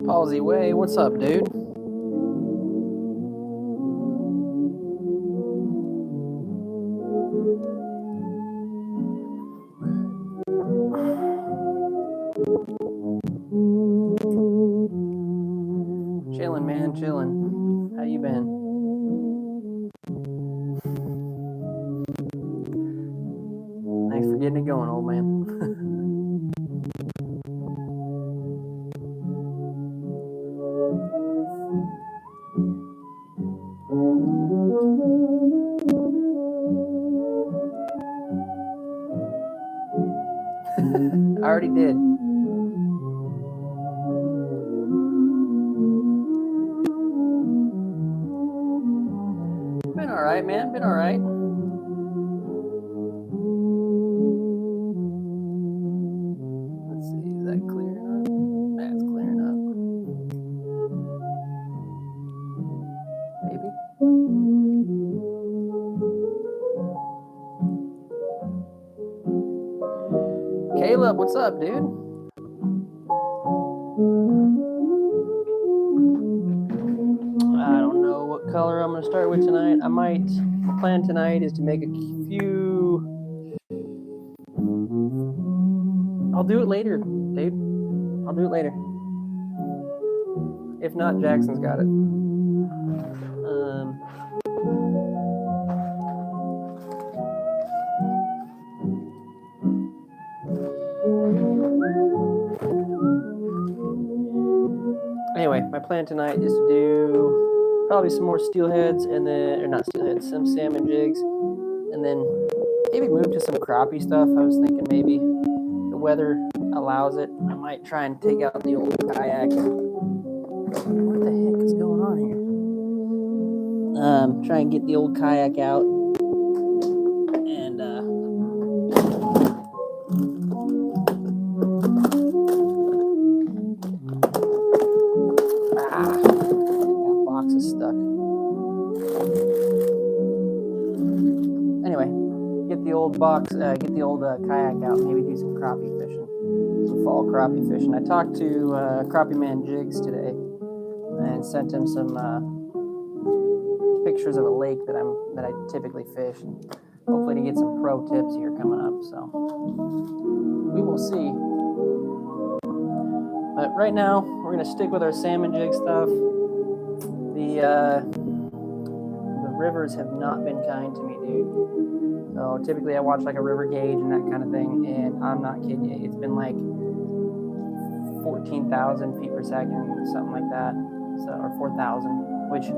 Palsy Way, what's up, dude? Chillin', man, chillin'. How you been? Thanks for getting it going, old man. I already did. Been all right, man. Been all right. Let's see. Is that clearing up? That's clearing up. Maybe. Caleb, what's up, dude? I don't know what color I'm going to start with tonight. The plan tonight is to make a few. I'll do it later, dude. I'll do it later. If not, Jackson's got it. Anyway, my plan tonight is to do probably some more steelheads and then, or not steelheads, some salmon jigs, and then maybe move to some crappie stuff. I was thinking maybe the weather allows it. I might try and take out the old kayak. What the heck is going on here? Try and get the old kayak out and that box is stuck. Anyway, get the old kayak out. Maybe do some crappie fishing, some fall crappie fishing. I talked to Crappie Man Jigs today and sent him some pictures of a lake that I typically fish, and hopefully to get some pro tips here coming up. So we will see. But right now we're gonna stick with our salmon jig stuff. The rivers have not been kind to me, dude. So typically I watch like a river gauge and that kind of thing, and I'm not kidding you. It's been like 14,000 feet per second, something like that. So, or 4,000, which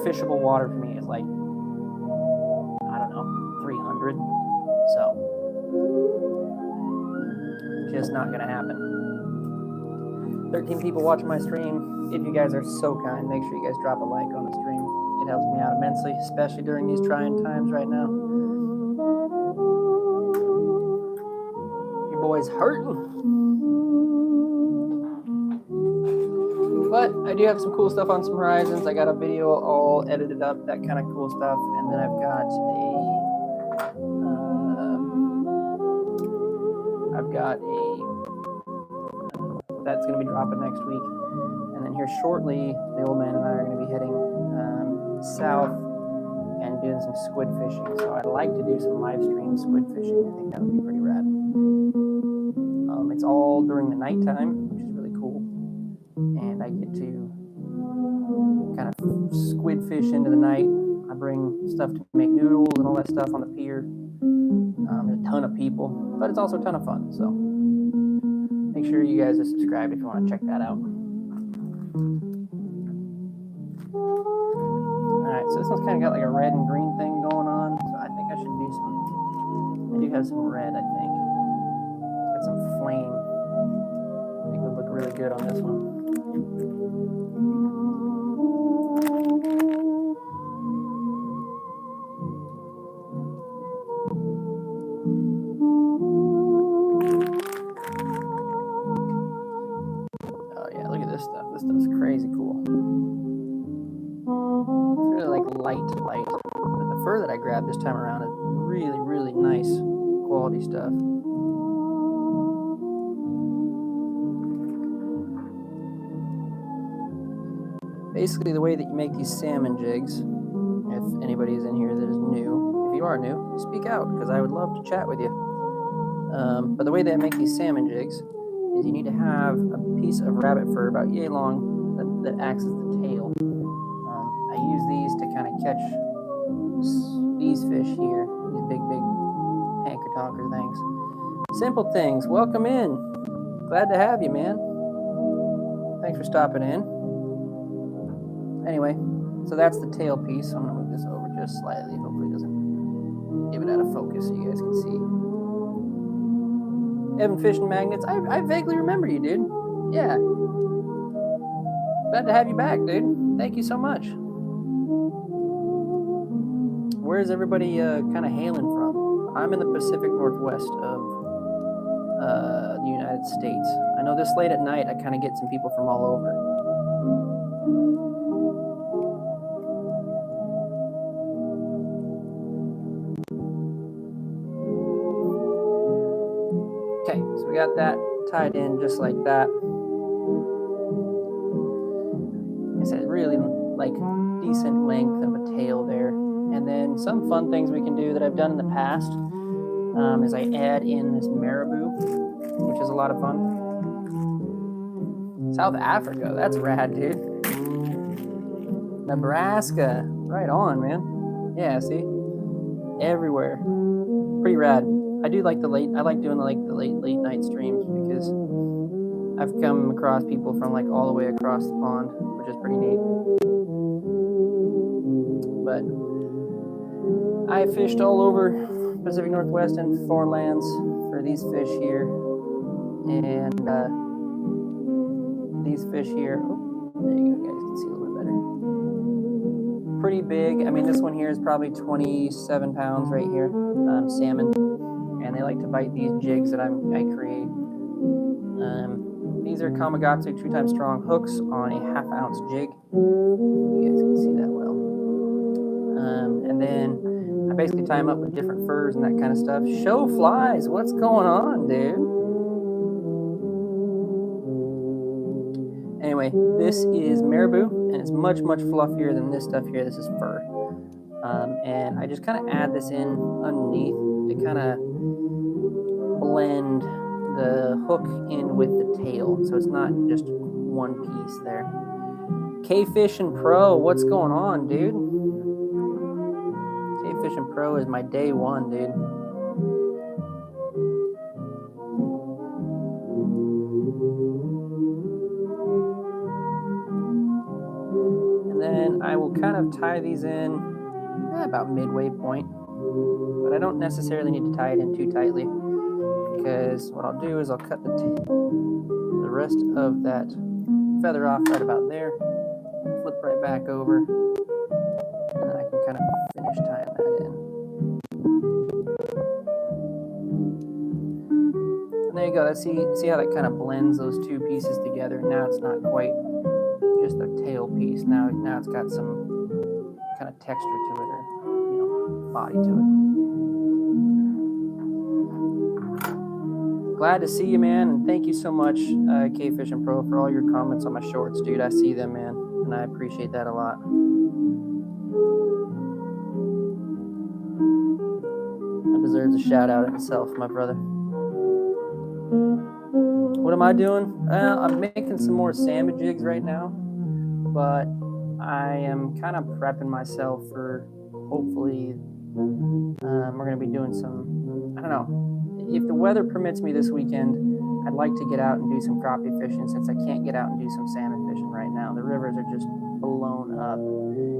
fishable water for me is like, I don't know, 300. So, just not gonna happen. 13 people watching my stream. If you guys are so kind, make sure you guys drop a like on the stream. It helps me out immensely, especially during these trying times right now. Your boy's hurting. But I do have some cool stuff on some horizons. I got a video all edited up, that kind of cool stuff. And then I've got that's going to be dropping next week. And then here shortly, the old man and I are going to be heading south and doing some squid fishing. So I'd like to do some live stream squid fishing. I think that would be pretty rad. It's all during the nighttime, which is really cool. And I get to kind of squid fish into the night. I bring stuff to make noodles and all that stuff on the pier. There's a ton of people, but it's also a ton of fun. So make sure you guys are subscribed if you want to check that out. Alright, so this one's kind of got like a red and green thing going on. So I think I should do some, I do have some red, I think. Got some flame. really good on this one. Oh yeah, look at this stuff. This stuff's crazy cool. It's really like light. But the fur that I grabbed this time around is really, really nice quality stuff. Basically, the way that you make these salmon jigs, if anybody's in here that is new, if you are new, speak out, because I would love to chat with you. But the way that I make these salmon jigs is you need to have a piece of rabbit fur about yay long that acts as the tail. I use these to kind of catch these fish here, these big hanker tonker things. Simple things. Welcome in. Glad to have you, man. Thanks for stopping in. Anyway, so that's the tail piece. I'm going to move this over just slightly. Hopefully it doesn't give it out of focus so you guys can see. Evan Fishing Magnets. I vaguely remember you, dude. Yeah. Glad to have you back, dude. Thank you so much. Where's everybody kind of hailing from? I'm in the Pacific Northwest of the United States. I know this late at night I kind of get some people from all over. Okay, so we got that tied in just like that. It's a really like decent length of a tail there. And then some fun things we can do that I've done in the past is I add in this marabou, which is a lot of fun. South Africa, that's rad, dude. Nebraska, right on, man. Yeah, see, everywhere, pretty rad. I do like I like doing the late night streams because I've come across people from like all the way across the pond, which is pretty neat. But I fished all over Pacific Northwest and foreign lands for these fish here, and these fish here. Oh, there you go, guys. You can see a little bit better. Pretty big. I mean, this one here is probably 27 pounds right here, salmon, and they like to bite these jigs that I create. These are Kamagatsu 2x strong hooks on a 1/2 ounce jig. You guys can see that well. And then I basically tie them up with different furs and that kind of stuff. Show flies, what's going on, dude? Anyway, this is marabou, and it's much fluffier than this stuff here. This is fur. And I just kind of add this in underneath to kind of blend the hook in with the tail, so it's not just one piece there. K-Fishing Pro, what's going on, dude? K-Fishing Pro is my day one, dude. And then I will kind of tie these in about midway point, but I don't necessarily need to tie it in too tightly, because what I'll do is I'll cut the rest of that feather off right about there, flip right back over, and then I can kind of finish tying that in. And there you go. See how that kind of blends those two pieces together. Now it's not quite just a tail piece. Now it's got some kind of texture to it, or body to it. Glad to see you, man, and thank you so much, K-Fishing Pro, for all your comments on my shorts, dude. I see them, man, and I appreciate that a lot. That deserves a shout out in itself, my brother. What am I doing? I'm making some more salmon jigs right now, but I am kind of prepping myself for hopefully we're going to be doing some, I don't know, if the weather permits me this weekend, I'd like to get out and do some crappie fishing, since I can't get out and do some salmon fishing right now. The rivers are just blown up.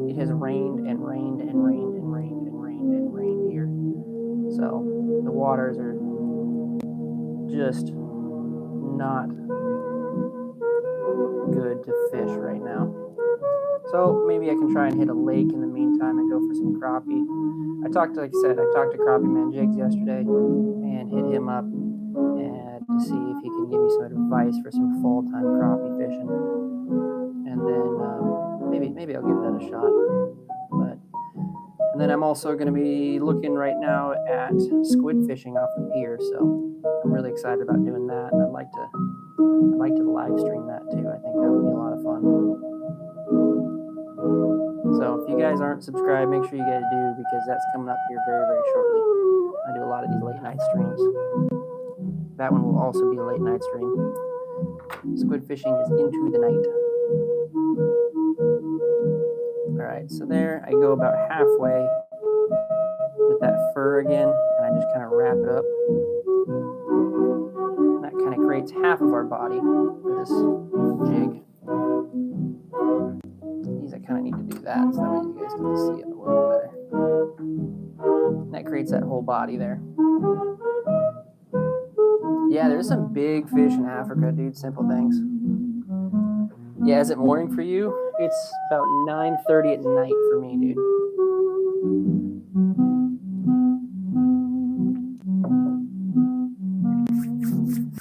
It has rained and rained and rained and rained and rained and rained here. So the waters are just not good to fish right now. So maybe I can try and hit a lake in the meantime and go for some crappie. Like I said, I talked to Crappie Man Jigs yesterday and hit him up and to see if he can give me some advice for some fall-time crappie fishing. And then maybe I'll give that a shot. And then I'm also going to be looking right now at squid fishing off the pier, so I'm really excited about doing that. And I'd like to live stream that too. I think that would be a lot of fun. So if you guys aren't subscribed, make sure you guys do, because that's coming up here very, very shortly. I do a lot of these late night streams. That one will also be a late night stream. Squid fishing is into the night. All right, so there I go about halfway with that fur again, and I just kind of wrap it up. And that kind of creates half of our body for this jig. I kind of need to do that so that way you guys can see it a little better. And that creates that whole body there. Yeah, there's some big fish in Africa, dude. Simple things. Yeah, is it morning for you? It's about 9:30 at night for me, dude.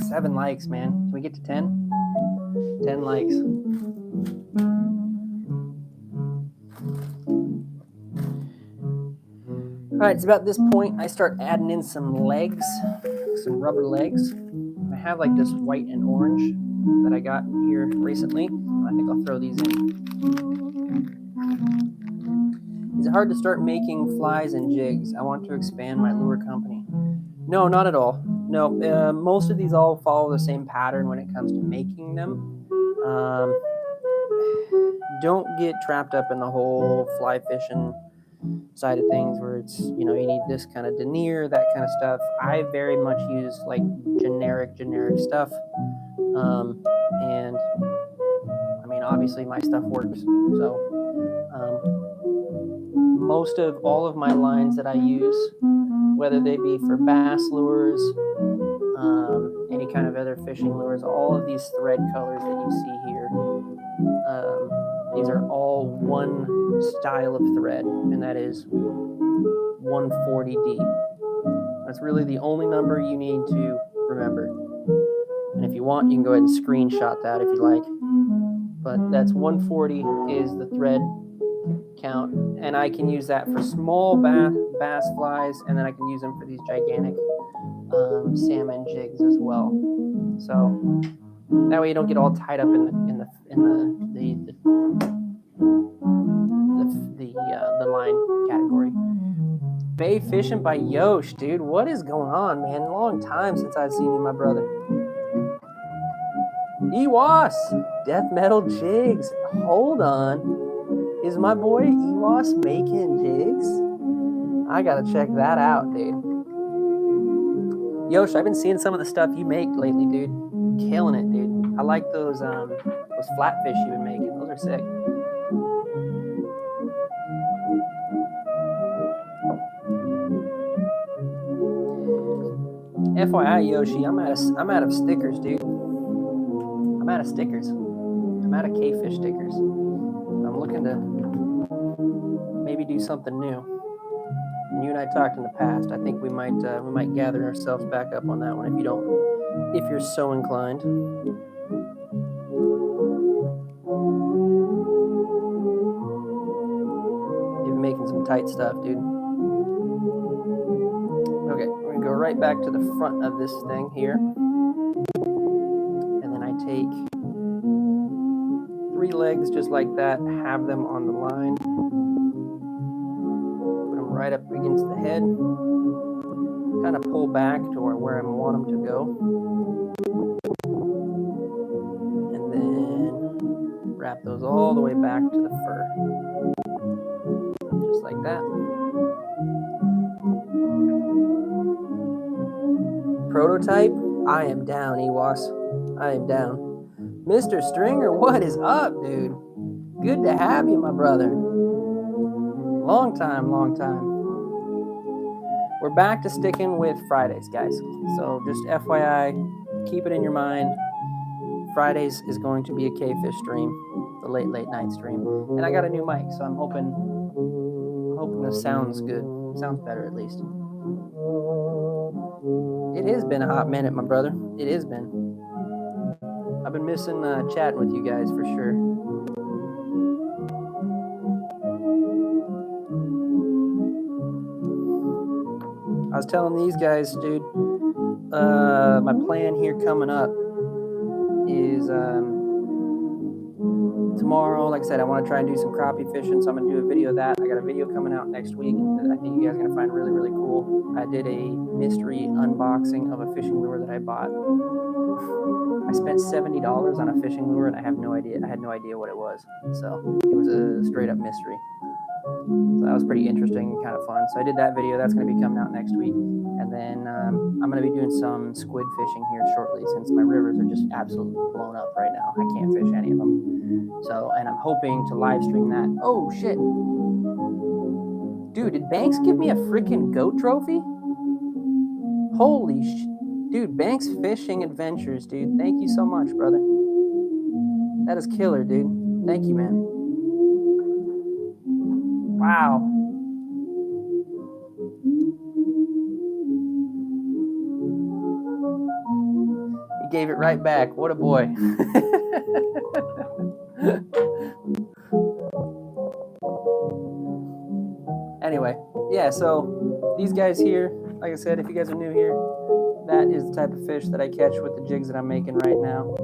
Seven likes, man. Can we get to 10? 10 likes. All right, it's about this point I start adding in some legs, some rubber legs. I have like this white and orange that I got here recently. I think I'll throw these in. Is it hard to start making flies and jigs? I want to expand my lure company. No, not at all. No, most of these all follow the same pattern when it comes to making them. Don't get trapped up in the whole fly fishing side of things where it's, you need this kind of denier, that kind of stuff. I very much use like generic stuff. And I mean, obviously my stuff works. So most of all of my lines that I use, whether they be for bass lures, any kind of other fishing lures, all of these thread colors that you see here, these are all one style of thread, and that is 140D. That's really the only number you need to remember. And if you want, you can go ahead and screenshot that if you like. But that's 140 is the thread count, and I can use that for small bass flies, and then I can use them for these gigantic salmon jigs as well. So that way you don't get all tied up in the line category. Bay fishing by Yosh, dude. What is going on, man? Long time since I've seen you, my brother. Ewas, Death Metal Jigs. Hold on. Is my boy Ewas making jigs? I gotta check that out, dude. Yosh, I've been seeing some of the stuff you make lately, dude. Killing it, dude. I like those flatfish you've been making. Those are sick. FYI, Yoshi, I'm out of stickers, dude. I'm out of stickers. I'm out of K-fish stickers. I'm looking to maybe do something new. And you and I talked in the past. I think we might gather ourselves back up on that one if you're so inclined. You've been making some tight stuff, dude. Okay, we're gonna go right back to the front of this thing here. And then I take 3 legs just like that, have them on the line. Put them right up against the head. Kind of pull back to where I want them to go. And then wrap those all the way back to the fur. Just like that. Prototype? I am down, Ewas. I am down. Mr. Stringer, what is up, dude? Good to have you, my brother. Long time. We're back to sticking with Fridays, guys. So just FYI, keep it in your mind. Fridays is going to be a K-fish stream, the late night stream, and I got a new mic, so I'm hoping this sounds good, sounds better at least. It has been a hot minute, my brother. It has been. I've been missing chatting with you guys for sure. I was telling these guys, dude, my plan here coming up is tomorrow, like I said, I want to try and do some crappie fishing, so I'm going to do a video of that. I got a video coming out next week that I think you guys are going to find really, really cool. I did a mystery unboxing of a fishing lure that I bought. I spent $70 on a fishing lure, and I had no idea what it was. So it was a straight up mystery. So that was pretty interesting and kind of fun. So I did that video. That's going to be coming out next week. And then I'm going to be doing some squid fishing here shortly, since my rivers are just absolutely blown up right now. I can't fish any of them. So, and I'm hoping to live stream that. Oh, shit. Dude, did Banks give me a freaking goat trophy? Holy shit. Dude, Banks Fishing Adventures, dude. Thank you so much, brother. That is killer, dude. Thank you, man. Wow. He gave it right back. What a boy. Anyway, yeah, so these guys here, like I said, if you guys are new here, that is the type of fish that I catch with the jigs that I'm making right now.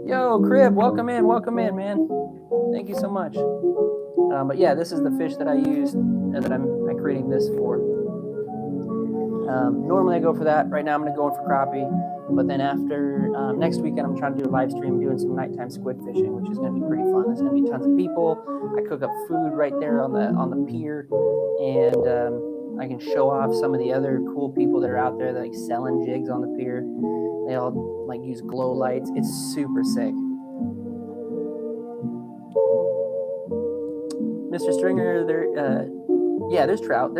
Yo, Crib, welcome in, man. Thank you so much. But yeah, this is the fish that I used and that I'm creating this for. Normally I go for that. Right now I'm going to go in for crappie. But then after next weekend, I'm trying to do a live stream doing some nighttime squid fishing, which is going to be pretty fun. There's going to be tons of people. I cook up food right there on the pier, and I can show off some of the other cool people that are out there that like selling jigs on the pier. They all like use glow lights. It's super sick. Mr. Stringer, yeah, there's trout.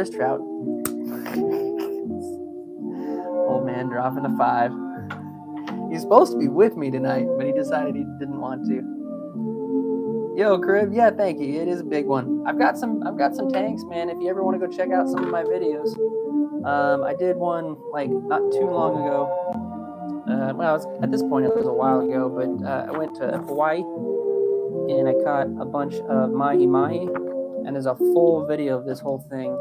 Old man dropping a 5. He's supposed to be with me tonight, but he decided he didn't want to. Yo, Crib, yeah, thank you. It is a big one. I've got some tanks, man. If you ever want to go check out some of my videos, I did one like not too long ago. Well, at this point it was a while ago, but I went to Hawaii and I caught a bunch of mahi-mahi, and there's a full video of this whole thing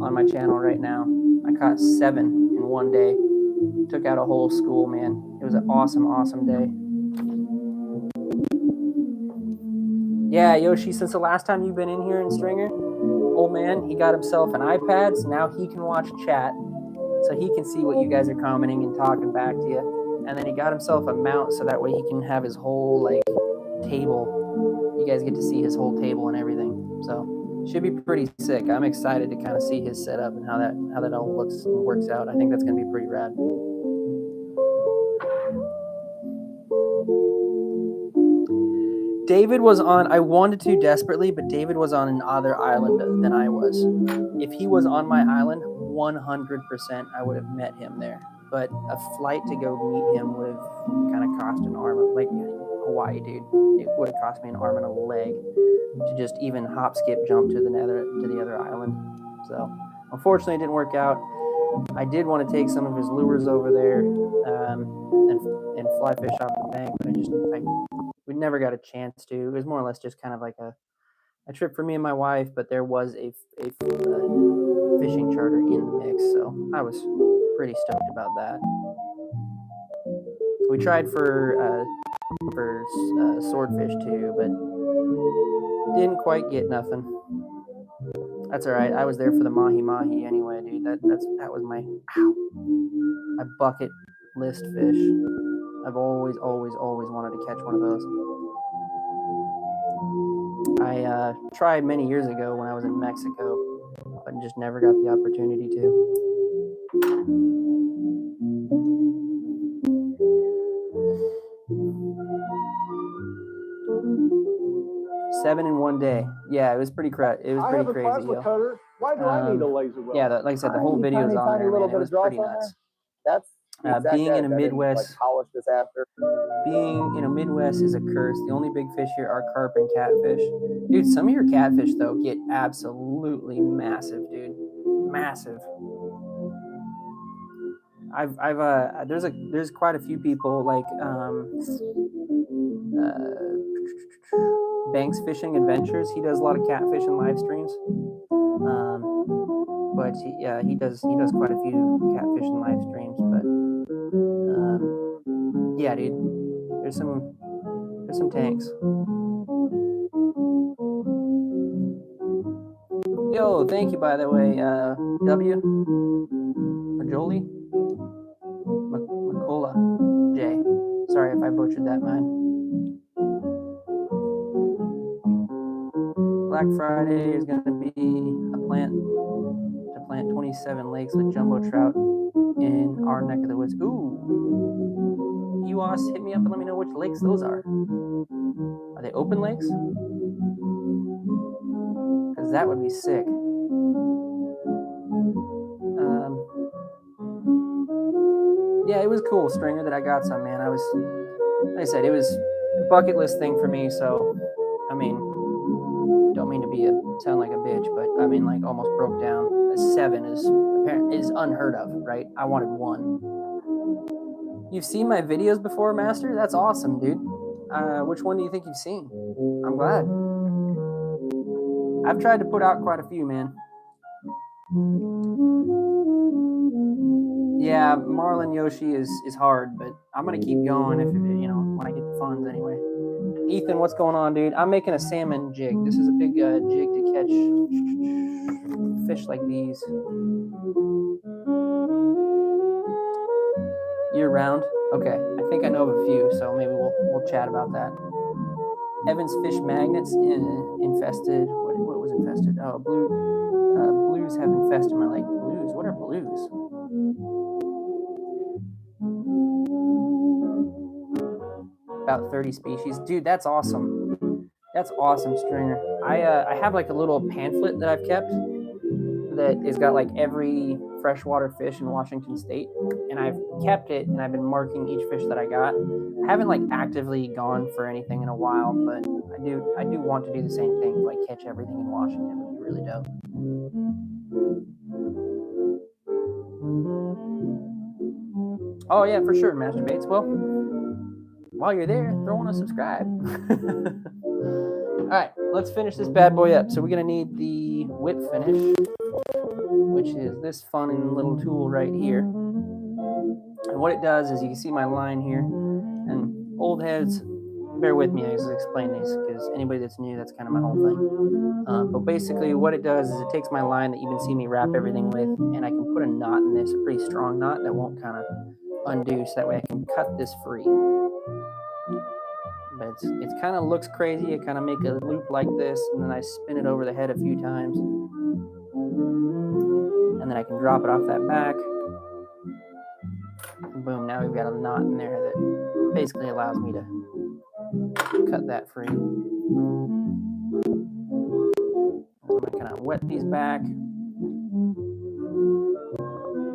on my channel right now. I caught 7 in one day. Took out a whole school, man. It was an awesome day. Yeah, Yoshi, since the last time you've been in here in Stringer, old man, he got himself an iPad, so now he can watch chat, so he can see what you guys are commenting and talking back to you. And then he got himself a mount, so that way he can have his whole, like, table. You guys get to see his whole table and everything. So, should be pretty sick. I'm excited to kind of see his setup and how that all works out. I think that's going to be pretty rad. David was on, I wanted to desperately, but David was on another island than I was. If he was on my island, 100% I would have met him there. But a flight to go meet him would have kind of cost an arm, like Hawaii, dude. It would have cost me an arm and a leg to just even hop, skip, jump to the other island. So unfortunately, it didn't work out. I did want to take some of his lures over there and fly fish off the bank, but we never got a chance to. It was more or less just kind of like a trip for me and my wife, but there was a fishing charter in the mix, so I was pretty stoked about that. We tried for swordfish too, but didn't quite get nothing. That's all right. I was there for the mahi-mahi anyway, dude. That was my bucket list fish. I've always wanted to catch one of those. I tried many years ago when I was in Mexico, but just never got the opportunity to. Seven in one day. Yeah, it was pretty crazy. It was pretty crazy. Cutter. Why do I need a laser well? Yeah, like I said, the whole video is on there, man. It was pretty nuts. Being in a Midwest, being in a Midwest is a curse. The only big fish here are carp and catfish. Dude, some of your catfish though get absolutely massive, dude. Massive. There's quite a few people like Banks Fishing Adventures. He does a lot of catfish and live streams. But he does quite a few catfish and live streams. But yeah, dude, there's some tanks. Yo, thank you by the way, W. Majoli, Macola, J. Sorry if I butchered that, man. Black Friday is going to be to plant 27 lakes with jumbo trout in our neck of the woods. Ooh, UOS, hit me up and let me know which lakes those are. Are they open lakes? Because that would be sick. Yeah, it was cool, Stringer, that I got some, man. Like I said, it was a bucket list thing for me, so, I mean, don't mean to sound like a bitch, but I mean, like, almost broke down. A 7 is unheard of, right? I wanted 1. You've seen my videos before, Master? That's awesome, dude. Which one do you think you've seen? I'm glad. I've tried to put out quite a few, man. Yeah, Marlin Yoshi is hard, but I'm gonna keep going if when I get the funds anyway. Ethan, what's going on, dude? I'm making a salmon jig. This is a big jig to catch fish like these. Year round? Okay, I think I know of a few, so maybe we'll chat about that. Evans Fish Magnets infested. What was infested? Oh, blues have infested my lake. Blues? What are blues? About 30 species. Dude, that's awesome. That's awesome, Stringer. I have like a little pamphlet that I've kept that has got like every freshwater fish in Washington State, and I've kept it and I've been marking each fish that I got. I haven't like actively gone for anything in a while, but I do want to do the same thing, like catch everything in Washington. It would be really dope. Oh yeah, for sure, Master Bates. Well, while you're there, throw on a subscribe. All right, let's finish this bad boy up. So we're gonna need the whip finish, which is this fun little tool right here. And what it does is you can see my line here, and old heads, bear with me as I explain these, because anybody that's new, that's kind of my whole thing. But basically what it does is it takes my line that you've been seeing me wrap everything with, and I can put a knot in this, a pretty strong knot that won't kind of undo, so that way I can cut this free. But it kind of looks crazy. I kind of make a loop like this, and then I spin it over the head a few times, and then I can drop it off that back. And boom, now we've got a knot in there that basically allows me to cut that free. I'm gonna kind of wet these back,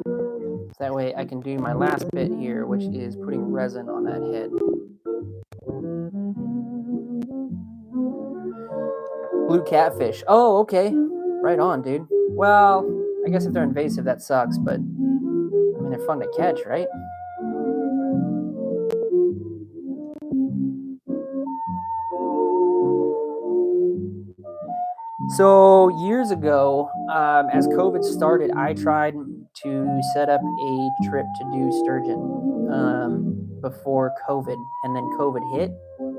so that way I can do my last bit here, which is putting resin on that head. Blue catfish. Oh, okay. Right on, dude. Well, I guess if they're invasive, that sucks, but I mean, they're fun to catch, right? So years ago, as COVID started, I tried to set up a trip to do sturgeon before COVID, and then COVID hit,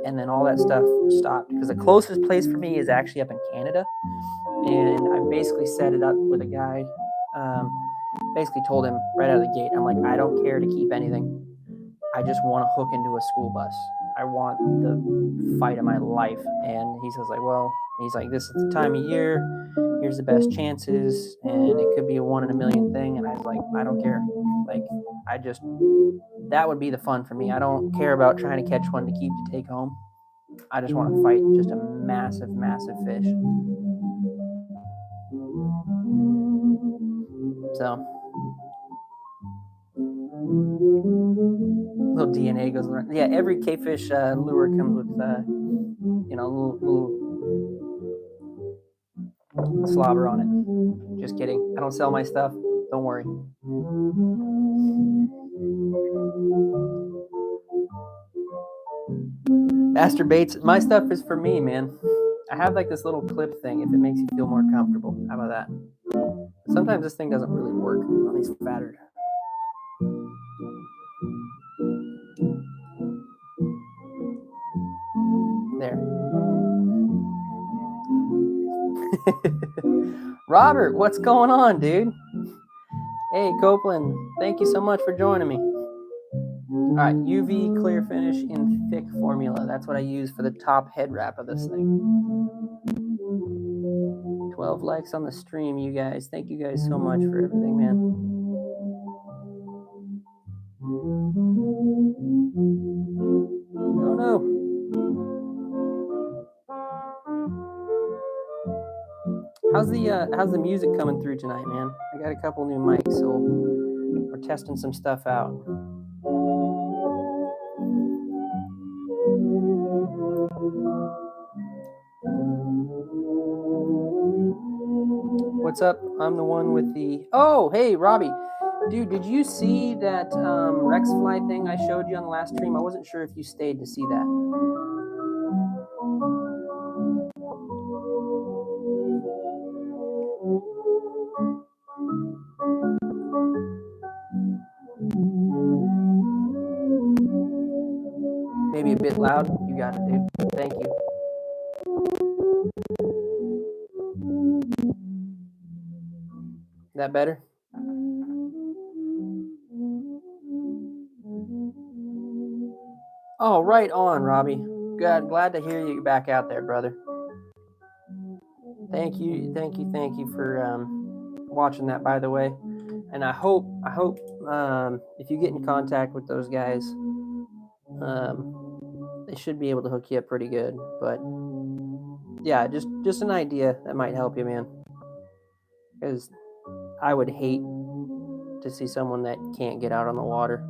and then all that stuff stopped, because the closest place for me is actually up in Canada, and I basically set it up with a guy. Basically told him right out of the gate, I'm like, I don't care to keep anything. I just want to hook into a school bus. I want the fight of my life. And he says, like, well, he's like, this is the time of year. Here's the best chances, and it could be a 1 in a million thing. And I was like, I don't care. Like, that would be the fun for me. I don't care about trying to catch one to keep to take home. I just want to fight just a massive, massive fish. So Little DNA goes around. Yeah, every cavefish lure comes with, little slobber on it. Just kidding. I don't sell my stuff. Don't worry. Masturbates. My stuff is for me, man. I have like this little clip thing if it makes you feel more comfortable. How about that? Sometimes this thing doesn't really work on these fatter. There. Robert, what's going on, dude? Hey, Copeland, thank you so much for joining me. All right, UV clear finish in thick formula. That's what I use for the top head wrap of this thing. 12 likes on the stream, you guys. Thank you guys so much for everything, man. Oh no. How's the music coming through tonight, man? I got a couple new mics, so we're testing some stuff out. What's up? I'm the one with the... Oh, hey, Robbie. Dude, did you see that Rex Fly thing I showed you on the last stream? I wasn't sure if you stayed to see that. Maybe a bit loud. You got it, dude. Thank you. That better? Oh, right on, Robbie. Good. Glad to hear you back out there, brother. Thank you for watching that, by the way. And I hope if you get in contact with those guys, they should be able to hook you up pretty good. But yeah, just an idea that might help you, man. Because I would hate to see someone that can't get out on the water.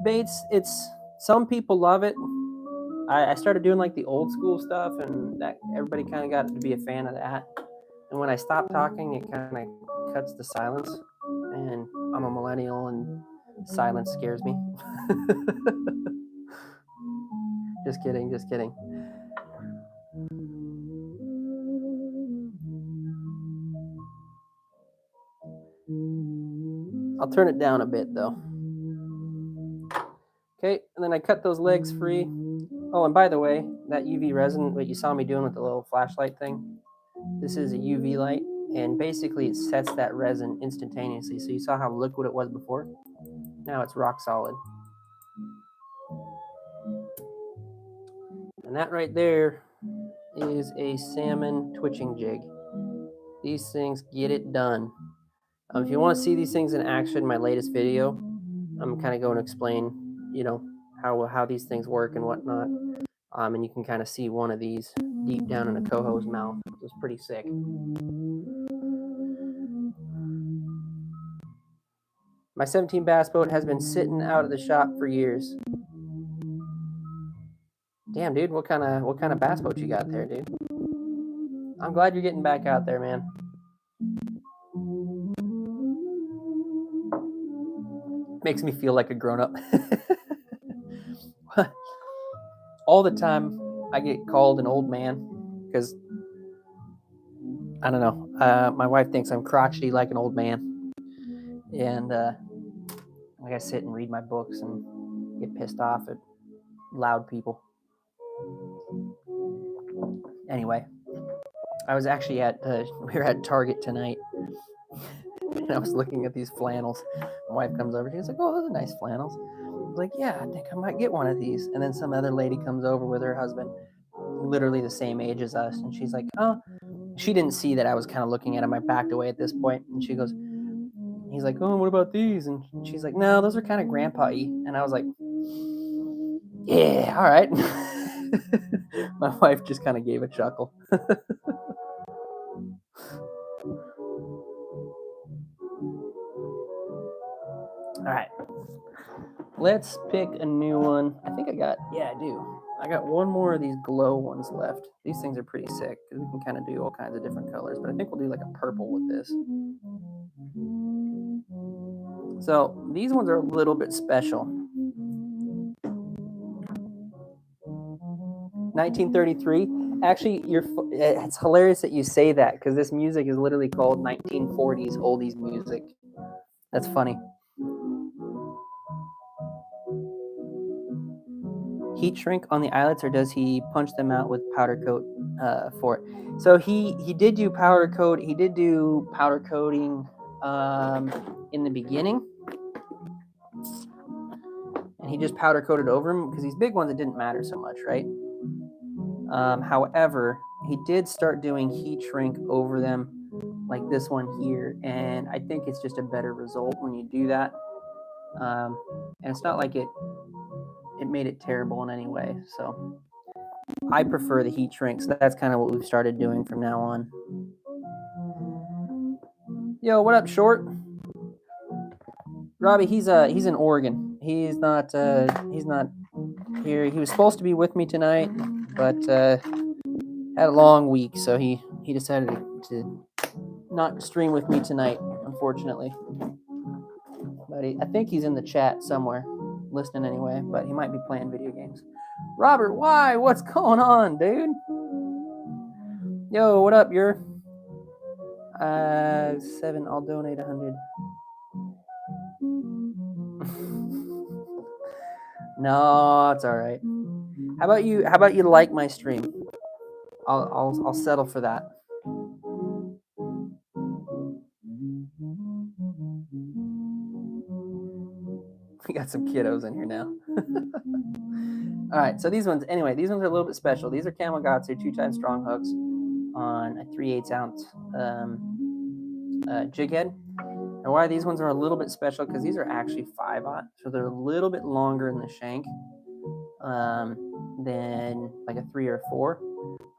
Baits, it's some people love it. I started doing like the old school stuff, and that everybody kind of got to be a fan of that. And when I stopped talking, it kind of cuts the silence. And I'm a millennial, and silence scares me. Just kidding. I'll turn it down a bit though. Okay, and then I cut those legs free. Oh, and by the way, that UV resin, what you saw me doing with the little flashlight thing, this is a UV light, and basically it sets that resin instantaneously. So you saw how liquid it was before? Now it's rock solid. And that right there is a salmon twitching jig. These things get it done. If you want to see these things in action, my latest video, I'm kind of going to explain, how these things work and whatnot. And you can kind of see one of these deep down in a coho's mouth. It's pretty sick. My 17 bass boat has been sitting out of the shop for years. Damn, dude, what kind of bass boat you got there, dude? I'm glad you're getting back out there, man. Makes me feel like a grown-up. All the time I get called an old man because, I don't know, my wife thinks I'm crotchety like an old man. And I sit and read my books and get pissed off at loud people. Anyway, I was actually we were at Target tonight, and I was looking at these flannels. My wife comes over, she's like, "Oh, those are nice flannels." I was like, "Yeah, I think I might get one of these." And then some other lady comes over with her husband, literally the same age as us, and she's like, "Oh," she didn't see that I was kind of looking at him. I backed away at this point, and she goes, he's like, "Oh, what about these?" And she's like, "No, those are kind of grandpa-y." And I was like, Yeah, all right. My wife just kind of gave a chuckle. All right. Let's pick a new one. I think I do. I got one more of these glow ones left. These things are pretty sick because we can kind of do all kinds of different colors, but I think we'll do like a purple with this. So these ones are a little bit special. 1933. Actually, it's hilarious that you say that because this music is literally called 1940s oldies music. That's funny. Heat shrink on the eyelets, or does he punch them out with powder coat for it? So he did do powder coat. He did do powder coating in the beginning, and he just powder coated over them because these big ones it didn't matter so much, right? However, he did start doing heat shrink over them, like this one here, and I think it's just a better result when you do that. And it's not like it made it terrible in any way. So I prefer the heat shrink, so that's kind of what we've started doing from now on. Yo, what up, Short? Robbie, he's in Oregon. He's not here. He was supposed to be with me tonight, but had a long week, so he decided to not stream with me tonight, unfortunately. But I think he's in the chat somewhere, listening anyway. But he might be playing video games. Robert, why? What's going on, dude? Yo, what up? You're 7. I'll donate 100. No, it's all right. How about you? How about you like my stream? I'll settle for that. We got some kiddos in here now. All right, so these ones are a little bit special. These are Kamogatsu 2x strong hooks on a 3/8 ounce jig head. And why these ones are a little bit special because these are actually 5/0, so they're a little bit longer in the shank than like a 3 or 4.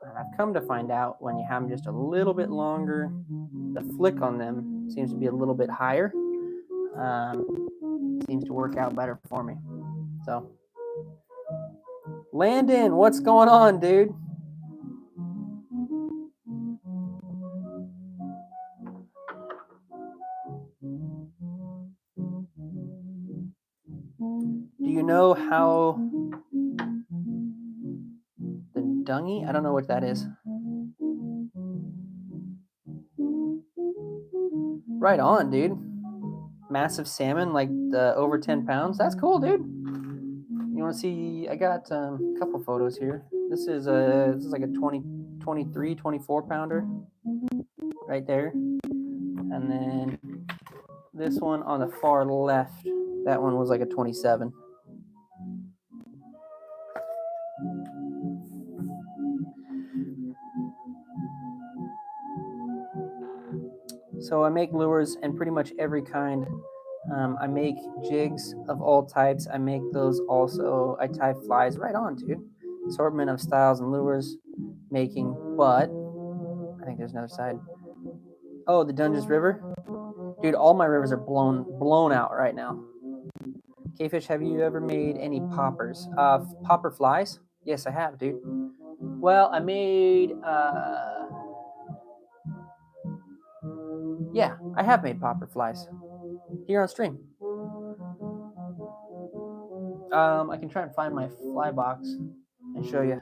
And I've come to find out when you have them just a little bit longer, the flick on them seems to be a little bit higher. Seems to work out better for me. So, Landon, what's going on, dude? Do you know how the dungy? I don't know what that is. Right on, dude. Massive salmon, like over 10 pounds. That's cool, dude. You want to see? I got a couple photos here. This is like a 23, 24 pounder right there. And then this one on the far left, that one was like a 27. So I make lures and pretty much every kind. I make jigs of all types. I make those also. I tie flies. Right on, dude. Assortment of styles and lures making, but I think there's another side. Oh, the Dungeness River. Dude, all my rivers are blown out right now. K-Fish, have you ever made any poppers? Popper flies? Yes, I have, dude. Well, I made yeah, I have made popper flies here on stream. I can try and find my fly box and show you.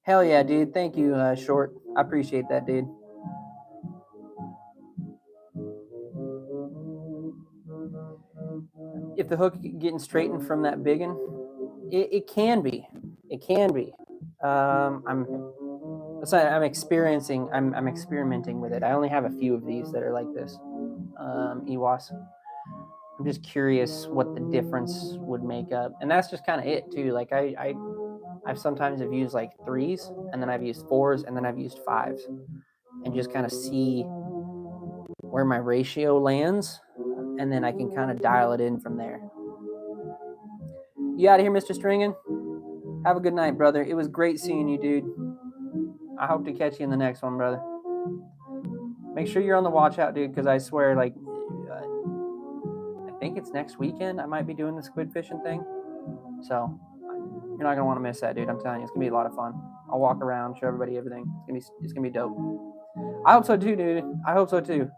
Hell yeah, dude. Thank you, Short. I appreciate that, dude. If the hook getting straightened from that biggin, it can be. It can be. I'm experimenting with it. I only have a few of these that are like this. EWAS. I'm just curious what the difference would make up, and that's just kind of it too. Like I've sometimes have used like 3s, and then I've used 4s, and then I've used 5s, and just kind of see where my ratio lands, and then I can kind of dial it in from there. You out of here, Mr. Stringen? Have a good night, brother. It was great seeing you, dude. I hope to catch you in the next one, brother. Make sure you're on the watch out, dude, because I swear, like, I think it's next weekend I might be doing the squid fishing thing. So you're not gonna want to miss that, dude. I'm telling you, it's gonna be a lot of fun. I'll walk around, show everybody everything. It's gonna be dope. I hope so too, dude. I hope so too.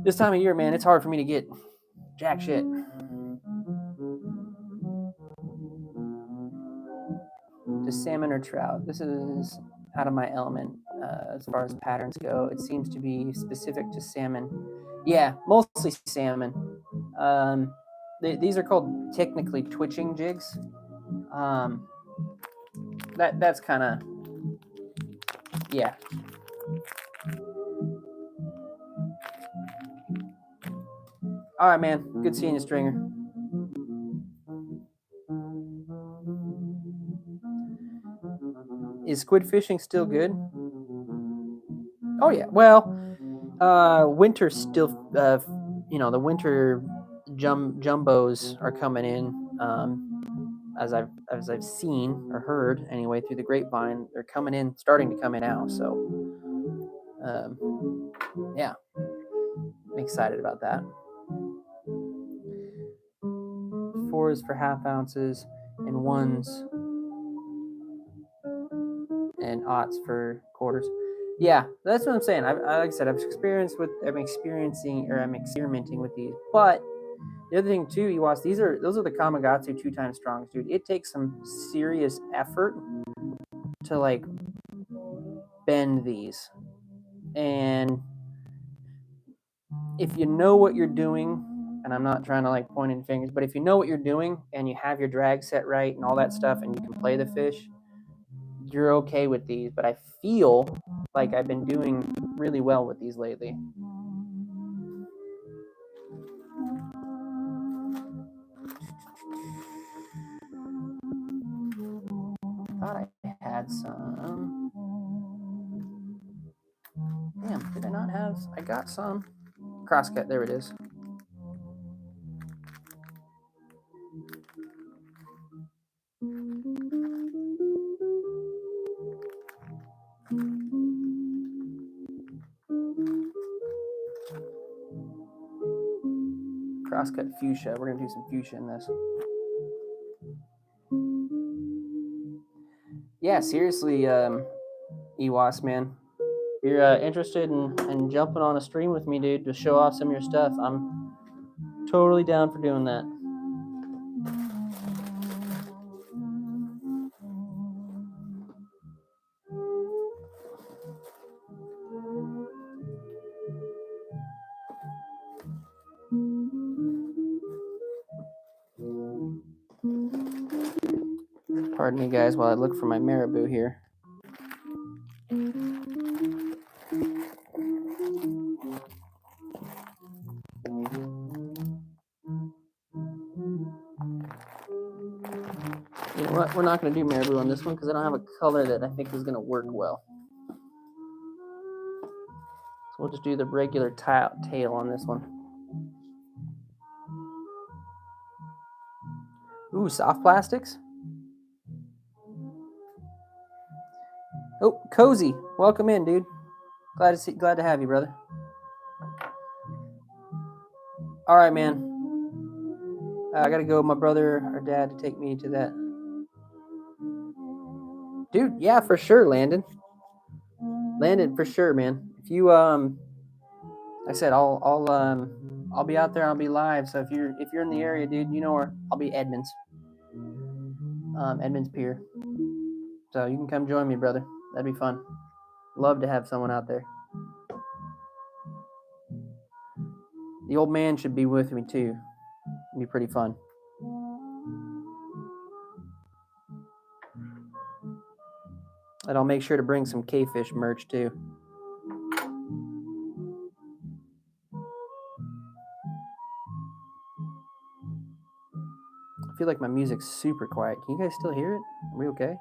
This time of year, man, it's hard for me to get jack shit. Just salmon or trout. This is out of my element as far as patterns go. It seems to be specific to salmon. Yeah, mostly salmon. These are called technically twitching jigs. That's kind of, yeah. All right, man. Good seeing you, Stringer. Is squid fishing still good? Oh yeah. Well, winter still. The winter jumbos are coming in. As I've seen or heard anyway through the grapevine, they're coming in, starting to come in now. So, yeah, I'm excited about that. 4s for half ounces and 1s and aughts for quarters. Yeah, that's what I'm saying. Like I said, I'm experimenting with these. But the other thing too, Ewas, those are the Kamagatsu 2x strongs, dude. It takes some serious effort to like bend these, and if you know what you're doing, and I'm not trying to like point any fingers, but if you know what you're doing and you have your drag set right and all that stuff, and you can play the fish, you're okay with these. But I feel like I've been doing really well with these lately. Thought I had some. Damn, did I not have? I got some. Crosscut, there it is. Crosscut fuchsia. We're gonna do some fuchsia in this. Yeah, seriously, Ewas, man. If you're interested in jumping on a stream with me, dude, to show off some of your stuff, I'm totally down for doing that. Pardon me, guys, while I look for my marabou here. You know what? We're not going to do marabou on this one because I don't have a color that I think is going to work well. So we'll just do the regular tail on this one. Ooh, soft plastics. Oh, Cozy, welcome in, dude. Glad to have you, brother. All right, man. I gotta go with my brother or dad to take me to that. Dude, yeah, for sure, Landon. Landon, for sure, man. If you like I said, I'll be out there. I'll be live. So if you're in the area, dude, you know where I'll be. Edmonds Pier. So you can come join me, brother. That'd be fun. Love to have someone out there. The old man should be with me too. It'd be pretty fun. And I'll make sure to bring some K-Fish merch too. I feel like my music's super quiet. Can you guys still hear it? Are we okay?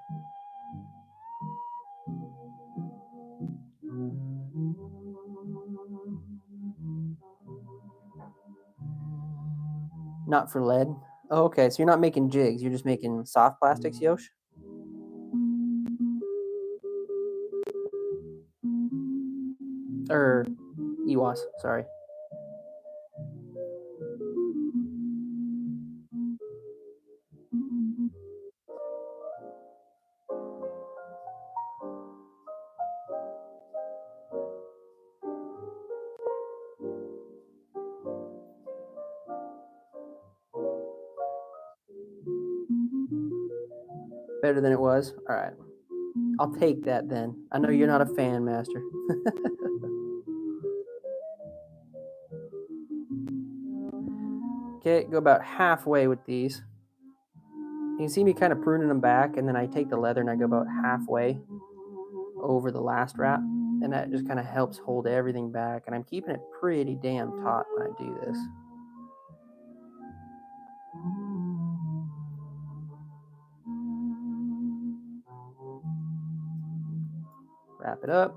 Not for lead. Oh, okay, so you're not making jigs, you're just making soft plastics, Yosh? Or Ewas, sorry. Better than it was? All right. I'll take that then. I know you're not a fan, Master. Okay, go about halfway with these. You can see me kind of pruning them back, and then I take the leather and I go about halfway over the last wrap, and that just kind of helps hold everything back, and I'm keeping it pretty damn taut when I do this. Wrap it up.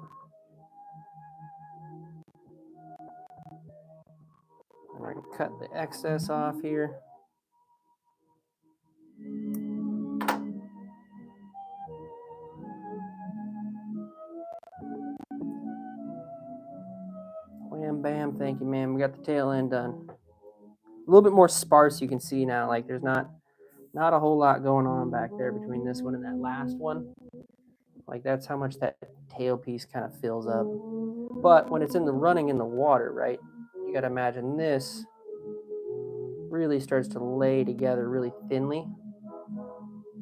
And we're going to cut the excess off here. Wham bam, thank you, man. We got the tail end done. A little bit more sparse, you can see now. Like there's not a whole lot going on back there between this one and that last one. Like that's how much that tail piece kind of fills up. But when it's in the running in the water, right, you got to imagine this really starts to lay together really thinly.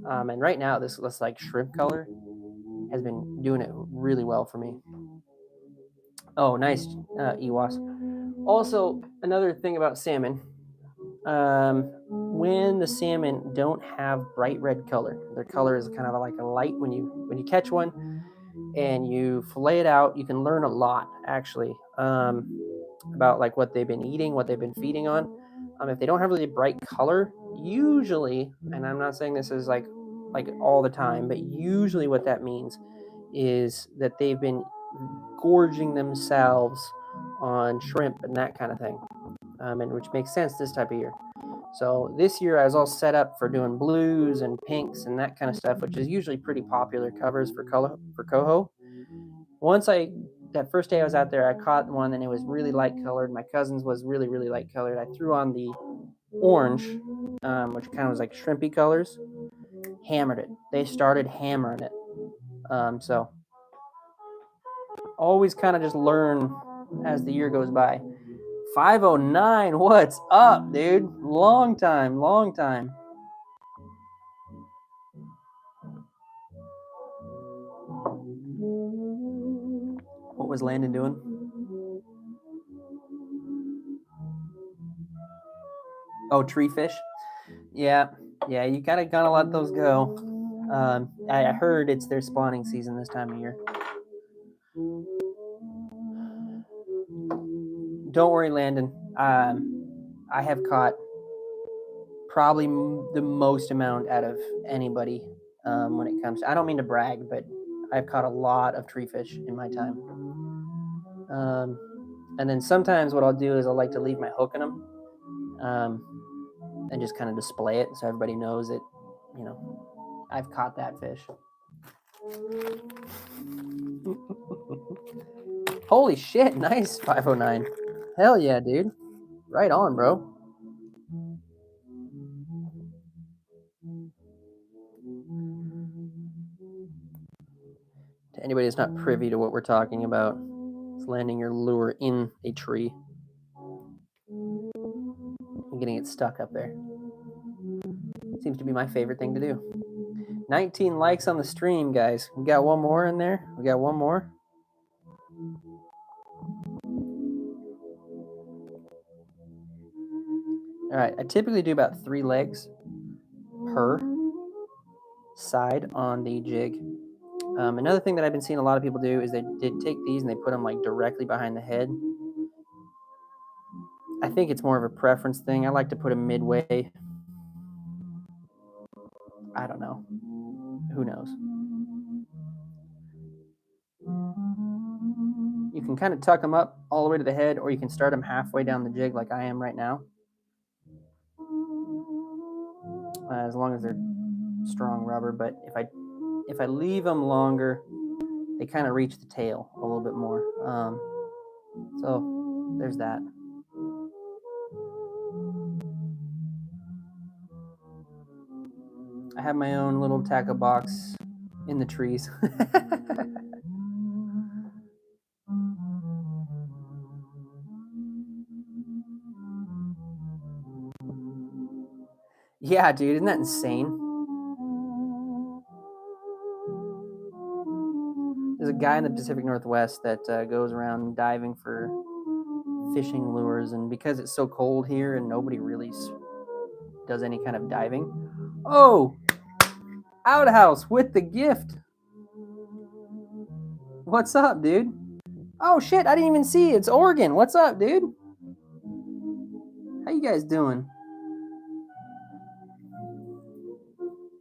And right now, this looks like shrimp color has been doing it really well for me. Oh, nice, Ewas. Also, another thing about salmon, when the salmon don't have bright red color, their color is kind of like a light. When you catch one and you fillet it out, you can learn a lot actually about like what they've been eating, what they've been feeding on. If they don't have really bright color, usually, and I'm not saying this is like all the time, but usually what that means is that they've been gorging themselves on shrimp and that kind of thing, and which makes sense this type of year. So this year I was all set up for doing blues and pinks and that kind of stuff, which is usually pretty popular covers for coho. Once that first day I was out there, I caught one and it was really light colored. My cousin's was really, really light colored. I threw on the orange, which kind of was like shrimpy colors, hammered it. They started hammering it. So always kind of just learn as the year goes by. 509, what's up, dude? Long time. What was Landon doing? Oh, tree fish? Yeah, you gotta let those go. I heard it's their spawning season this time of year. Don't worry, Landon. I have caught probably the most amount out of anybody when it comes to, I don't mean to brag, but I've caught a lot of tree fish in my time. And then sometimes what I'll do is I'll like to leave my hook in them and just kind of display it so everybody knows that, I've caught that fish. Holy shit, nice 509. Hell yeah, dude. Right on, bro. To anybody that's not privy to what we're talking about, it's landing your lure in a tree and getting it stuck up there. Seems to be my favorite thing to do. 19 likes on the stream, guys. We got one more in there. We got one more. All right, I typically do about 3 legs per side on the jig. Another thing that I've been seeing a lot of people do is they take these and they put them like directly behind the head. I think it's more of a preference thing. I like to put them midway. I don't know. Who knows? You can kind of tuck them up all the way to the head, or you can start them halfway down the jig like I am right now. as long as they're strong rubber. But if I leave them longer, they kind of reach the tail a little bit more. So there's that. I have my own little tackle box in the trees. Yeah, dude, isn't that insane? There's a guy in the Pacific Northwest that goes around diving for fishing lures, and because it's so cold here and nobody really does any kind of diving. Oh, Outhouse with the gift. What's up, dude? Oh shit, I didn't even see. It's Oregon. What's up, dude? How you guys doing?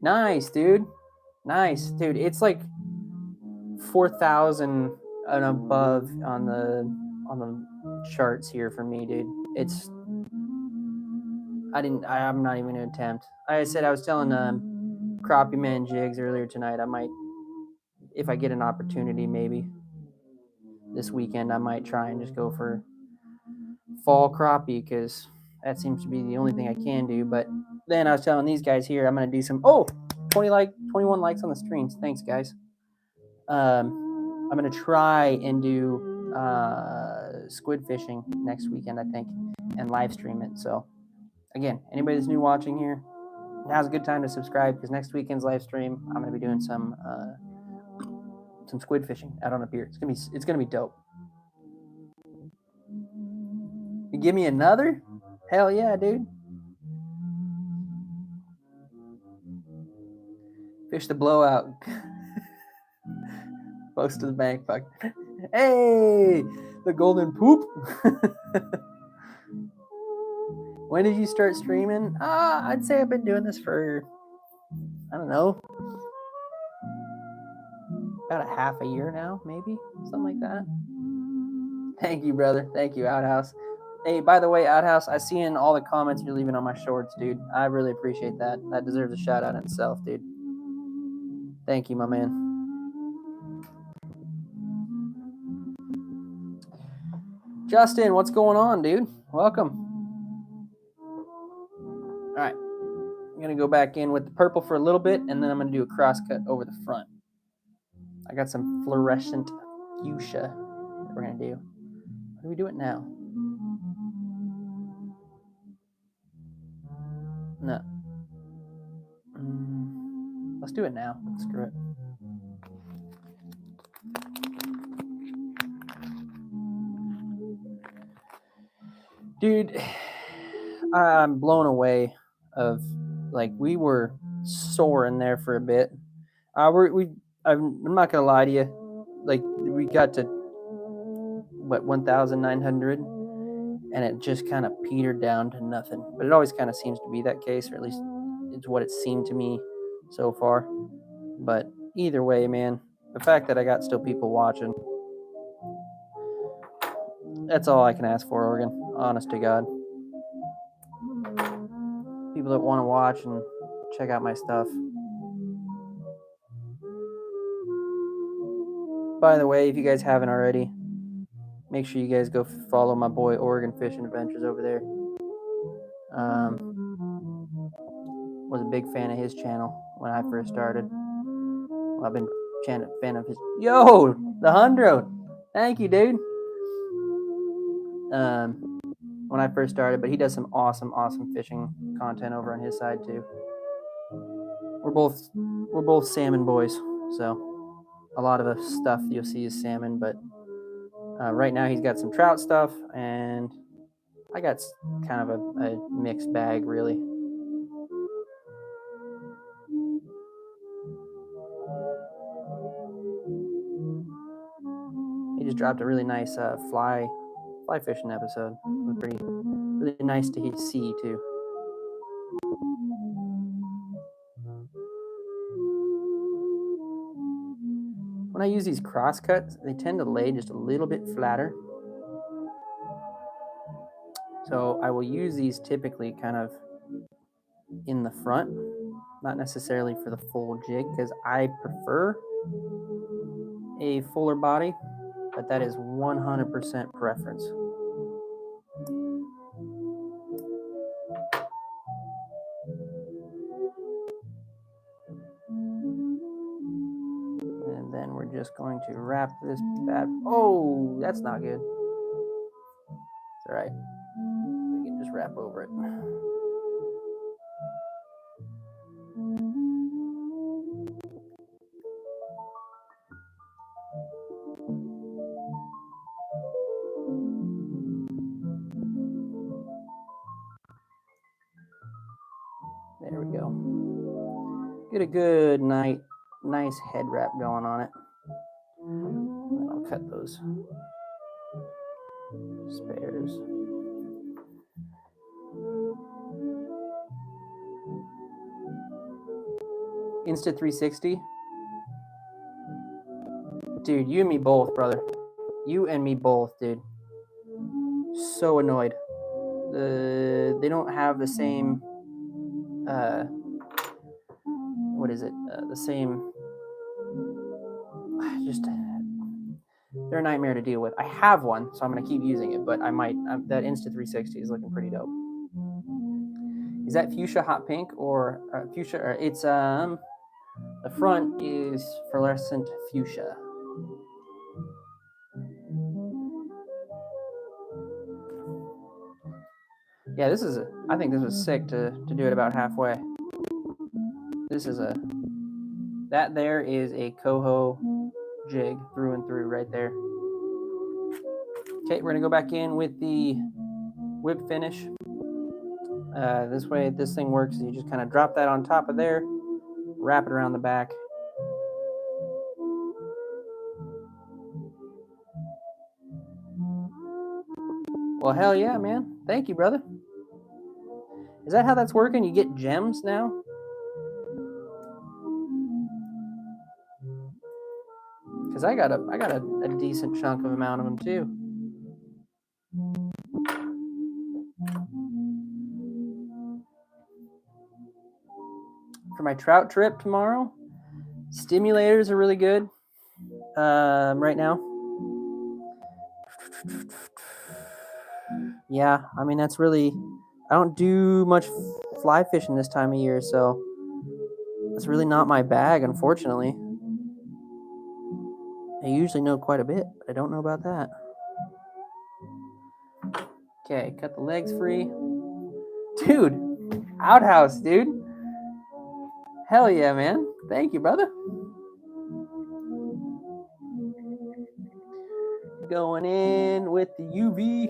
Nice, dude. Nice, dude. It's like 4,000 and above on the charts here for me, dude. I'm not even gonna attempt. I said I was telling Crappie Man Jigs earlier tonight. I might, if I get an opportunity, maybe this weekend, I might try and just go for fall crappie, because that seems to be the only thing I can do. But then I was telling these guys here, I'm gonna do some 21 likes on the streams. Thanks, guys. I'm gonna try and do squid fishing next weekend, I think, and live stream it. So again, anybody that's new watching here, now's a good time to subscribe, because next weekend's live stream, I'm gonna be doing some squid fishing out on a pier. It's gonna be dope. You give me another? Hell yeah, dude. Fish the blowout. Close to the bank. Fuck. Hey, the golden poop. When did you start streaming? I'd say I've been doing this for, I don't know, about a half a year now, maybe, something like that. Thank you, brother. Thank you, Outhouse. Hey, by the way, Outhouse, I see in all the comments you're leaving on my shorts, dude. I really appreciate that. That deserves a shout out in itself, dude. Thank you, my man. Justin, what's going on, dude? Welcome. All right. I'm going to go back in with the purple for a little bit, and then I'm going to do a cross cut over the front. I got some fluorescent fuchsia that we're going to do. How do we do it now? No. Let's do it now. Screw it. Dude, I'm blown away of, like, we were soaring there for a bit. I'm not gonna lie to you, like, we got to what, 1,900, and it just kind of petered down to nothing. But it always kind of seems to be that case, or at least it's what it seemed to me so far. But either way, man, the fact that I got still people watching, that's all I can ask for, Oregon. Honest to God. People that want to watch and check out my stuff. By the way, if you guys haven't already, make sure you guys go follow my boy Oregon Fishing Adventures over there. Was a big fan of his channel when I first started. Well, I've been a fan of his. Yo, the Hundred. Thank you, dude. When I first started, but he does some awesome fishing content over on his side too. We're both salmon boys, so a lot of the stuff you'll see is salmon. But right now he's got some trout stuff, and I got kind of a mixed bag, really. He just dropped a really nice fly fishing episode. It was really nice to see too. When I use these cross cuts, they tend to lay just a little bit flatter. So I will use these typically kind of in the front not necessarily for the full jig, because I prefer a fuller body, but that is 100% preference. And then we're just going to wrap this bad. Oh, that's not good. It's all right. We can just wrap over it. There we go. Get a good nice head wrap going on it. And I'll cut those spares. Insta360. Dude, you and me both, brother. You and me both, dude. So annoyed. They don't have the same what is it? The same just they're a nightmare to deal with. I have one, so I'm gonna keep using it, but I might that Insta360 is looking pretty dope. Is that fuchsia hot pink or fuchsia? Or it's the front is fluorescent fuchsia. Yeah, this is I think this was sick to do it about halfway. This is that there is a coho jig through and through right there. Okay, we're gonna go back in with the whip finish. This way this thing works is you just kind of drop that on top of there, wrap it around the back. Well, hell yeah, man. Thank you, brother. Is that how that's working? You get gems now? Because I got a decent chunk of amount of them too. For my trout trip tomorrow, stimulators are really good right now. Yeah, I mean, that's really, I don't do much fly fishing this time of year, so that's really not my bag, unfortunately. I usually know quite a bit, but I don't know about that. Okay, cut the legs free. Dude, outhouse, dude. Hell yeah, man. Thank you, brother. Going in with the UV.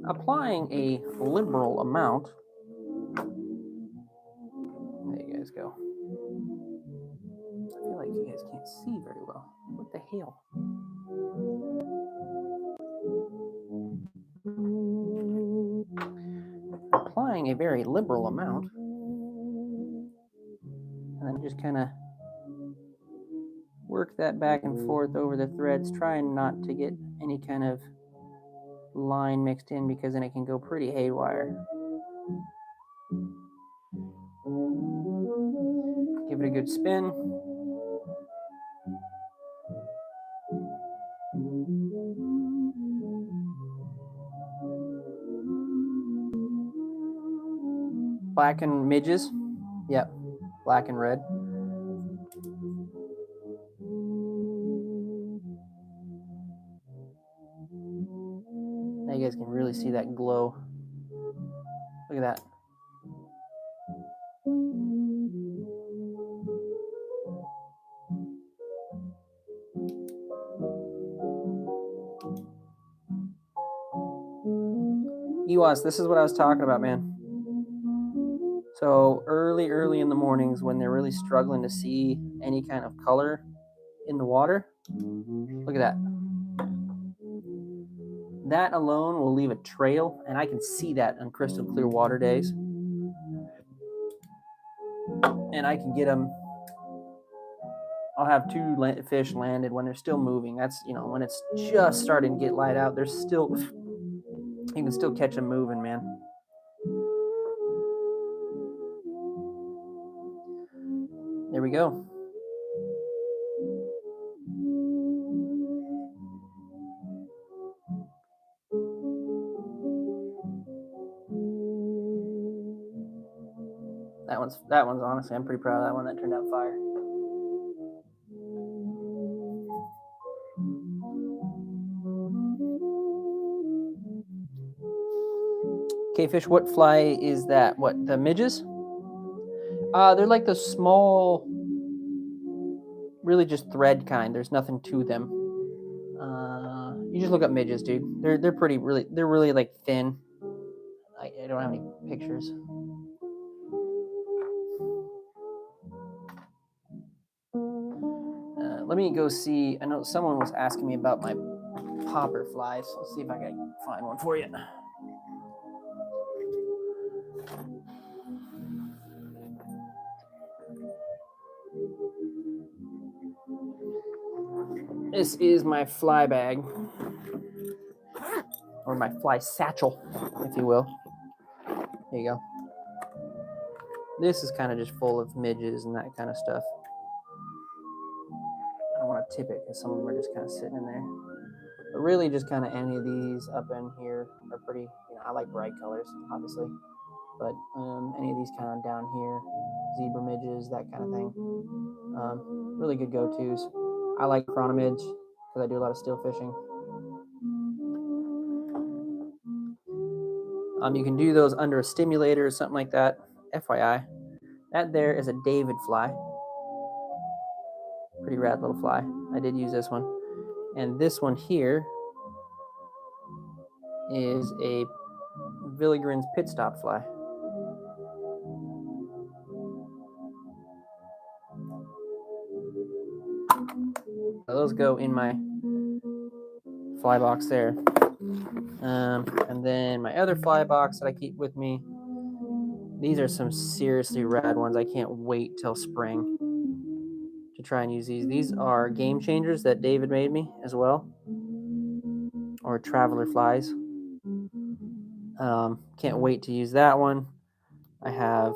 Applying a liberal amount. There you guys go. I feel like you guys can't see very well. What the hell? Applying a very liberal amount. And then just kind of work that back and forth over the threads, trying not to get any kind of line mixed in, because then it can go pretty haywire. Give it a good spin. Black and midges. Yep, black and red. Now you guys can really see that glow. Look at that. Ewas, this is what I was talking about, man. So early in the mornings when they're really struggling to see any kind of color in the water, look at that. That alone will leave a trail, and I can see that on crystal clear water days. And I can get them. I'll have 2 fish landed when they're still moving. That's, when it's just starting to get light out, there's still, you can still catch them moving, man. There we go. That one's honestly, I'm pretty proud of that one. That turned out fire. K-fish, what fly is that? What, the midges? They're like the small, really just thread kind. There's nothing to them. You just look up midges, dude. They're pretty, they're really like thin. I don't have any pictures. Let me go see. I know someone was asking me about my popper flies. Let's see if I can find one for you. This is my fly bag, or my fly satchel, if you will. There you go. This is kind of just full of midges and that kind of stuff. I don't want to tip it because some of them are just kind of sitting in there. But really just kind of any of these up in here are pretty, I like bright colors, obviously. But any of these kind of down here, zebra midges, that kind of thing. Really good go-tos. I like chronomids because I do a lot of still fishing. You can do those under a stimulator or something like that. FYI, that there is a David fly. Pretty rad little fly. I did use this one. And this one here is a Villigren's pit stop fly. So those go in my fly box there. And then my other fly box that I keep with me, these are some seriously rad ones. I can't wait till spring to try and use these. These are game changers that David made me as well, or traveler flies. Can't wait to use that one. I have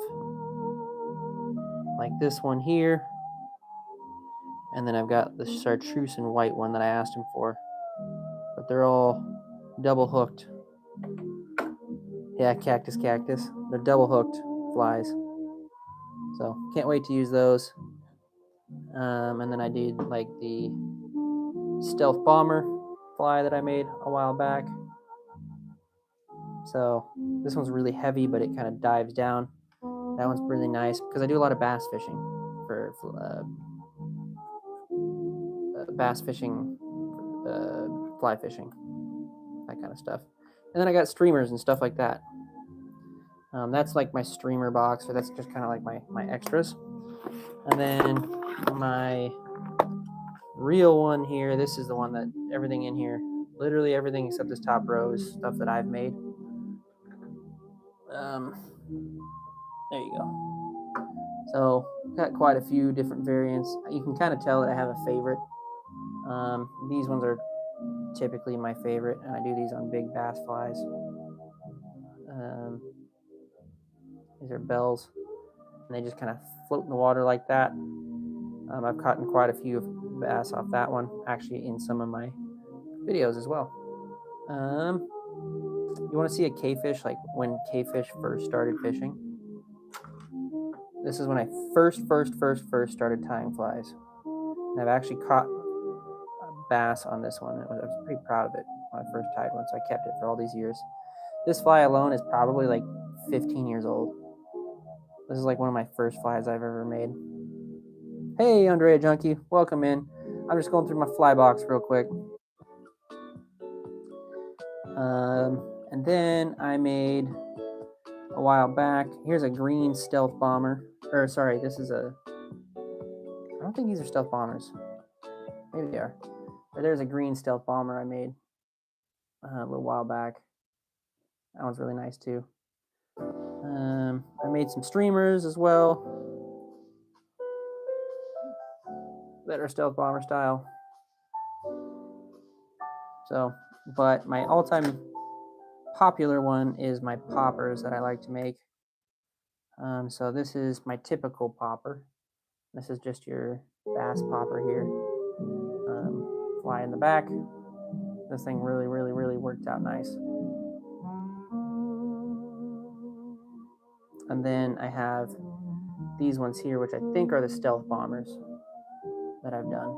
like this one here, and then I've got the chartreuse and white one that I asked him for, but they're all double hooked. Yeah, cactus. They're double hooked flies, so can't wait to use those. And then I did like the stealth bomber fly that I made a while back. So this one's really heavy, but it kind of dives down. That one's really nice because I do a lot of bass fishing for bass fishing, fly fishing, that kind of stuff. And then I got streamers and stuff like that. That's like my streamer box, or that's just kind of like my extras. And then my real one here, this is the one that everything in here, literally everything except this top row is stuff that I've made. There you go. So got quite a few different variants. You can kind of tell that I have a favorite. These ones are typically my favorite, and I do these on big bass flies. These are bells, and they just kind of float in the water like that. I've caught quite a few bass off that one, actually in some of my videos as well. You want to see a K-fish, like when K-fish first started fishing? This is when I first started tying flies. And I've actually caught a bass on this one. I was pretty proud of it when I first tied one, so I kept it for all these years. This fly alone is probably like 15 years old. This is like one of my first flies I've ever made. Hey, Andrea Junkie, welcome in. I'm just going through my fly box real quick. And then I made a while back. Here's a green stealth bomber. Or sorry, this is a. I don't think these are stealth bombers. Maybe they are. But there's a green stealth bomber I made. a little while back. That one's really nice too. I made some streamers as well that are stealth bomber style. So, but my all-time popular one is my poppers that I like to make. So this is my typical popper. This is just your bass popper here. Fly in the back. This thing really, really, really worked out nice. And then I have these ones here, which I think are the stealth bombers that I've done.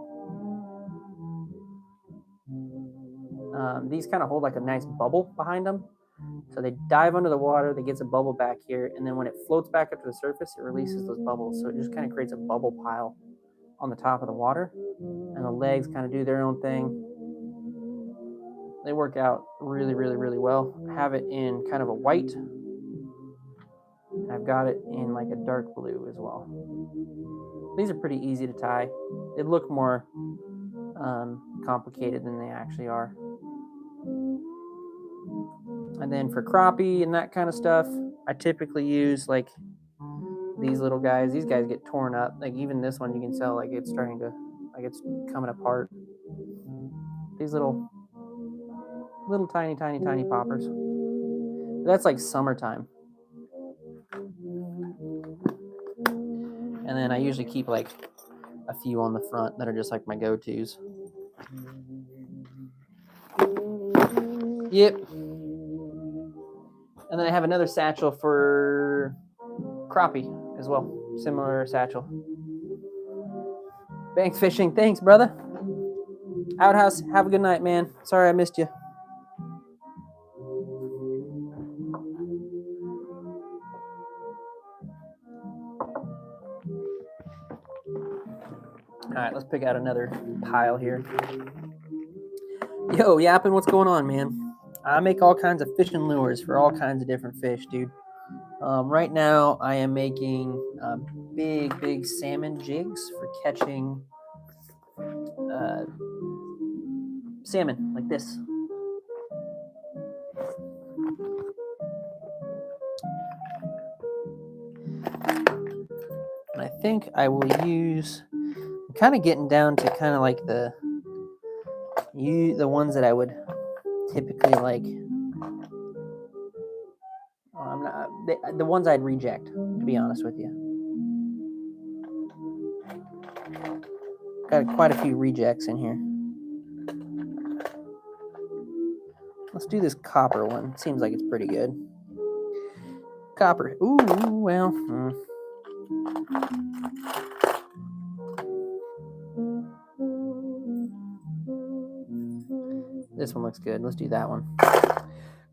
These kind of hold like a nice bubble behind them. So they dive under the water, they get a bubble back here, and then when it floats back up to the surface, it releases those bubbles. So it just kind of creates a bubble pile on the top of the water, and the legs kind of do their own thing. They work out really, really, really well. I have it in kind of a white, and I've got it in like a dark blue as well. These are pretty easy to tie. They look more complicated than they actually are. And then for crappie and that kind of stuff, I typically use like these little guys. These guys get torn up. Like even this one, you can tell like it's starting to, like it's coming apart. These little tiny poppers. That's like summertime. And then I usually keep like a few on the front that are just like my go-tos. Yep. And then I have another satchel for crappie as well. Similar satchel. Banks fishing. Thanks, brother. Outhouse, have a good night, man. Sorry I missed you. All right, let's pick out another pile here. Yo, Yappin', what's going on, man? I make all kinds of fishing lures for all kinds of different fish, dude. Right now, I am making big salmon jigs for catching salmon like this. And I think I will use, I'm kind of getting down to kind of like the ones that I would typically like. I'm not the ones I'd reject, to be honest with you. Got quite a few rejects in here. Let's do this copper one. Seems like it's pretty good. Copper. Ooh, well. This one looks good. Let's do that one.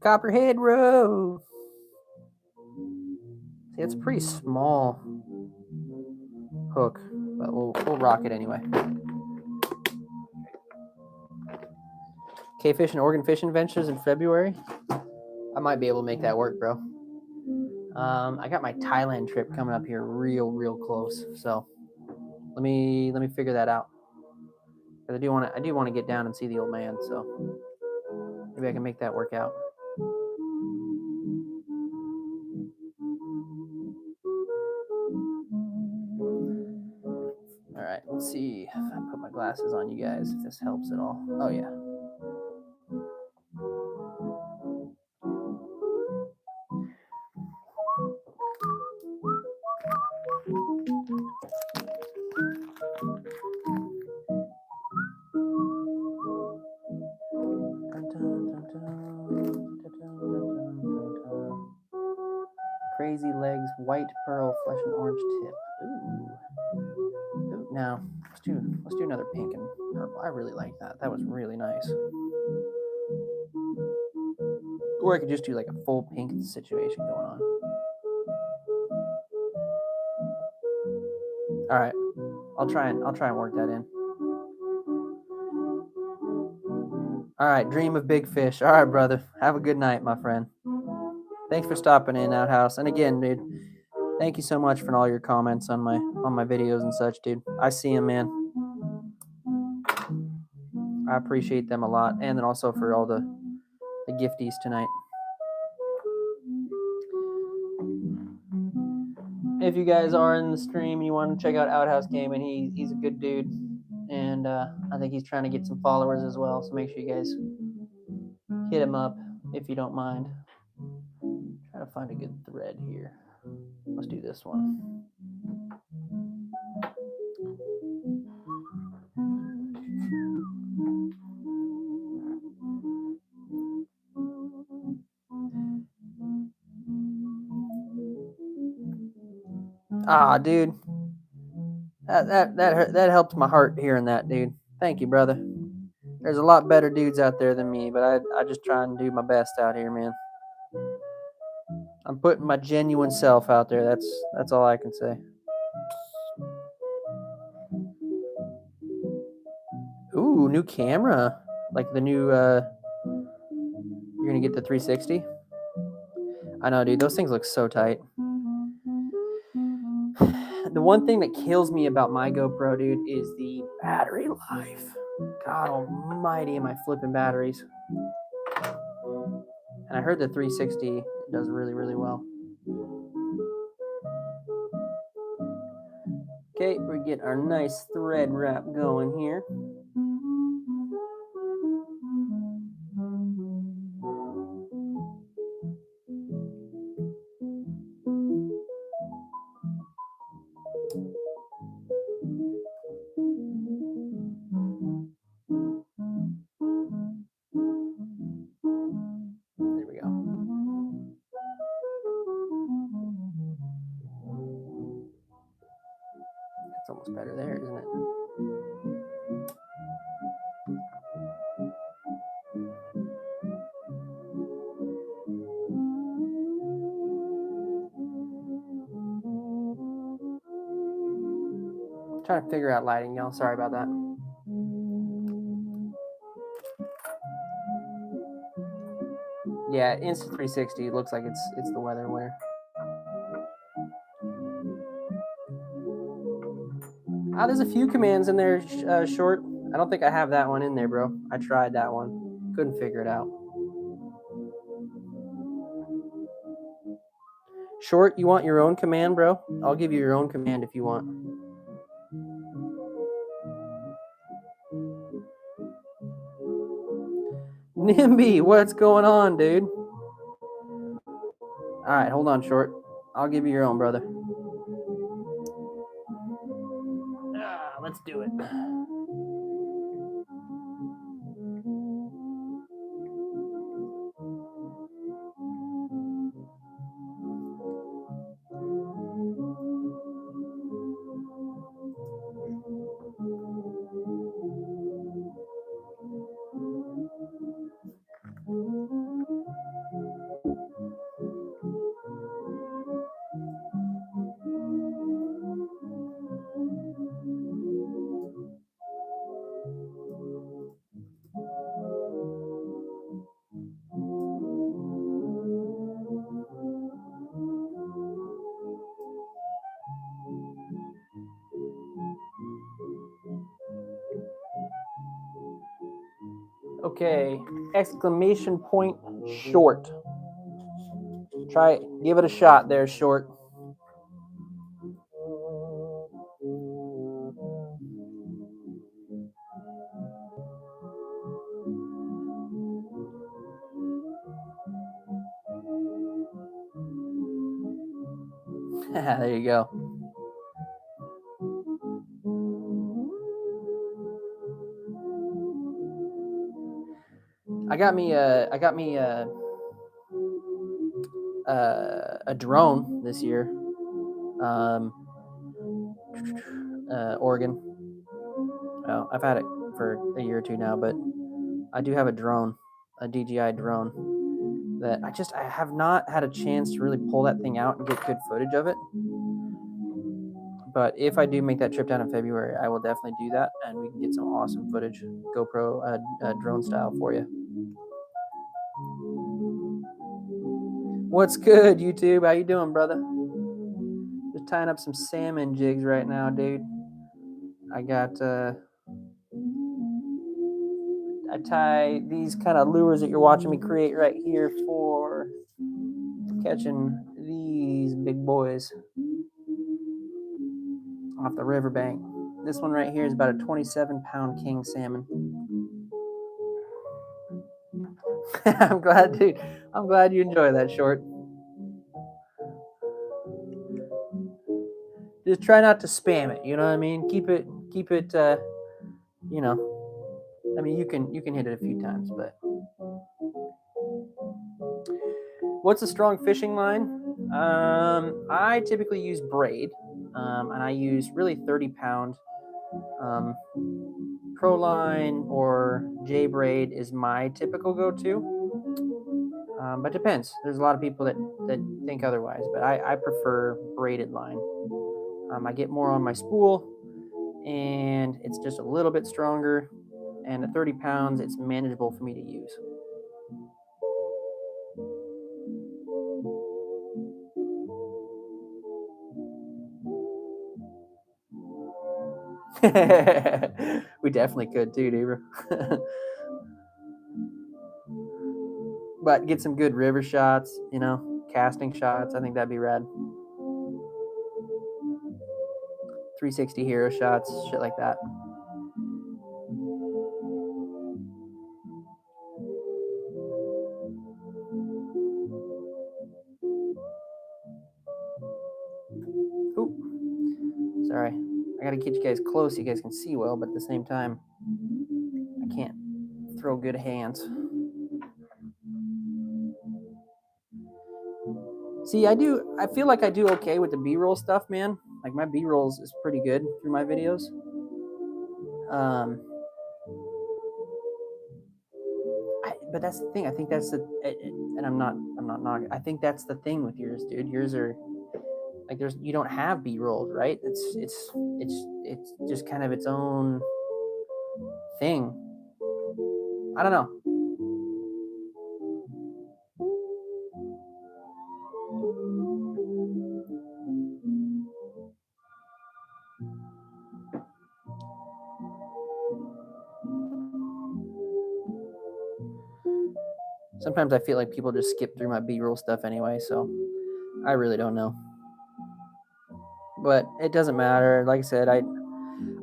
Copperhead Road. See, it's a pretty small hook, but we'll rock it anyway. K-Fish and Oregon Fishing Adventures in February. I might be able to make that work, bro. I got my Thailand trip coming up here real close, so let me figure that out. Because I do want to get down and see the old man, so maybe I can make that work out. All right, let's see if I put my glasses on, you guys, if this helps at all. Oh yeah. Crazy legs, white pearl, flesh and orange tip. Ooh. Now let's do another pink and purple. I really like that. That was really nice. Or I could just do like a full pink situation going on. All right, I'll try and work that in. All right, dream of big fish. All right, brother. Have a good night, my friend. Thanks for stopping in, Outhouse. And again, dude, thank you so much for all your comments on my videos and such, dude. I see them, man. I appreciate them a lot, and then also for all the the gifties tonight. If you guys are in the stream and you want to check out Outhouse Gaming, he's a good dude, and I think he's trying to get some followers as well. So make sure you guys hit him up if you don't mind. Try to find a good thread here. Let's do this one. Ah, dude, that helped my heart hearing that, dude. Thank you, brother. There's a lot better dudes out there than me, but I just try and do my best out here, man. I'm putting my genuine self out there. That's all I can say. Ooh, new camera. Like the new you're gonna get the 360? I know, dude, those things look so tight. The one thing that kills me about my GoPro, dude, is the battery life. God almighty, am I flipping batteries. And I heard the 360 does really, really well. Okay, we get our nice thread wrap going here. There we go. It's almost better there, isn't it? Trying to figure out lighting, y'all. Sorry about that. Yeah, Insta360 looks like it's the weather winner. There's a few commands in there, short. I don't think I have that one in there, bro. I tried that one. Couldn't figure it out. Short, you want your own command, bro? I'll give you your own command if you want. Nimby, what's going on, dude? All right, hold on, Short. I'll give you your own, brother. Let's do it. Okay, exclamation point Short. Try it. Give it a shot there, Short. There you go. I got me a drone this year. Oregon. Well, I've had it for a year or two now, but I do have a drone, a DJI drone that I have not had a chance to really pull that thing out and get good footage of it. But if I do make that trip down in February, I will definitely do that, and we can get some awesome footage, GoPro drone style for you. What's good, YouTube? How you doing, brother? Just tying up some salmon jigs right now, dude. I I tie these kind of lures that you're watching me create right here for catching these big boys off the riverbank. This one right here is about a 27-pound king salmon. I'm glad, dude. I'm glad you enjoy that, Short. Just try not to spam it. You know what I mean? Keep it. You know, I mean, you can hit it a few times, but what's a strong fishing line? I typically use braid, and I use really 30-pound Pro line or J braid is my typical go-to. But depends. There's a lot of people that think otherwise, but I prefer braided line. I get more on my spool, and it's just a little bit stronger. And at 30 pounds, it's manageable for me to use. We definitely could too, Deaver. But get some good river shots, you know, casting shots. I think that'd be rad. 360 hero shots, shit like that. Ooh, sorry. I gotta get you guys close so you guys can see well, but at the same time, I can't throw good hands. See, I feel like I do okay with the B-roll stuff, man. Like my B-rolls is pretty good through my videos. But that's the thing. I think that's and I'm not I think that's the thing with yours, dude. Yours are like you don't have B-rolled, right? It's just kind of its own thing. I don't know. Sometimes I feel like people just skip through my B-roll stuff anyway, so I really don't know. But it doesn't matter. Like I said,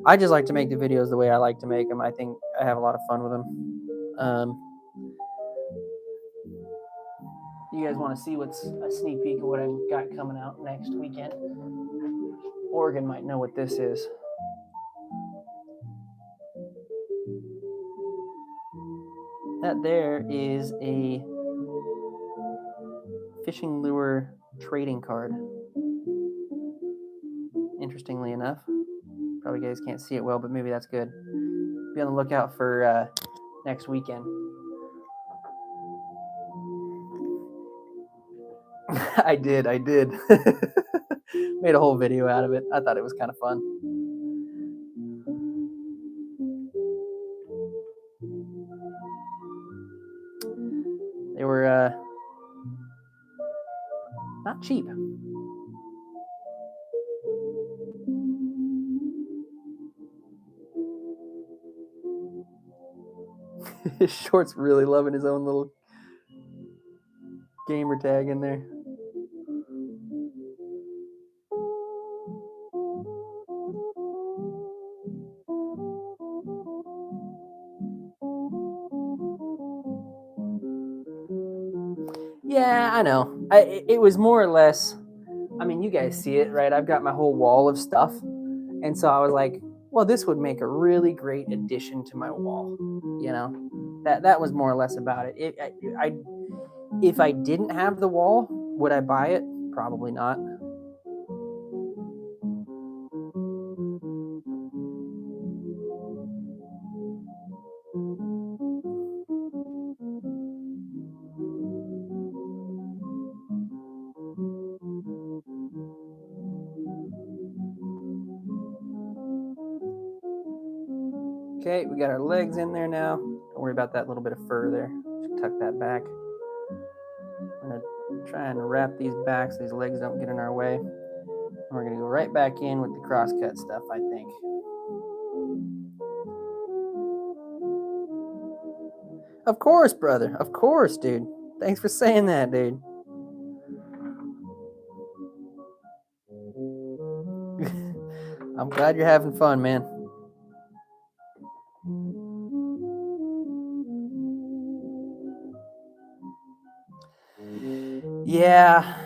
I just like to make the videos the way I like to make them. I think I have a lot of fun with them. You guys want to see what's a sneak peek of what I've got coming out next weekend? Oregon might know what this is. That there is a fishing lure trading card. Interestingly enough, probably you guys can't see it well, but maybe that's good. Be on the lookout for next weekend. I did. Made a whole video out of it. I thought it was kind of fun. They were not cheap. Short's really loving his own little gamer tag in there. Yeah, I know. It was more or less. I mean, you guys see it, right? I've got my whole wall of stuff, and so I was like, well, this would make a really great addition to my wall. You know, that was more or less about it. If I didn't have the wall, would I buy it? Probably not. Okay, we got our legs in there now. Don't worry about that little bit of fur there. Just tuck that back. I'm gonna try and wrap these back so these legs don't get in our way. And we're gonna go right back in with the crosscut stuff, I think. Of course, brother. Of course, dude. Thanks for saying that, dude. I'm glad you're having fun, man. Yeah.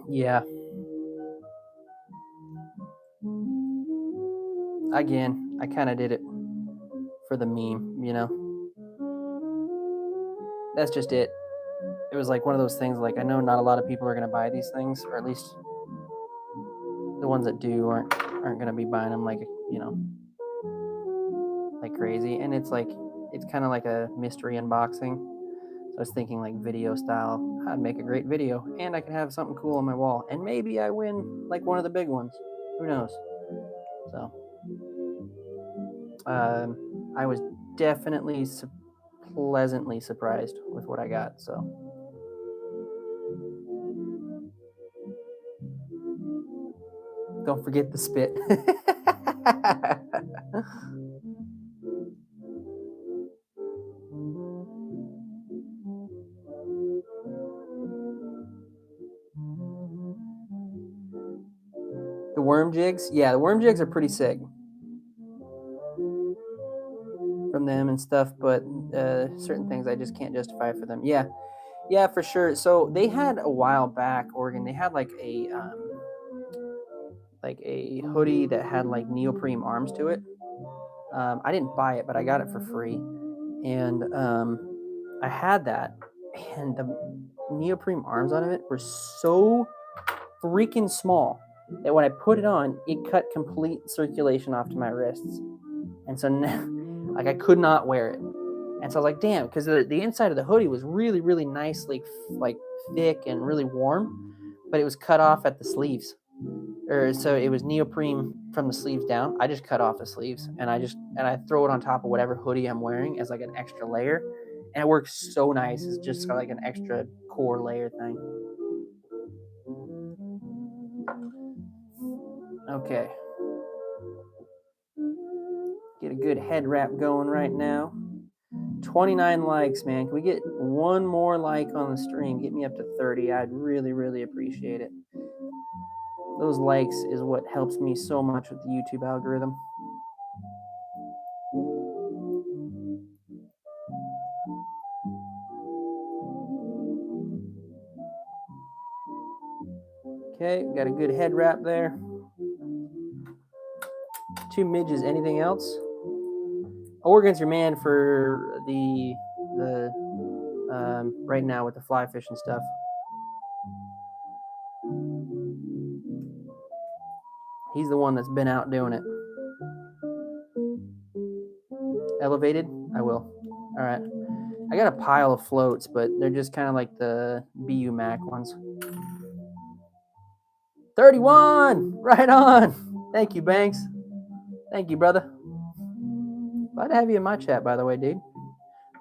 Yeah. Again, I kind of did it for the meme, you know? That's just it. It was like one of those things, like, I know not a lot of people are going to buy these things, or at least the ones that do aren't going to be buying them like, you know, like crazy. And it's like, it's kind of like a mystery unboxing. So I was thinking like video style. I'd make a great video, and I could have something cool on my wall, and maybe I win like one of the big ones. Who knows? So I was definitely pleasantly surprised with what I got. So don't forget the spit. The worm jigs? Yeah, the worm jigs are pretty sick from them and stuff, but certain things I just can't justify for them. Yeah, yeah, for sure. So they had a while back, Oregon, they had like a hoodie that had like neoprene arms to it. I didn't buy it, but I got it for free. And I had that, and the neoprene arms on it were so freaking small that when I put it on, it cut complete circulation off to my wrists. And so now, like, I could not wear it. And so I was like, damn, because the inside of the hoodie was really, really nice, like thick and really warm, but it was cut off at the sleeves. So it was neoprene from the sleeves down. I just cut off the sleeves, and I throw it on top of whatever hoodie I'm wearing as like an extra layer, and it works so nice. It's just like an extra core layer thing. Okay, get a good head wrap going right now. 29 likes, man. Can we get one more like on the stream? Get me up to 30. I'd really, really appreciate it. Those likes is what helps me so much with the YouTube algorithm. Okay, got a good head wrap there. 2 midges. Anything else? Oregon's your man for the right now with the fly fishing stuff. He's the one that's been out doing it. Elevated? I will. All right. I got a pile of floats, but they're just kind of like the BU Mac ones. 31! Right on! Thank you, Banks. Thank you, brother. Glad to have you in my chat, by the way, dude.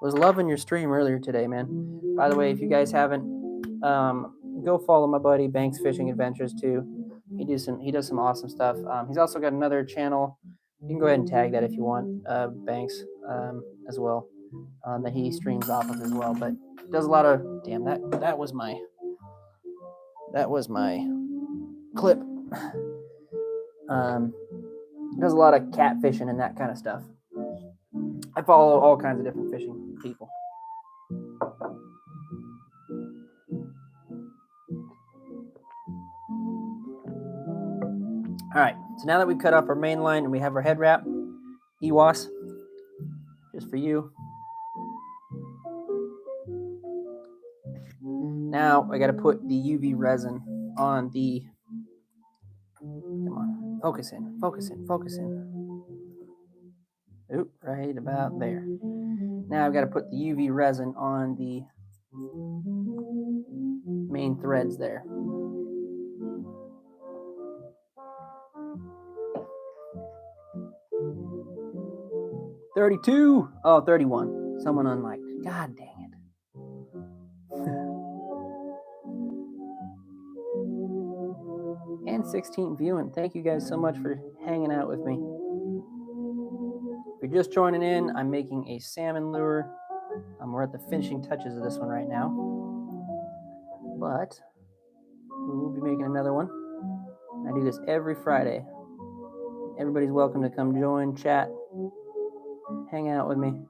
Was loving your stream earlier today, man. By the way, if you guys haven't, go follow my buddy Banks Fishing Adventures too. He does some awesome stuff. He's also got another channel. You can go ahead and tag that if you want, Banks, as well, that he streams off of as well. But does a lot of that was my clip. Does a lot of catfishing and that kind of stuff. I follow all kinds of different fishing people. All right, so now that we've cut off our main line and we have our head wrap, Ewas, just for you. Now I got to put the UV resin on the, come on, focus in. Oop, right about there. Now I've got to put the UV resin on the main threads there. $32. Oh, 31. Someone unliked. God dang it. And 16 viewing. Thank you guys so much for hanging out with me. If you're just joining in, I'm making a salmon lure We're at the finishing touches of this one right now, but we will be making another one. I do this every Friday. Everybody's welcome to come join, chat, hang out with me.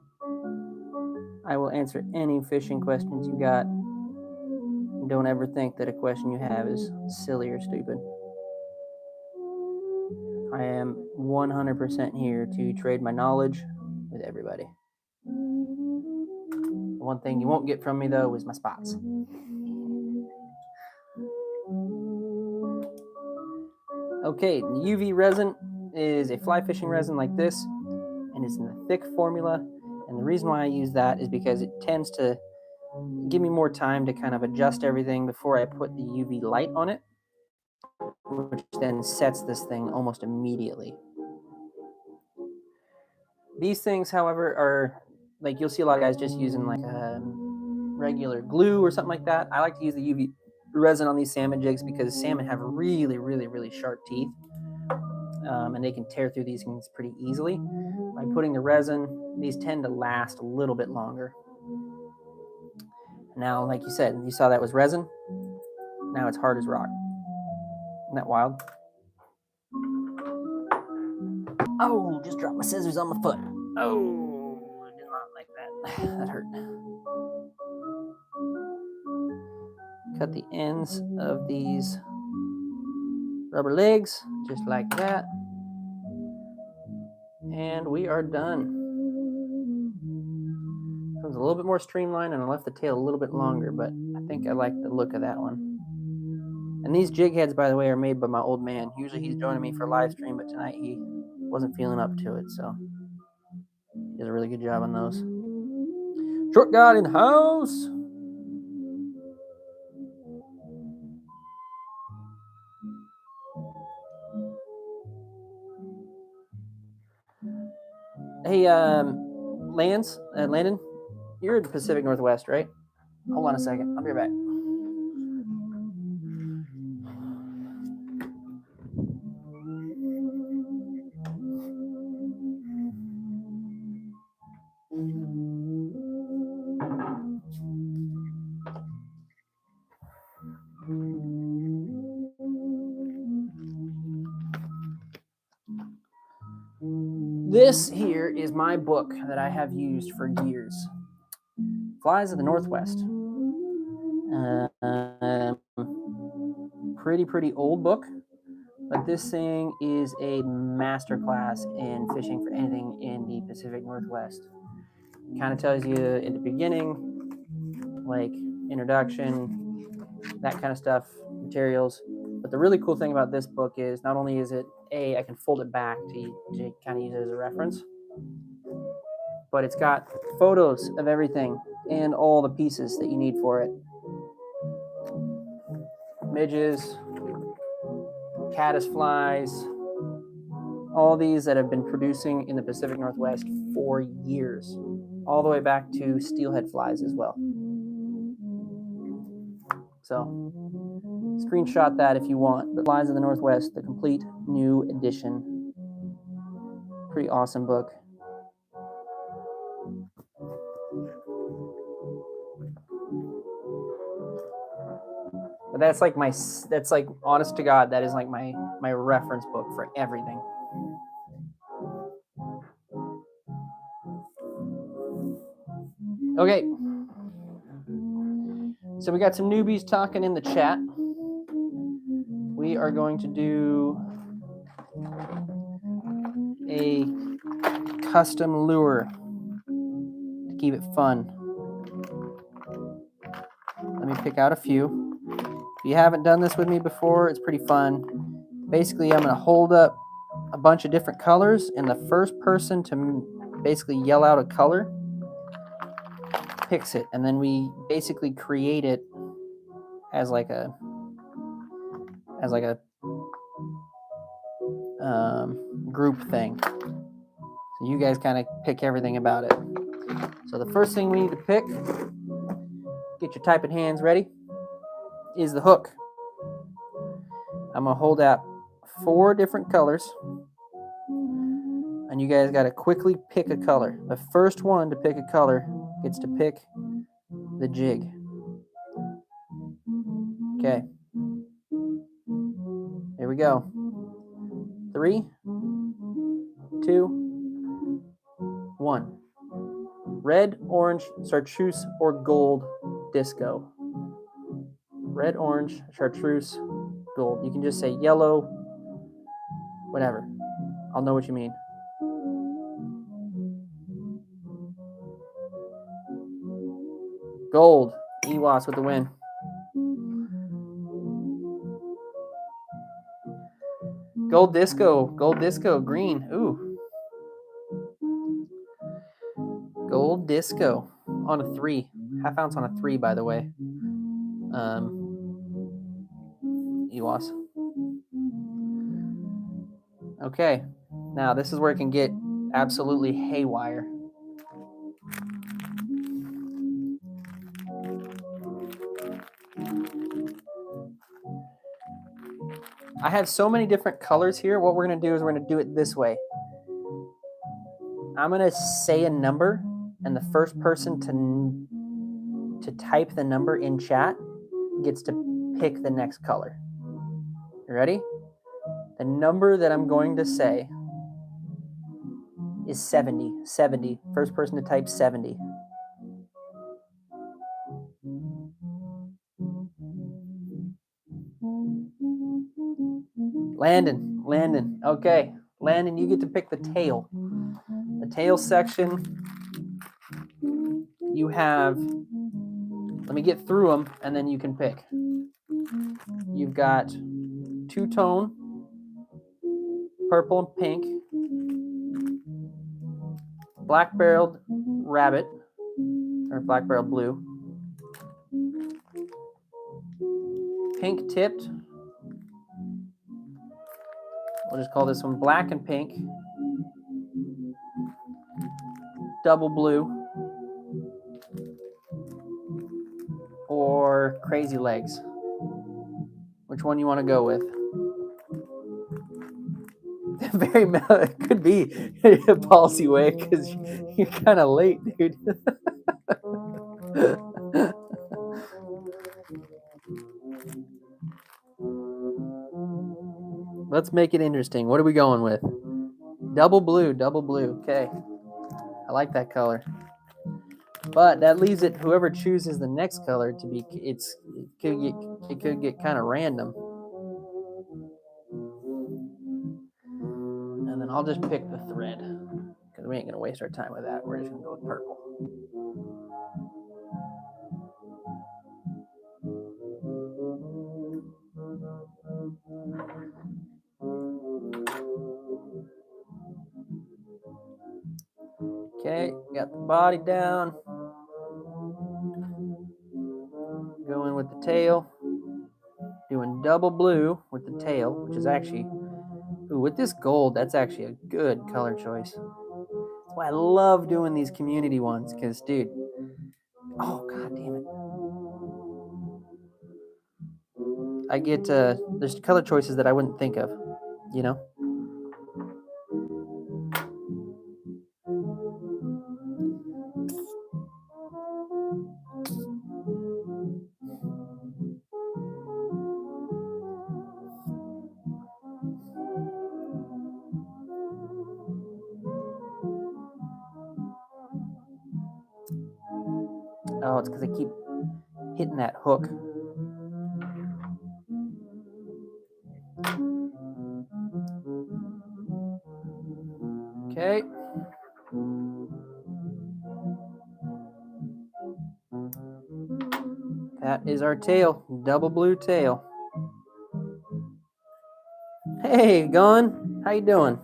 I will answer any fishing questions you got. Don't ever think that a question you have is silly or stupid. I am 100% here to trade my knowledge with everybody. The one thing you won't get from me, though, is my spots. Okay, the UV resin is a fly fishing resin like this, and it's in the thick formula. And the reason why I use that is because it tends to give me more time to kind of adjust everything before I put the UV light on it, which then sets this thing almost immediately. These things, however, are like you'll see a lot of guys just using like regular glue or something like that. I like to use the UV resin on these salmon jigs because salmon have really, really, really sharp teeth, and they can tear through these things pretty easily. By putting the resin, these tend to last a little bit longer. Now, like you said, you saw that was resin. Now it's hard as rock. Isn't that wild? Oh, just dropped my scissors on my foot. Oh, I did not like that. That hurt. Cut the ends of these rubber legs, just like that. And we are done. Comes a little bit more streamlined, and I left the tail a little bit longer, but I think I like the look of that one. And these jig heads, by the way, are made by my old man. Usually he's joining me for live stream, but tonight he wasn't feeling up to it, so he does a really good job on those. Short God in the house. Hey, Landon, you're in the Pacific Northwest, right? Hold on a second. I'll be right back. This here is my book that I have used for years. Flies of the Northwest. Pretty old book, but this thing is a masterclass in fishing for anything in the Pacific Northwest. It kind of tells you at the beginning, like introduction, that kind of stuff, materials. But the really cool thing about this book is not only is it I can fold it back to kind of use it as a reference, but it's got photos of everything and all the pieces that you need for it. Midges, caddisflies, all these that have been producing in the Pacific Northwest for years, all the way back to steelhead flies as well. So screenshot that if you want. But Flies of the Northwest, the complete new edition. Pretty awesome book. But that's like honest to God, that is like my reference book for everything. Okay. So we got some newbies talking in the chat. We are going to do a custom lure to keep it fun. Let me pick out a few. If you haven't done this with me before, it's pretty fun. Basically, I'm going to hold up a bunch of different colors, and the first person to basically yell out a color picks it, and then we basically create it as like a group thing. So you guys kind of pick everything about it. So the first thing we need to pick, get your typing hands ready, is the hook. I'm going to hold out 4 different colors, and you guys got to quickly pick a color. The first one to pick a color gets to pick the jig. Okay. Here we go. 3, 2, 1. Red, orange, chartreuse, or gold disco. Red, orange, chartreuse, gold. You can just say yellow, whatever. I'll know what you mean. Gold. Ewas with the win. Gold disco, green. Ooh. Gold disco on a 3. Half ounce on a 3, by the way. Ewas. Okay. Now this is where it can get absolutely haywire. I have so many different colors here. What we're going to do is we're going to do it this way. I'm going to say a number, and the first person to type the number in chat gets to pick the next color. You ready? The number that I'm going to say is 70. 70. First person to type 70. Landon. Okay. Landon, you get to pick the tail. The tail section, you have, let me get through them and then you can pick. You've got two-tone, purple and pink, black-barreled rabbit, or black-barreled blue, pink-tipped, we'll just call this one black and pink, double blue, or crazy legs. Which one you want to go with? Very it could be a policy way because you're kind of late, dude. Let's make it interesting. What are we going with? Double blue. Okay. I like that color. But that leaves it whoever chooses the next color to be it could get kind of random. And then I'll just pick the thread because we ain't gonna waste our time with that. We're just gonna go with purple. Okay, got the body down. Going with the tail. Doing double blue with the tail, which is actually, ooh, with this gold, that's actually a good color choice. That's why I love doing these community ones, because, dude, oh, god damn it. I get, there's color choices that I wouldn't think of, you know? Oh, it's because I keep hitting that hook. Okay. That is our tail, double blue tail. Hey, Gon, how you doing?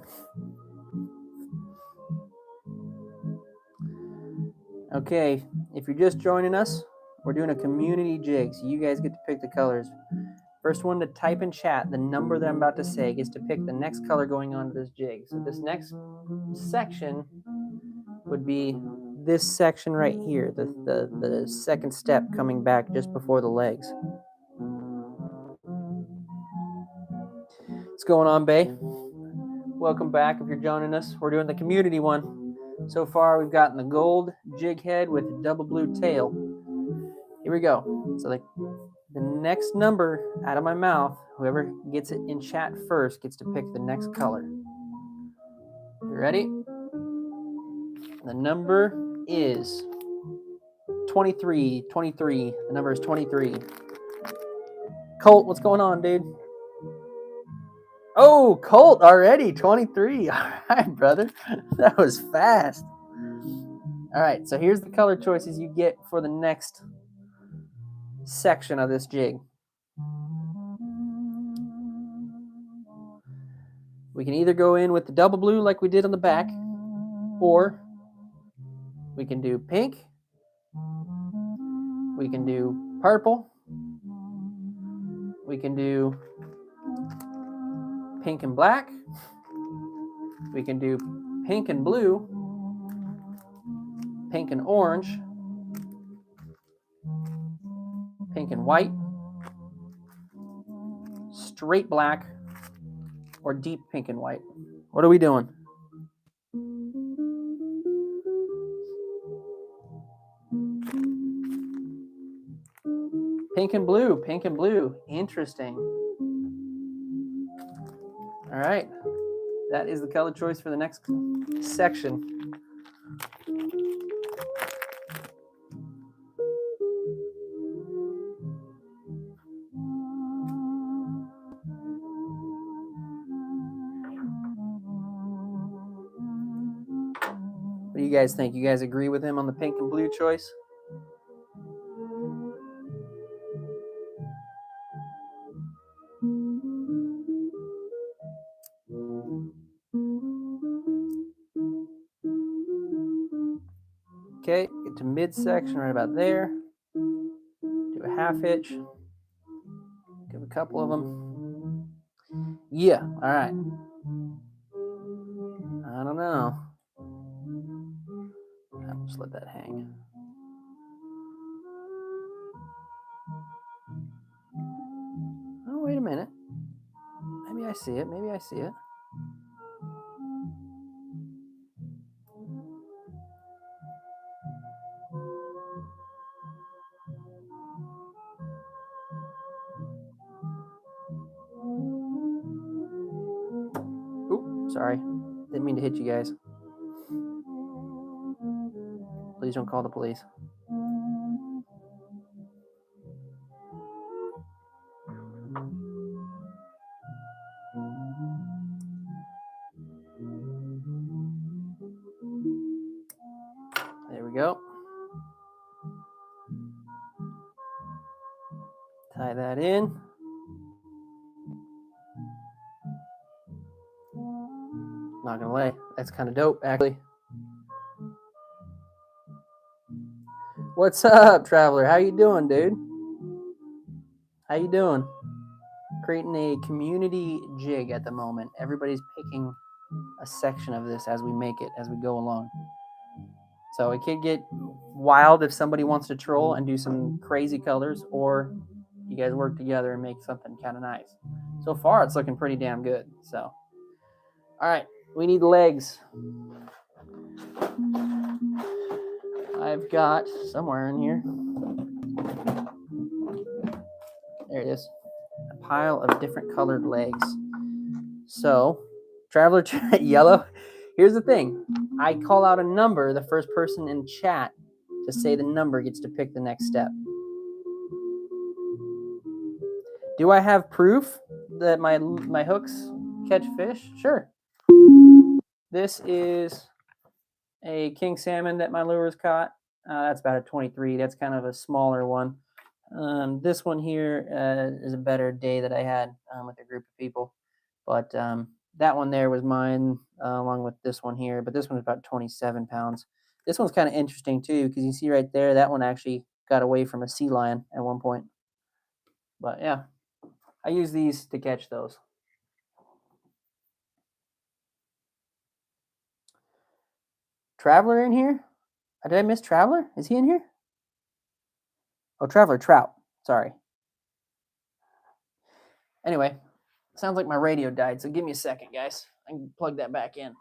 Okay, if you're just joining us, we're doing a community jig, so you guys get to pick the colors. First one to type in chat the number that I'm about to say gets to pick the next color going on to this jig. So this next section would be this section right here, the second step coming back just before the legs. What's going on, Bay? Welcome back if you're joining us. We're doing the community one. So far, we've gotten the gold jig head with a double blue tail. Here we go. So the next number out of my mouth, whoever gets it in chat first gets to pick the next color. You ready? The number is 23. 23. The number is 23. Colt, what's going on, dude? Oh, Colt already, 23. All right, brother. That was fast. All right, so here's the color choices you get for the next section of this jig. We can either go in with the double blue like we did on the back, or we can do pink, we can do purple, we can do pink and black, we can do pink and blue, pink and orange, pink and white, straight black, or deep pink and white. What are we doing? Pink and blue, pink and blue. Interesting. All right. That is the color choice for the next section. What do you guys think? You guys agree with him on the pink and blue choice? Okay, get to midsection right about there. Do a half hitch. Give a couple of them. Yeah, all right. I don't know. I'll just let that hang. Oh, wait a minute. Maybe I see it. Maybe I see it. Oop, sorry. Didn't mean to hit you guys. Please don't call the police. There we go. Tie that in. Not gonna lie, that's kind of dope, actually. What's up, Traveler? How you doing, dude? How you doing? Creating a community jig at the moment. Everybody's picking a section of this as we make it, as we go along. So it could get wild if somebody wants to troll and do some crazy colors, or you guys work together and make something kind of nice. So far, it's looking pretty damn good. So, all right, we need legs. I've got somewhere in here. There it is. A pile of different colored legs. So, Traveler Yellow, here's the thing. I call out a number, the first person in chat to say the number gets to pick the next step. Do I have proof that my hooks catch fish? Sure. This is a king salmon that my lures caught. That's about a 23. That's kind of a smaller one. This one here is a better day that I had with a group of people. But that one there was mine along with this one here. But this one's about 27 pounds. This one's kind of interesting too, because you see right there, that one actually got away from a sea lion at one point. But yeah, I use these to catch those. Traveler in here? Did I miss Traveler? Is he in here? Oh, Traveler Trout. Sorry. Anyway, sounds like my radio died, so give me a second, guys. I can plug that back in.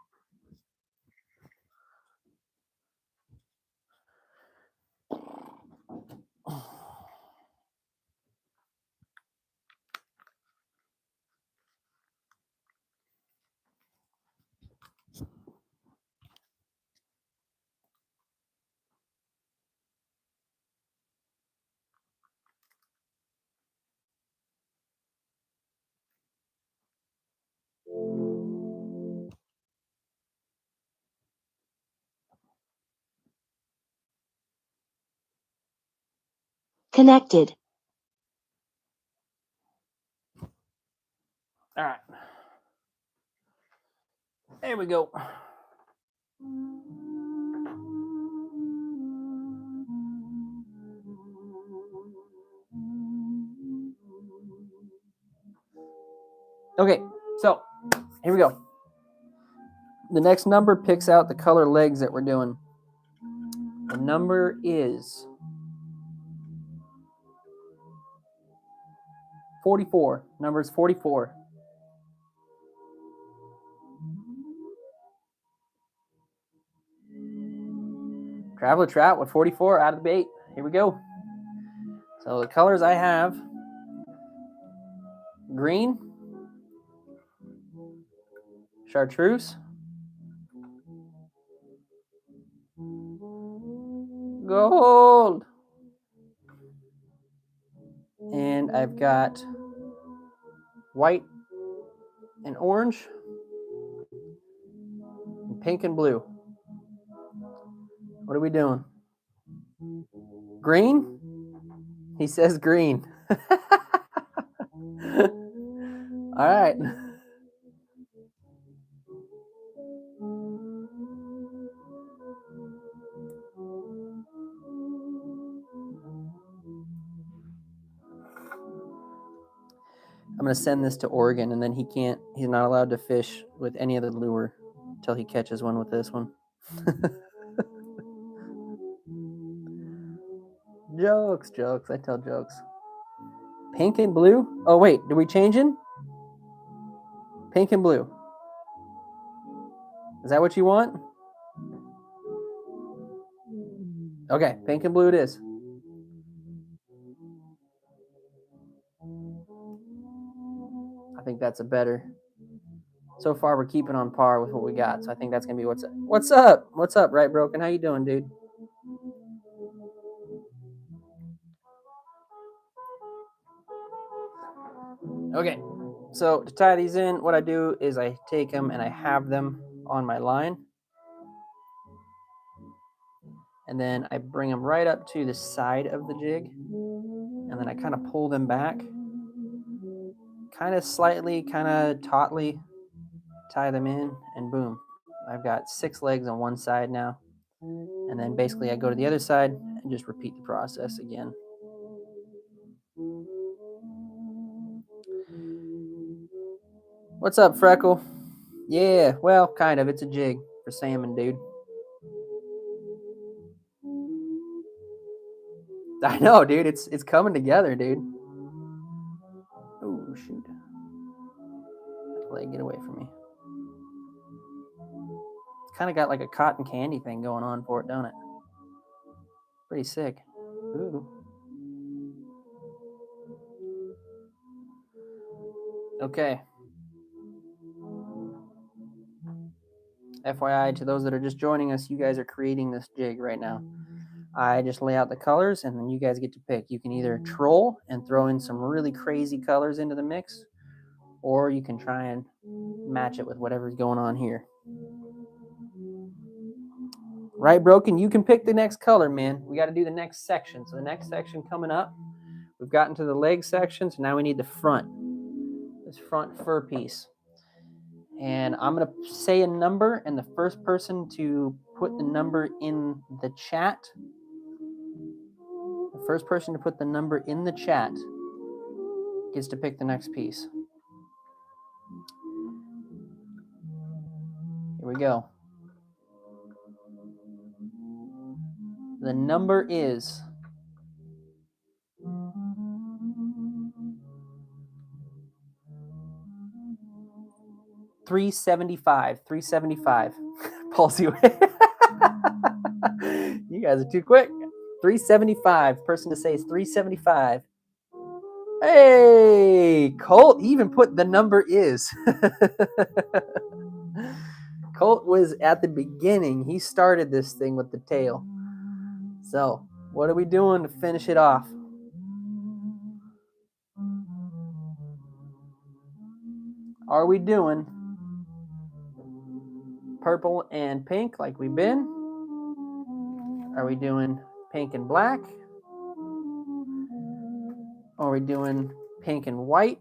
Connected. All right. There we go. Okay, so here we go. The next number picks out the color legs that we're doing. The number is 44. Number is 44. Traveler Trout with 44 out of the bait. Here we go. So the colors I have: green, chartreuse, gold, and I've got white and orange, and pink and blue. What are we doing? Green? He says green. All right. I'm going to send this to Oregon, and then he's not allowed to fish with any other lure until he catches one with this one. Jokes. I tell jokes. Pink and blue? Oh, wait. Did we change it? Pink and blue. Is that what you want? Okay, pink and blue it is. I think that's a better. So far, we're keeping on par with what we got. So I think that's going to be what's up. What's up, Right Broken? How you doing, dude? Okay, so to tie these in, what I do is I take them and I have them on my line. And then I bring them right up to the side of the jig. And then I kind of pull them back. Kind of slightly, kind of tautly tie them in, and boom. I've got 6 legs on one side now. And then basically I go to the other side and just repeat the process again. What's up, Freckle? Yeah, well, kind of. It's a jig for salmon, dude. I know, dude. It's coming together, dude. Oh, shoot. Let it get away from me. It's kind of got like a cotton candy thing going on for it, don't it? Pretty sick. Ooh. Okay. FYI, to those that are just joining us, you guys are creating this jig right now. I just lay out the colors, and then you guys get to pick. You can either troll and throw in some really crazy colors into the mix, or you can try and match it with whatever's going on here. Right, Broken? You can pick the next color, man. We got to do the next section. So the next section coming up, we've gotten to the leg section, so now we need the front. This front fur piece. And I'm going to say a number, and the first person to put the number in the chat, gets to pick the next piece. Here we go. The number is 375. 375. Palsy way. You guys are too quick. 375. Person to say is 375. Hey, Colt even put the number is. Colt was at the beginning. He started this thing with the tail. So, what are we doing to finish it off? Are we doing purple and pink like we've been? Are we doing pink and black? Are we doing pink and white?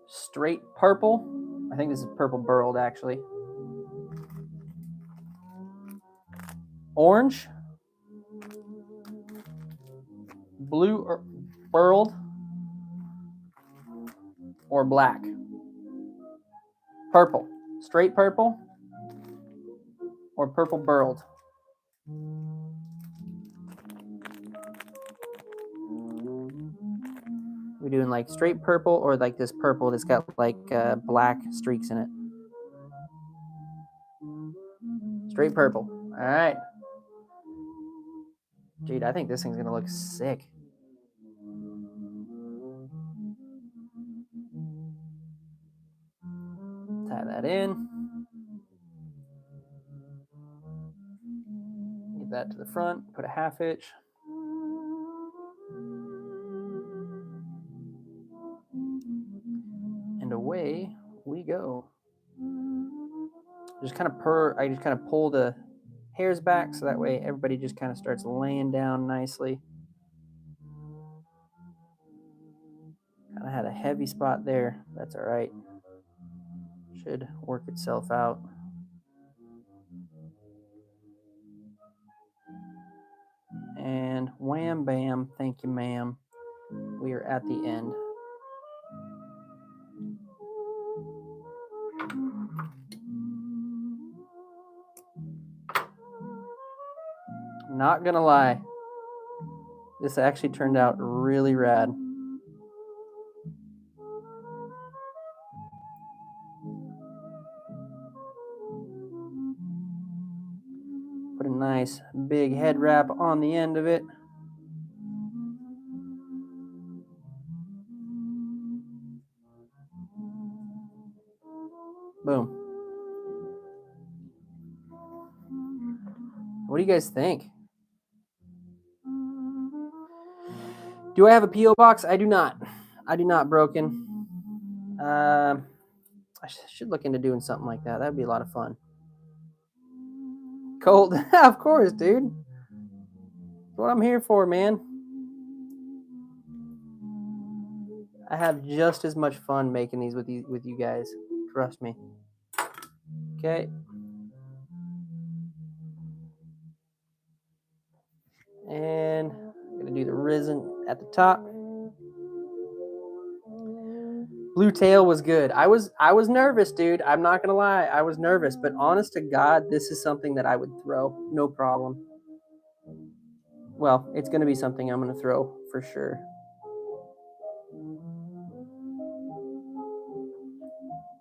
Straight purple? I think this is purple burled, actually. Orange? Blue or burled? Or black? Purple. Straight purple? Or purple burled? We're doing like straight purple or like this purple that's got like black streaks in it. Straight purple. All right. Dude, I think this thing's gonna look sick. Tie that in. Get that to the front. Put a half hitch. And away we go. Just kind of I just kind of pull the hairs back so that way everybody just kind of starts laying down nicely. Kind of had a heavy spot there. That's all right. Should work itself out. And wham bam, thank you ma'am. We are at the end. Not gonna lie, this actually turned out really rad. Put a nice big head wrap on the end of it. Boom. What do you guys think? Do I have a P.O. box? I do not. I do not, Broken. I should look into doing something like that. That'd be a lot of fun. Cold? Of course, dude. That's what I'm here for, man. I have just as much fun making these with you guys. Trust me. Okay. And I'm gonna do the risen at the top. Blue tail was good. I was nervous, dude. I'm not gonna lie. I was nervous, but honest to God, this is something that I would throw. No problem. Well, it's gonna be something I'm gonna throw for sure.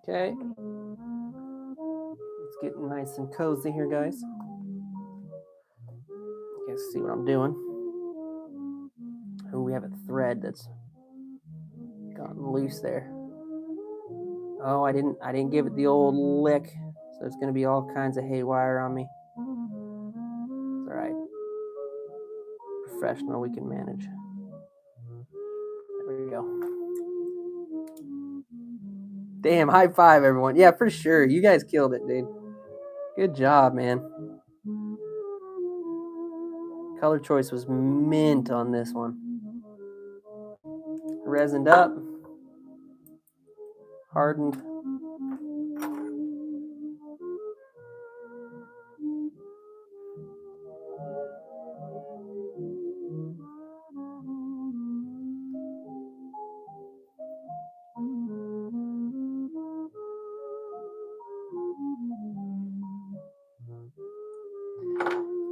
Okay. It's getting nice and cozy here, guys. You guys see what I'm doing? Oh, we have a thread that's gotten loose there. Oh, I didn't give it the old lick, so it's gonna be all kinds of haywire on me. It's all right. Professional, we can manage. There we go. Damn, high five, everyone. Yeah, for sure. You guys killed it, dude. Good job, man. Color choice was mint on this one. Resined up. Hardened.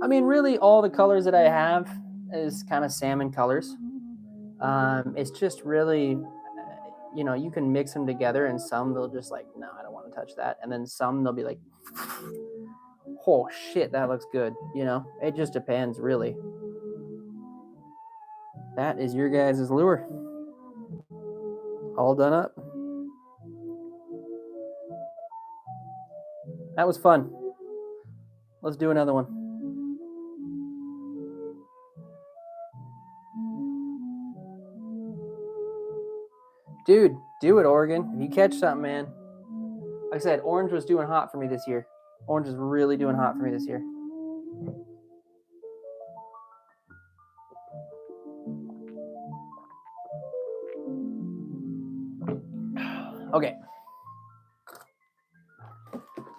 I mean, really, all the colors that I have is kind of salmon colors. It's just really, you know, you can mix them together, and some they'll just like, no, I don't want to touch that, and then some they'll be like, oh shit, that looks good. You know, it just depends, really. That is your guys' lure, all done up. That was fun. Let's do another one. Dude, do it, Oregon. If you catch something, man. Like I said, orange was doing hot for me this year. Orange is really doing hot for me this year.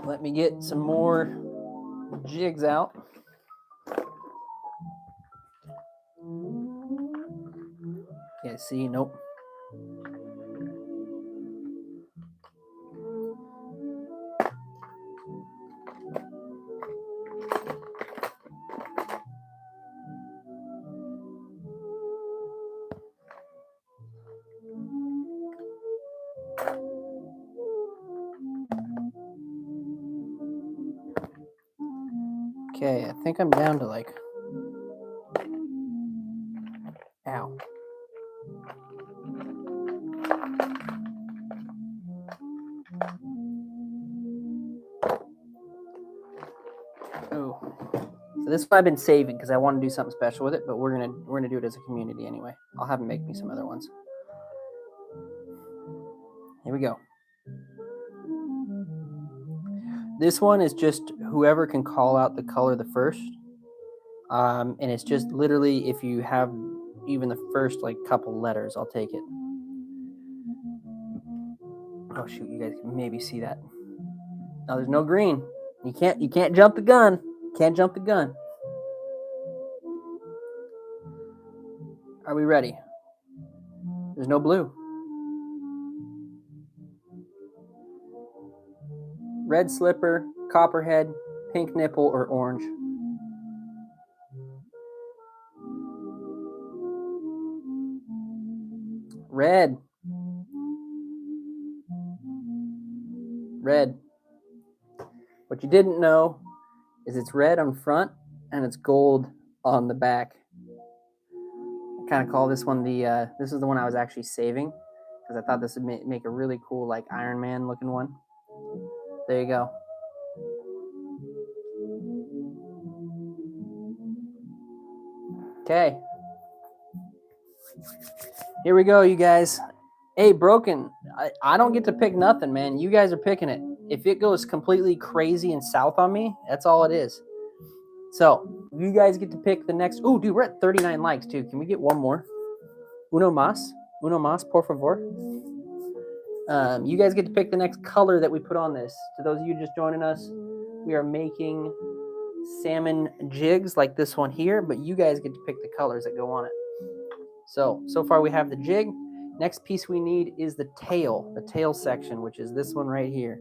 Let me get some more jigs out. Yeah, see, nope. Okay, I think I'm down to like, ow. Oh, so this one I've been saving because I want to do something special with it, but we're gonna do it as a community anyway. I'll have them make me some other ones. Here we go. This one is just whoever can call out the color the first. And it's just literally if you have even the first like couple letters, I'll take it. Oh shoot, you guys can maybe see that. Now there's no green. You can't jump the gun. Can't jump the gun. Are we ready? There's no blue. Red slipper, copperhead, pink nipple, or orange. Red. Red. What you didn't know is it's red on front and it's gold on the back. I kind of call this one the, this is the one I was actually saving because I thought this would make a really cool like Iron Man looking one. There you go. Okay. Here we go, you guys. Hey, Broken, I don't get to pick nothing, man. You guys are picking it. If it goes completely crazy and south on me, that's all it is. So, you guys get to pick the next. Oh, dude, we're at 39 likes, too. Can we get one more? Uno más, por favor. You guys get to pick the next color that we put on this. To those of you just joining us, we are making salmon jigs like this one here, but you guys get to pick the colors that go on it. So far we have the jig. Next piece we need is the tail section, which is this one right here.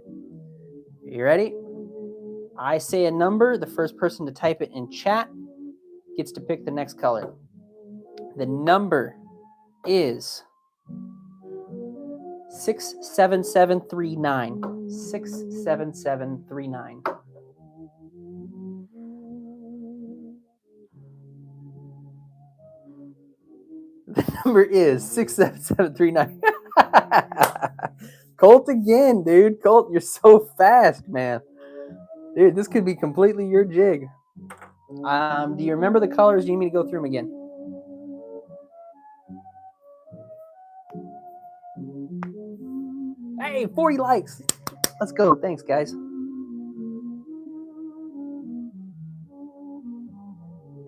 You ready? I say a number. The first person to type it in chat gets to pick the next color. The number is 67739. 67739. The number is 67739. Colt again, dude. Colt, you're so fast, man. Dude, this could be completely your jig. Do you remember the colors? Do you need me to go through them again? Hey, 40 likes. Let's go. Thanks, guys.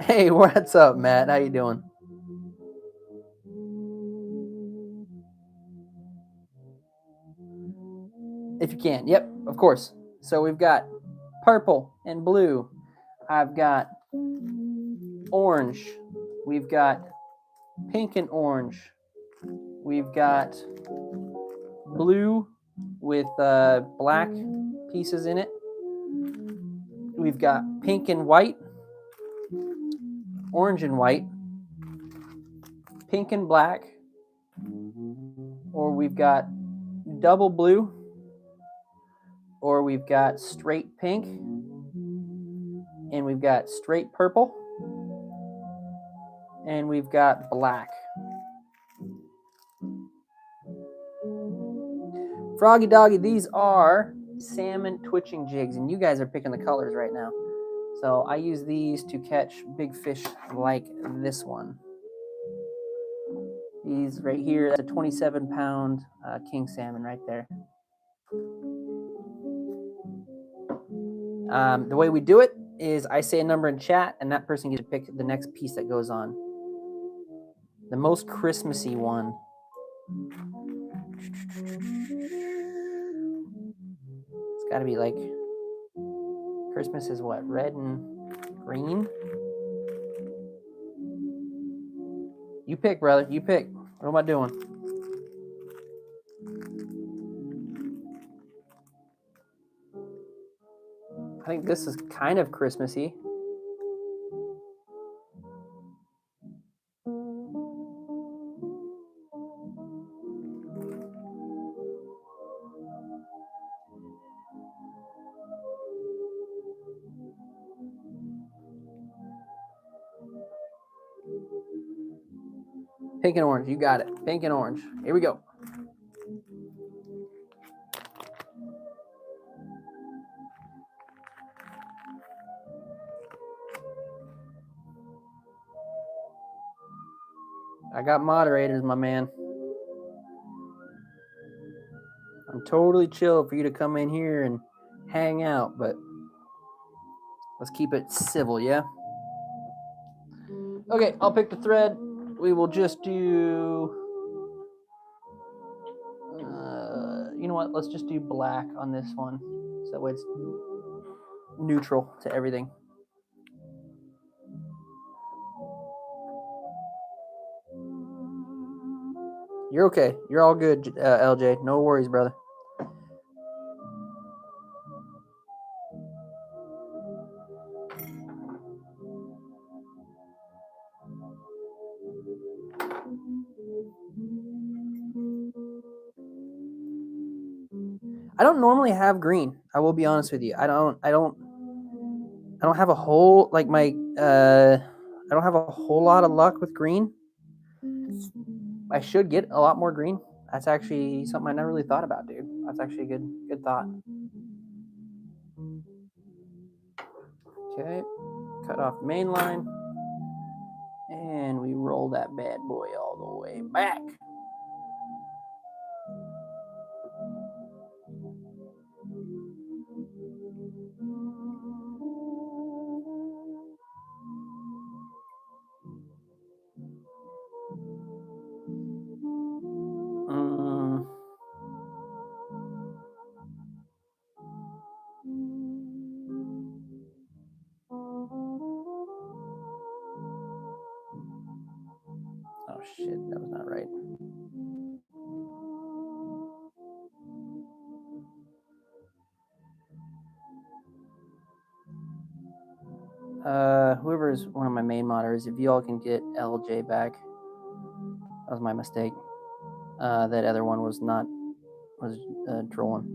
Hey, what's up, Matt? How you doing? If you can. Yep, of course. So we've got purple and blue. I've got orange. We've got pink and orange. We've got blue with black pieces in it. We've got pink and white, orange and white, pink and black, or we've got double blue, or we've got straight pink, and we've got straight purple, and we've got black. Froggy Doggy, these are salmon twitching jigs, and you guys are picking the colors right now. So I use these to catch big fish like this one. These right here, that's a 27-pound king salmon right there. The way we do it is I say a number in chat, and that person gets to pick the next piece that goes on. The most Christmassy one. It's got to be like Christmas is what? Red and green? You pick, brother. You pick. What am I doing? I think this is kind of Christmassy. Pink and orange. You got it. Pink and orange. Here we go. I got moderators, my man. I'm totally chill for you to come in here and hang out, but let's keep it civil, yeah? Okay, I'll pick the thread. We will just do... you know what? Let's just do black on this one. So that way it's neutral to everything. You're okay. You're all good, LJ. No worries, brother. I don't normally have green. I will be honest with you. I don't have a whole I don't have a whole lot of luck with green. I should get a lot more green. That's actually something I never really thought about, dude. That's actually a good thought. Okay, cut off the main line, and we roll that bad boy all the way back. Oh shit, that was not right. Whoever is one of my main modders, if y'all can get LJ back. That was my mistake. That other one was trolling.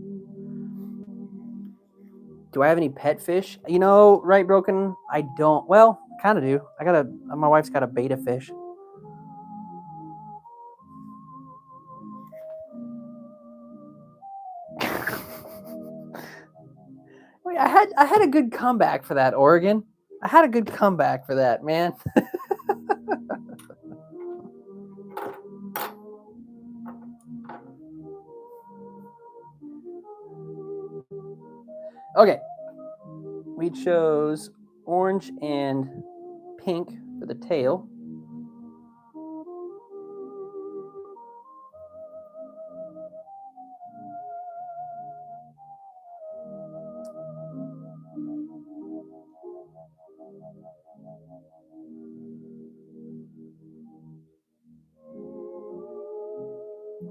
Do I have any pet fish? You know, right, Broken? I don't. Well, kind of do. My wife's got a beta fish. Wait, I had a good comeback for that, Oregon. I had a good comeback for that, man. Okay. We chose orange and pink for the tail.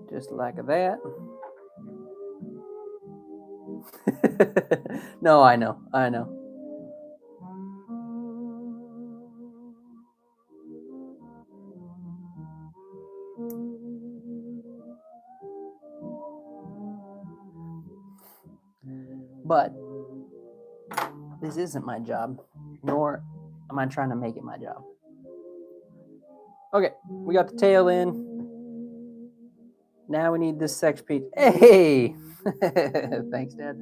Just like that. No, I know. But this isn't my job, nor am I trying to make it my job. Okay, we got the tail in. Now we need this sex piece. Hey! Thanks, Dad.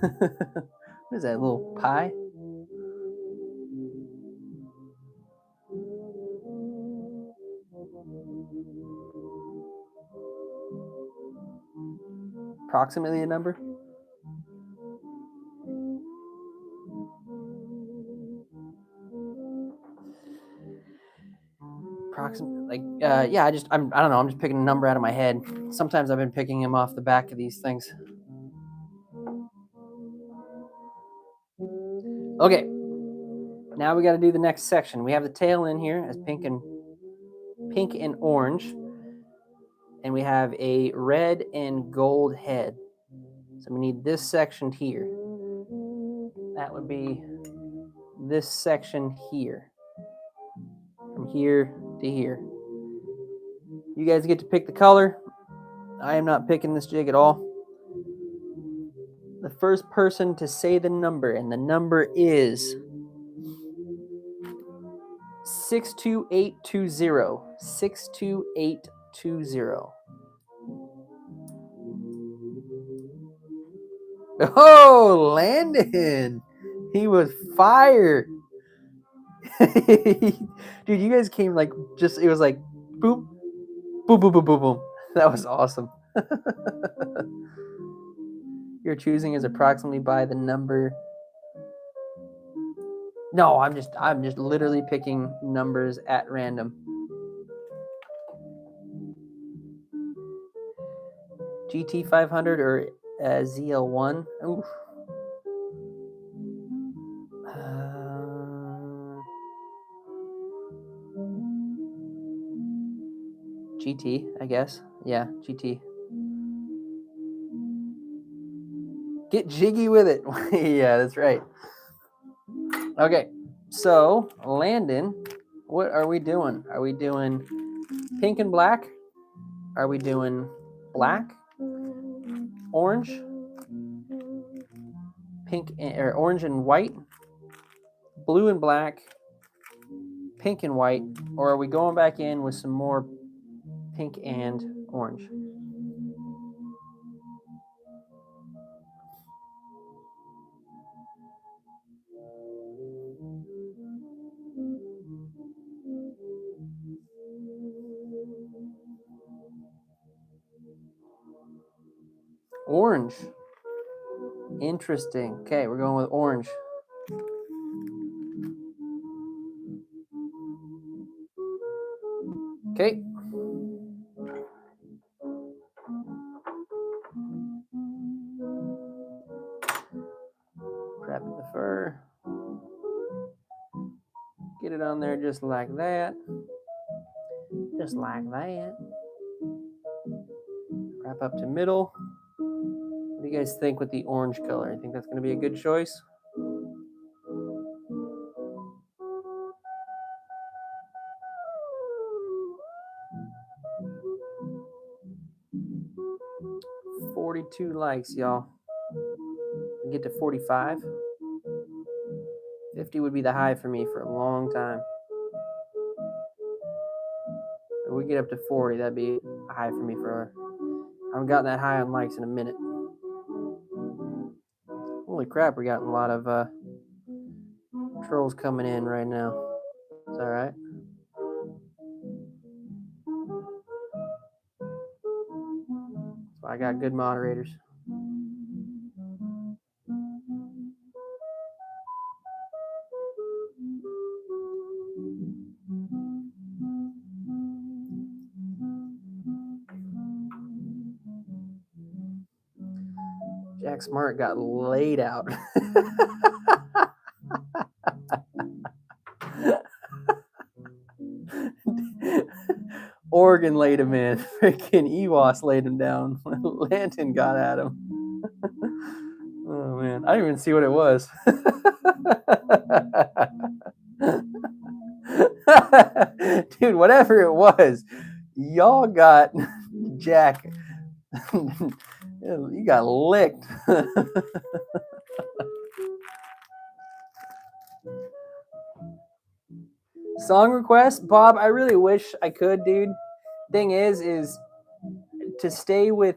What is that, little pie? Approximately a number? Approximately, yeah. I don't know. I'm just picking a number out of my head. Sometimes I've been picking them off the back of these things. Okay. Now we got to do the next section. We have the tail in here as pink and orange. And we have a red and gold head. So we need this section here. That would be this section here. From here to here. You guys get to pick the color. I am not picking this jig at all. The first person to say the number, and the number is 62820. 62820. Oh, Landon. He was fired. Dude, you guys came like just, it was like boom, boom, boom, boom, boom, boom. That was awesome. Your choosing is approximately by the number. No, I'm just literally picking numbers at random. GT 500 or ZL1. Oof. GT, I guess. Yeah, GT. Get jiggy with it. Yeah, that's right. Okay, so Landon, what are we doing? Are we doing pink and black? Are we doing black, orange, pink, or orange and white, blue and black, pink and white, or are we going back in with some more pink and orange? Orange. Interesting. Okay, we're going with orange. Okay. Crappie the fur. Get it on there just like that. Just like that. Wrap up to middle. What do you guys think with the orange color? I think that's going to be a good choice. $42 likes, y'all. We get to 45. 50 would be the high for me for a long time. If we get up to 40, that'd be a high for me for. I haven't gotten that high on likes in a minute. Holy crap, we got a lot of trolls coming in right now. It's all right. So I got good moderators. Jack Smart got laid out. Oregon laid him in. Freaking Ewas laid him down. Lanton got at him. Oh man, I didn't even see what it was. Dude, whatever it was, y'all got Jack. You got licked. Song request, Bob. I really wish I could, dude. Thing is to stay with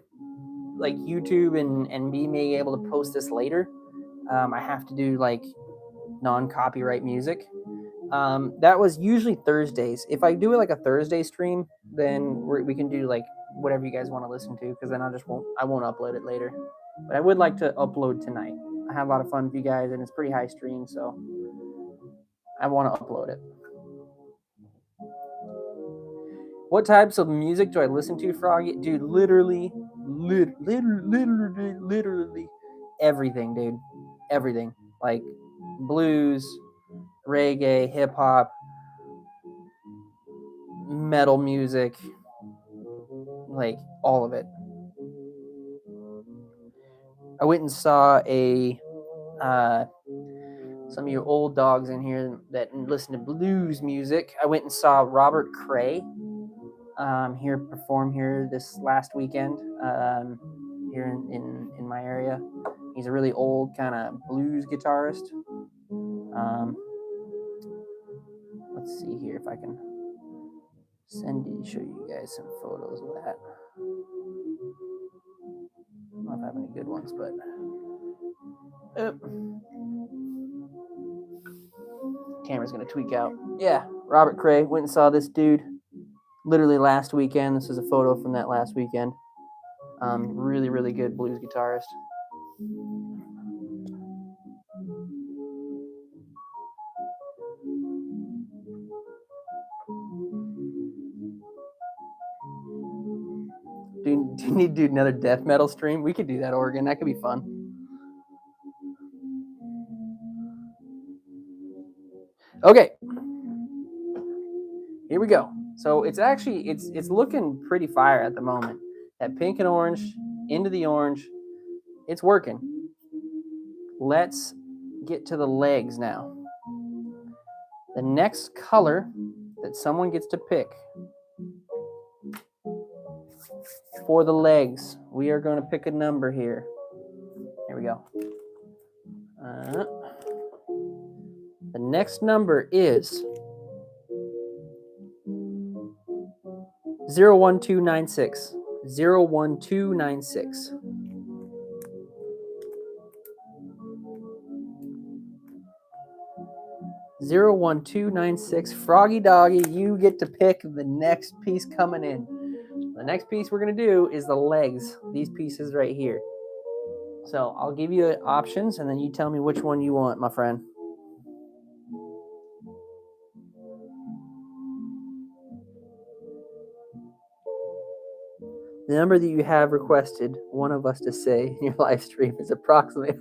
like YouTube and me being able to post this later. I have to do like non-copyright music. That was usually Thursdays. If I do it like a Thursday stream, then we can do like whatever you guys want to listen to, because then I won't upload it later. But I would like to upload tonight. I have a lot of fun with you guys, and it's pretty high stream, so I want to upload it. What types of music do I listen to, Froggy? Dude, literally everything, dude. Everything. Like, blues, reggae, hip hop, metal music, like all of it. I went and saw some of you old dogs in here that listen to blues music. I went and saw Robert Cray here perform here this last weekend here in my area. He's a really old kind of blues guitarist. Let's see here if I can show you guys some photos of that. I don't know if I have any good ones, but camera's gonna tweak out. Yeah, Robert Cray. Went and saw this dude literally last weekend. This is a photo from that last weekend. Really, really good blues guitarist. Do you need to do another death metal stream? We could do that, Oregon. That could be fun. Okay, here we go. So it's actually it's looking pretty fire at the moment. That pink and orange into the orange, it's working. Let's get to the legs now. The next color that someone gets to pick for the legs, we are going to pick a number here. Here we go. The next number is 01296. 01296. Zero 1296. Froggy Doggy, you get to pick the next piece coming in. The next piece we're going to do is the legs, these pieces right here. So I'll give you options, and then you tell me which one you want, my friend. The number that you have requested one of us to say in your live stream is approximately.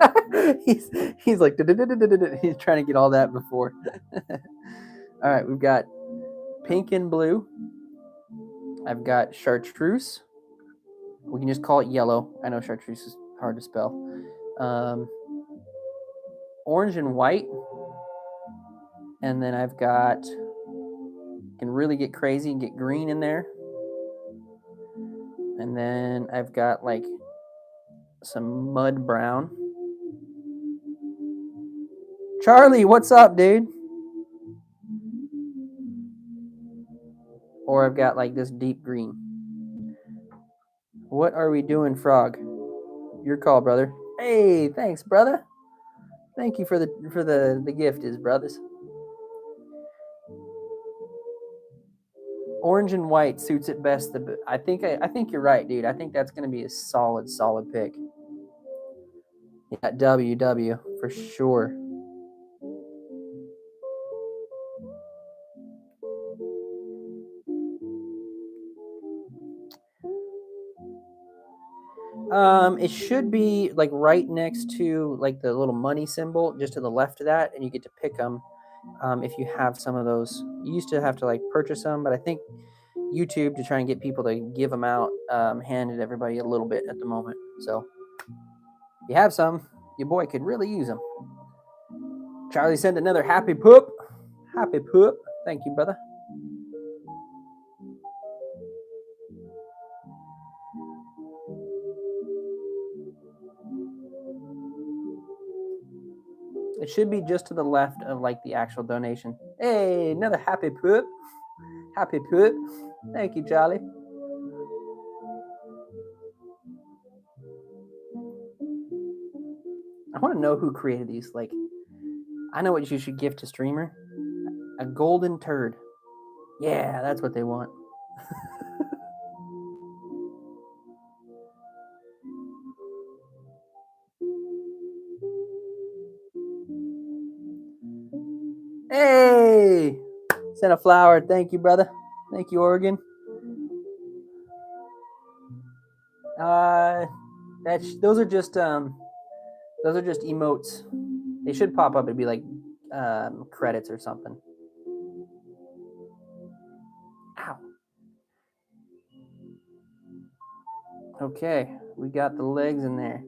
he's like, he's trying to get all that before. All right, we've got pink and blue. I've got chartreuse. We can just call it yellow. I know chartreuse is hard to spell. Orange and white. And then I've got, can really get crazy and get green in there. And then I've got like some mud brown. Charlie, what's up, dude? Or I've got like this deep green. What are we doing, Frog? Your call, brother. Hey, thanks, brother. Thank you for the gift, is brothers. Orange and white suits it best. I think you're right, dude. I think that's going to be a solid pick. Yeah, WW for sure. It should be like right next to like the little money symbol, just to the left of that, and you get to pick them. If you have some of those, you used to have to like purchase them, but I think YouTube, to try and get people to give them out, handed everybody a little bit at the moment. So if you have some, your boy could really use them. Charlie sent another happy poop. Happy poop. Thank you, brother. It should be just to the left of like the actual donation. Hey, another happy poop. Happy poop. Thank you, Charlie. I want to know who created these. Like, I know what you should give to streamer. A golden turd. Yeah, that's what they want. Hey, sent a flower. Thank you, brother. Thank you, Oregon. Those are just emotes. They should pop up. It'd be like credits or something. Ow. Okay, we got the legs in there.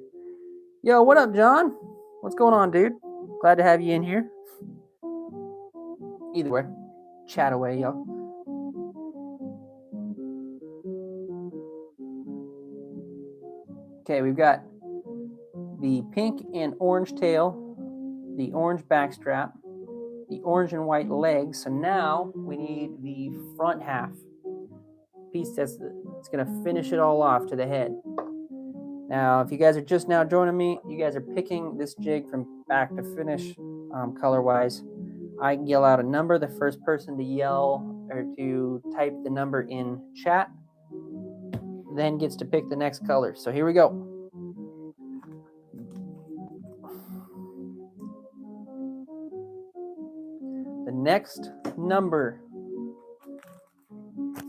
Yo, what up, John? What's going on, dude? Glad to have you in here. Either way, chat away, yo. Okay, we've got the pink and orange tail, the orange backstrap, the orange and white legs. So now we need the front half piece it's going to finish it all off to the head. Now, if you guys are just now joining me, you guys are picking this jig from back to finish color-wise. I can yell out a number. The first person to yell or to type the number in chat then gets to pick the next color. So here we go. The next number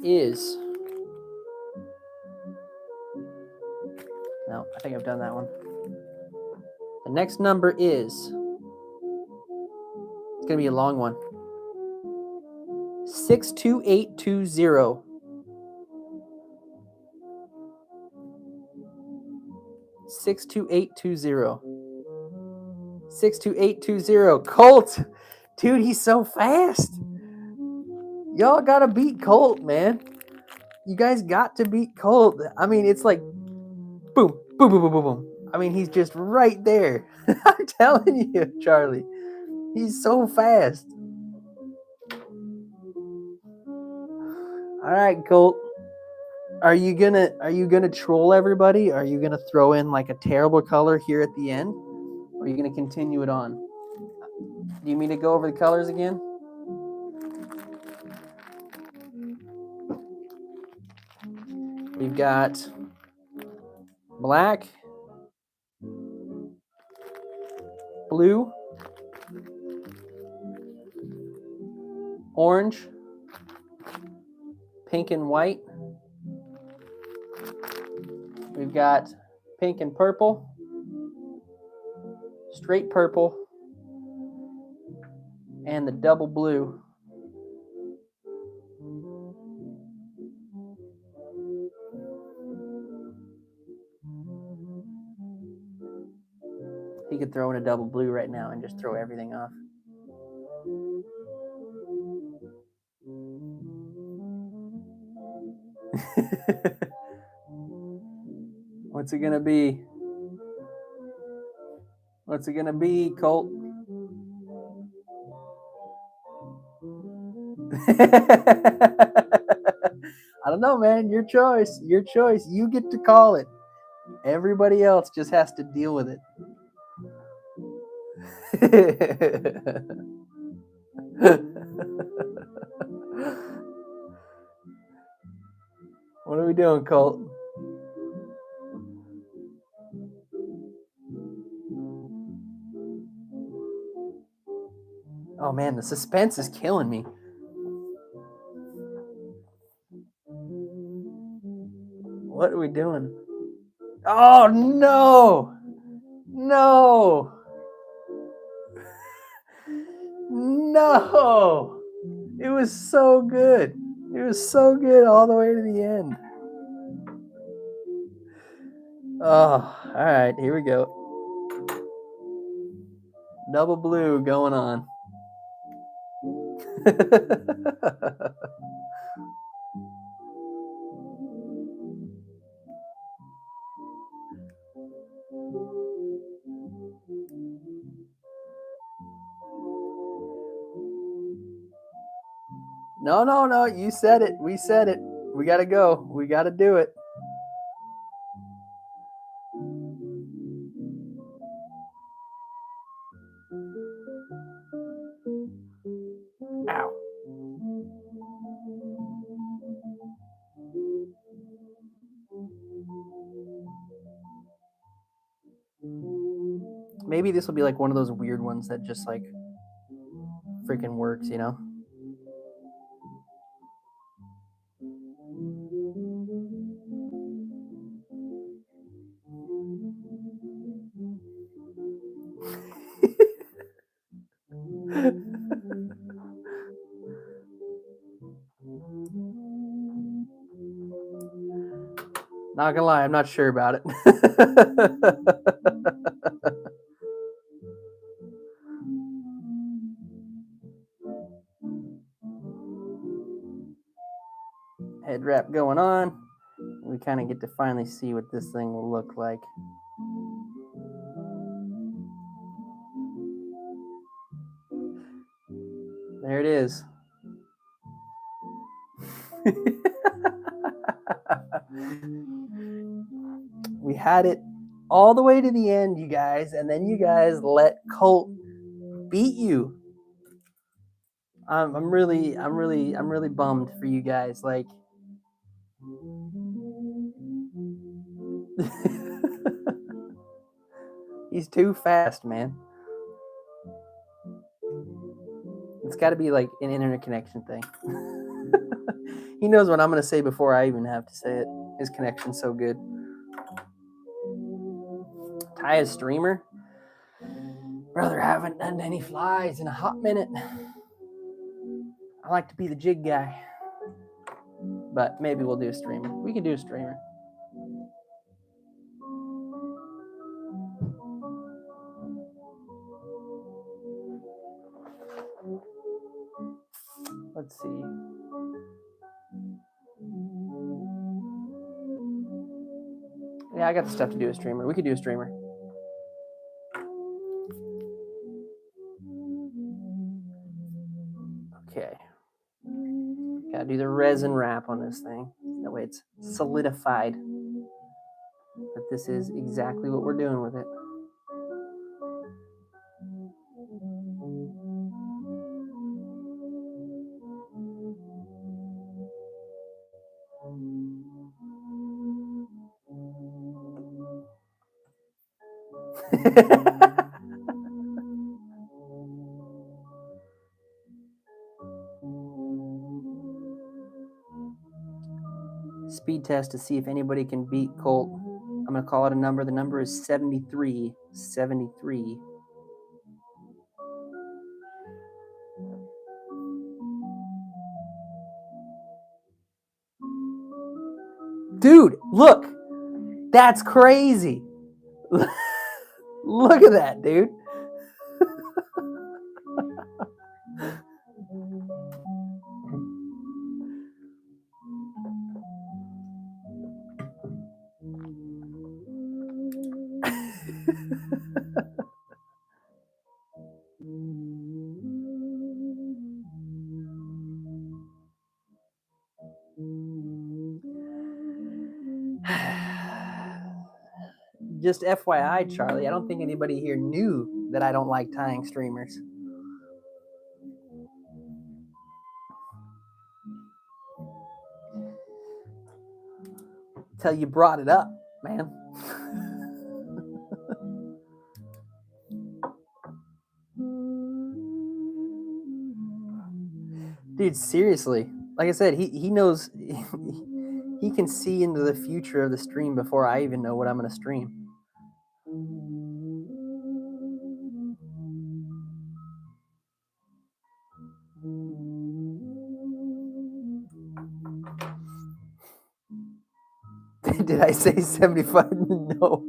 is... No, I think I've done that one. The next number is... It's going to be a long one. 62820. 62820. 62820. Colt! Dude, he's so fast. Y'all gotta beat Colt, man. You guys got to beat Colt. I mean, it's like boom, boom, boom, boom, boom, boom. I mean, he's just right there. I'm telling you, Charlie. He's so fast. All right, Colt. Are you gonna troll everybody? Are you gonna throw in like a terrible color here at the end? Or are you gonna continue it on? Do you mean to go over the colors again? We've got black, blue, orange, pink and white. We've got pink and purple, straight purple, and the double blue. He could throw in a double blue right now and just throw everything off. What's it gonna be? What's it gonna be, Colt? I don't know, man. Your choice. Your choice. You get to call it. Everybody else just has to deal with it. What are we doing, Colt? Oh man, the suspense is killing me. What are we doing? Oh no! No! No! It was so good. It was so good all the way to the end. Oh, all right, here we go. Double blue going on. No. You said it. We said it. We got to go. We got to do it. Ow. Maybe this will be like one of those weird ones that just like freaking works, you know? Not gonna lie, I'm not sure about it. Head wrap going on. We kind of get to finally see what this thing will look like. There it is. We had it all the way to the end, you guys, and then you guys let Colt beat you. I'm really bummed for you guys. Like, he's too fast, man. It's got to be like an internet connection thing. He knows what I'm going to say before I even have to say it. His connection's so good. Tie a streamer? Brother, I haven't done any flies in a hot minute. I like to be the jig guy. But maybe we'll do a streamer. We can do a streamer. Let's see. Yeah, I got the stuff to do a streamer. We could do a streamer. Okay. Gotta do the resin wrap on this thing. That way it's solidified that this is exactly what we're doing with it. Speed test to see if anybody can beat Colt. I'm going to call it a number. The number is 73. 73. Dude, look. That's crazy. Look at that, dude. Just FYI, Charlie, I don't think anybody here knew that I don't like tying streamers. Till you brought it up, man. Dude, seriously. Like I said, he knows, he can see into the future of the stream before I even know what I'm going to stream. Did I say 75? No.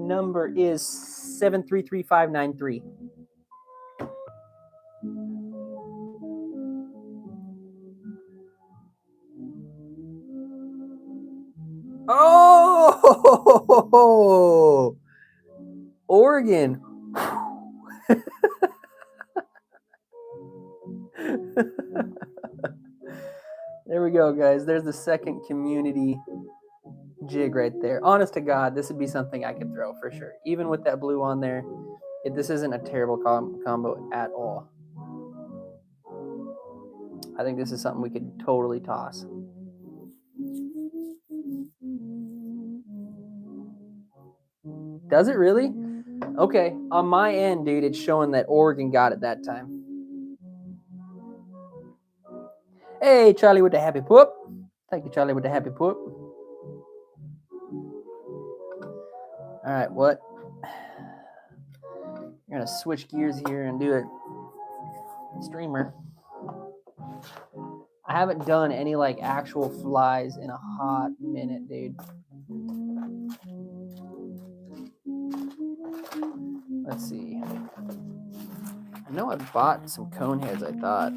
Number is 7333593. Oh, Oregon. There we go, guys. There's the second community jig right there. Honest to God, this would be something I could throw for sure. Even with that blue on there, this isn't a terrible combo at all. I think this is something we could totally toss. Does it really? Okay, on my end, dude, it's showing that Oregon got it that time. Hey, Charlie with the happy poop. Thank you, Charlie with the happy poop. All right, what? We're going to switch gears here and do a streamer. I haven't done any like actual flies in a hot minute, dude. Let's see. I know I bought some cone heads, I thought.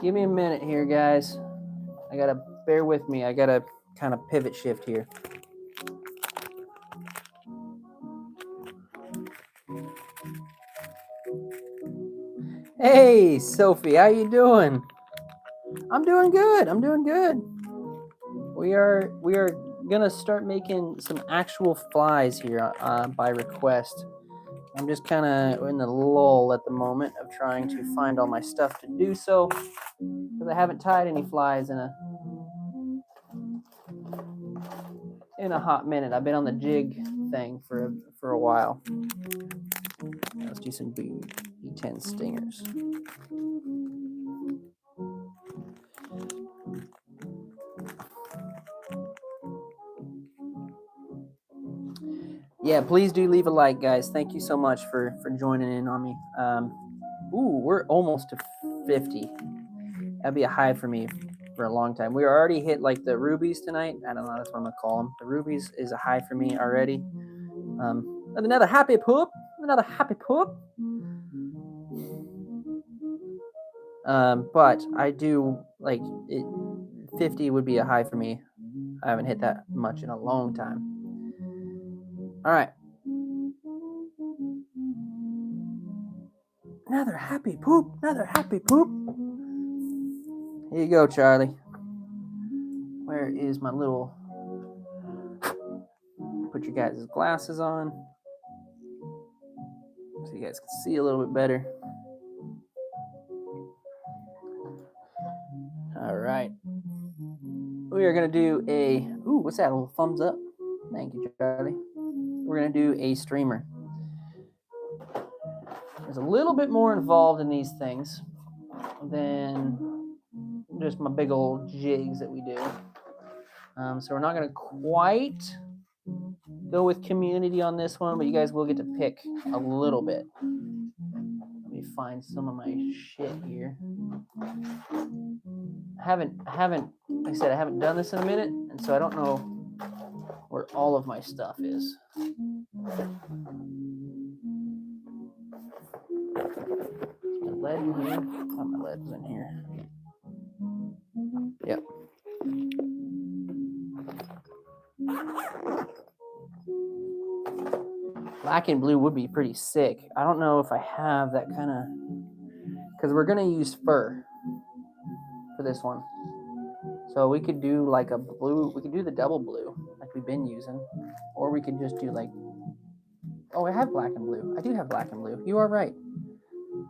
Give me a minute here, guys. I gotta bear with me. I gotta kind of pivot shift here. Hey, Sophie, how you doing? I'm doing good. I'm doing good. We are gonna start making some actual flies here by request. I'm just kind of in the lull at the moment of trying to find all my stuff to do so, because I haven't tied any flies in a hot minute. I've been on the jig thing for a while. Let's do some B10 stingers. Yeah, please do leave a like, guys. Thank you so much for joining in on me. Ooh, we're almost to 50. That'd be a high for me for a long time. We already hit like the rubies tonight. I don't know, that's what I'm gonna call them. The rubies is a high for me already. Another happy poop. Another happy poop. But I do like it. 50 would be a high for me. I haven't hit that much in a long time. All right. Another happy poop. Another happy poop. Here you go, Charlie. Where is my little... Put your guys' glasses on so you guys can see a little bit better. All right. We are going to do a... Ooh, what's that? A little thumbs up. Thank you, Charlie. We're going to do a streamer. There's a little bit more involved in these things than just my big old jigs that we do. So we're not going to quite go with community on this one, but you guys will get to pick a little bit. Let me find some of my shit here. I haven't, like I said, I haven't done this in a minute, and so I don't know where all of my stuff is. My lead in here. Oh, my lead was in here. Yep. Black and blue would be pretty sick. I don't know if I have that kind of, because we're gonna use fur for this one. So we could do like a blue, we could do the double blue like we've been using, or we could just do like, oh, I have black and blue. I do have black and blue. You are right.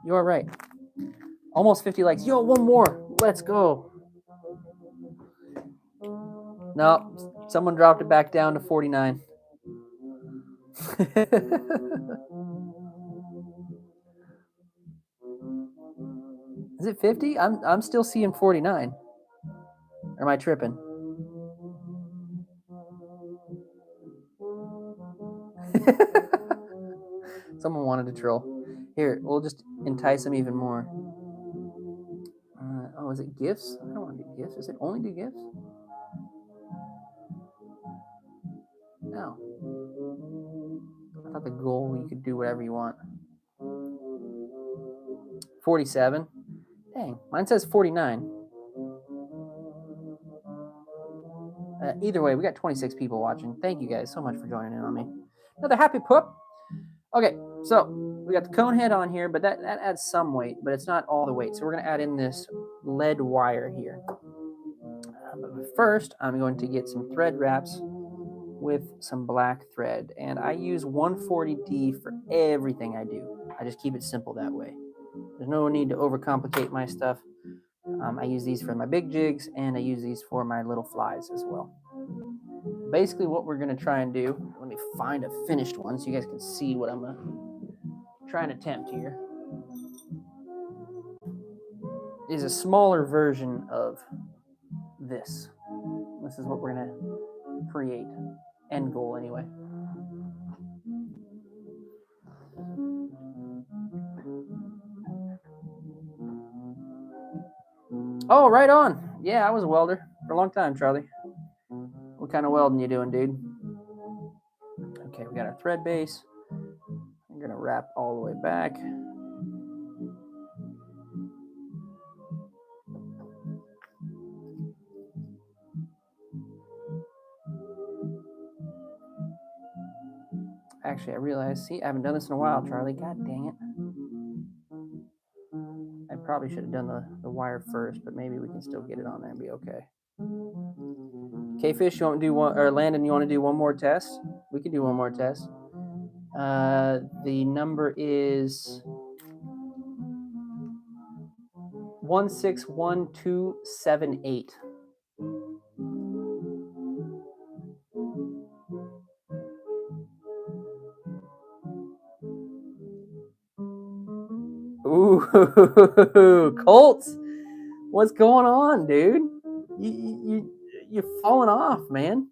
You are right. Almost 50 likes. Yo, one more. Let's go. No, someone dropped it back down to 49. Is it 50? I'm still seeing 49. Or am I tripping? Someone wanted to troll. Here, we'll just entice them even more. Oh, is it gifts? I don't want to do gifts. Is it only do gifts? No. I thought the goal you could do whatever you want. 47. Dang, mine says 49. Either way, we got 26 people watching. Thank you guys so much for joining in on me. Another happy poop. Okay, so we got the cone head on here, but that adds some weight, but it's not all the weight. So we're going to add in this lead wire here. But first, I'm going to get some thread wraps with some black thread. And I use 140D for everything I do. I just keep it simple that way. There's no need to overcomplicate my stuff. I use these for my big jigs, and I use these for my little flies as well. Basically, what we're going to try and do, let me find a finished one so you guys can see what I'm trying to attempt here. is a smaller version of this. This is what we're going to create. End goal, anyway. Oh, right on. Yeah, I was a welder for a long time, Charlie. What kind of welding you doing, dude? Okay, we got our thread base. I'm going to wrap all the way back. Actually, I realized, see, I haven't done this in a while, Charlie. God dang it. I probably should have done the wire first, but maybe we can still get it on there and be okay. K-Fish, you want to do one, or Landon, you want to do one more test? We can do one more test. The number is 161278. Ooh, Colts, what's going on, dude? You're falling off, man.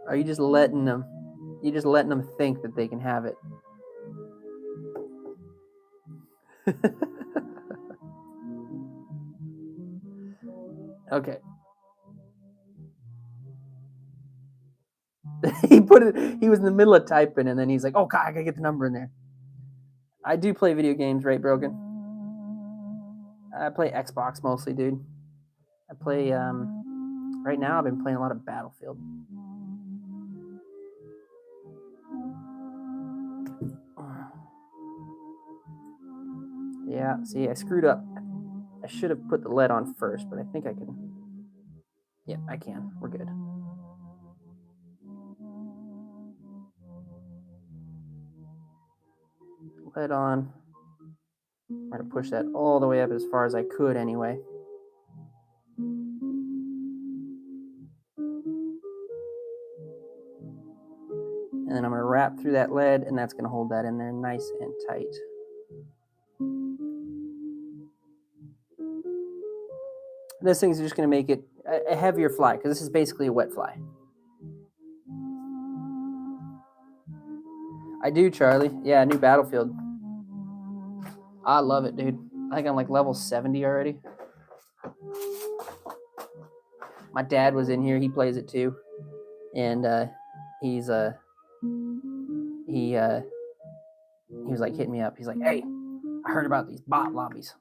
Are you just letting them? You just letting them think that they can have it? Okay. He put it. He was in the middle of typing, and then he's like, "Oh God, I gotta get the number in there." I do play video games, right, Broken? I play Xbox mostly, dude. I play. Right now, I've been playing a lot of Battlefield. Yeah. See, I screwed up. I should have put the lead on first, but I think I can. Yeah, I can. We're good. Lead on. I'm going to push that all the way up as far as I could anyway. And then I'm going to wrap through that lead, and that's going to hold that in there nice and tight. This thing's just going to make it a heavier fly, because this is basically a wet fly. I do, Charlie. Yeah, new Battlefield. I love it, dude. I think I'm like level 70 already. My dad was in here. He plays it too. And he was like hitting me up. He's like, "Hey, I heard about these bot lobbies.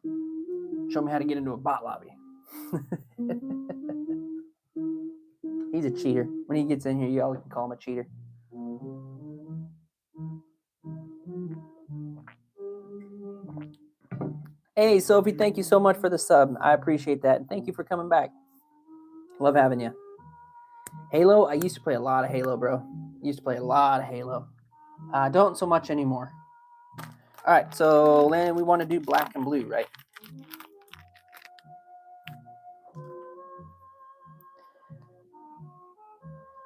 Show me how to get into a bot lobby." He's a cheater. When he gets in here, y'all can call him a cheater. Hey, Sophie, thank you so much for the sub. I appreciate that. And thank you for coming back. Love having you. Halo, I used to play a lot of Halo, bro. Don't so much anymore. All right, so Landon, we want to do black and blue, right?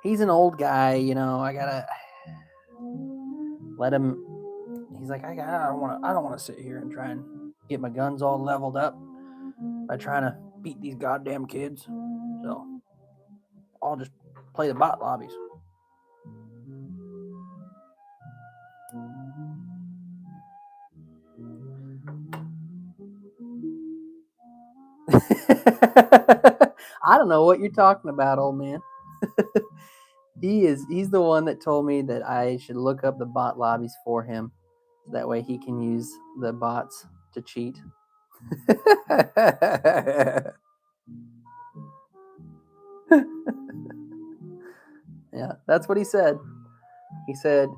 He's an old guy, you know. I gotta let him. He's like, I don't want to sit here and try and get my guns all leveled up by trying to beat these goddamn kids. So I'll just play the bot lobbies. I don't know what you're talking about, old man. He's the one that told me that I should look up the bot lobbies for him. That way he can use the bots to cheat. Yeah, that's what he said. He said,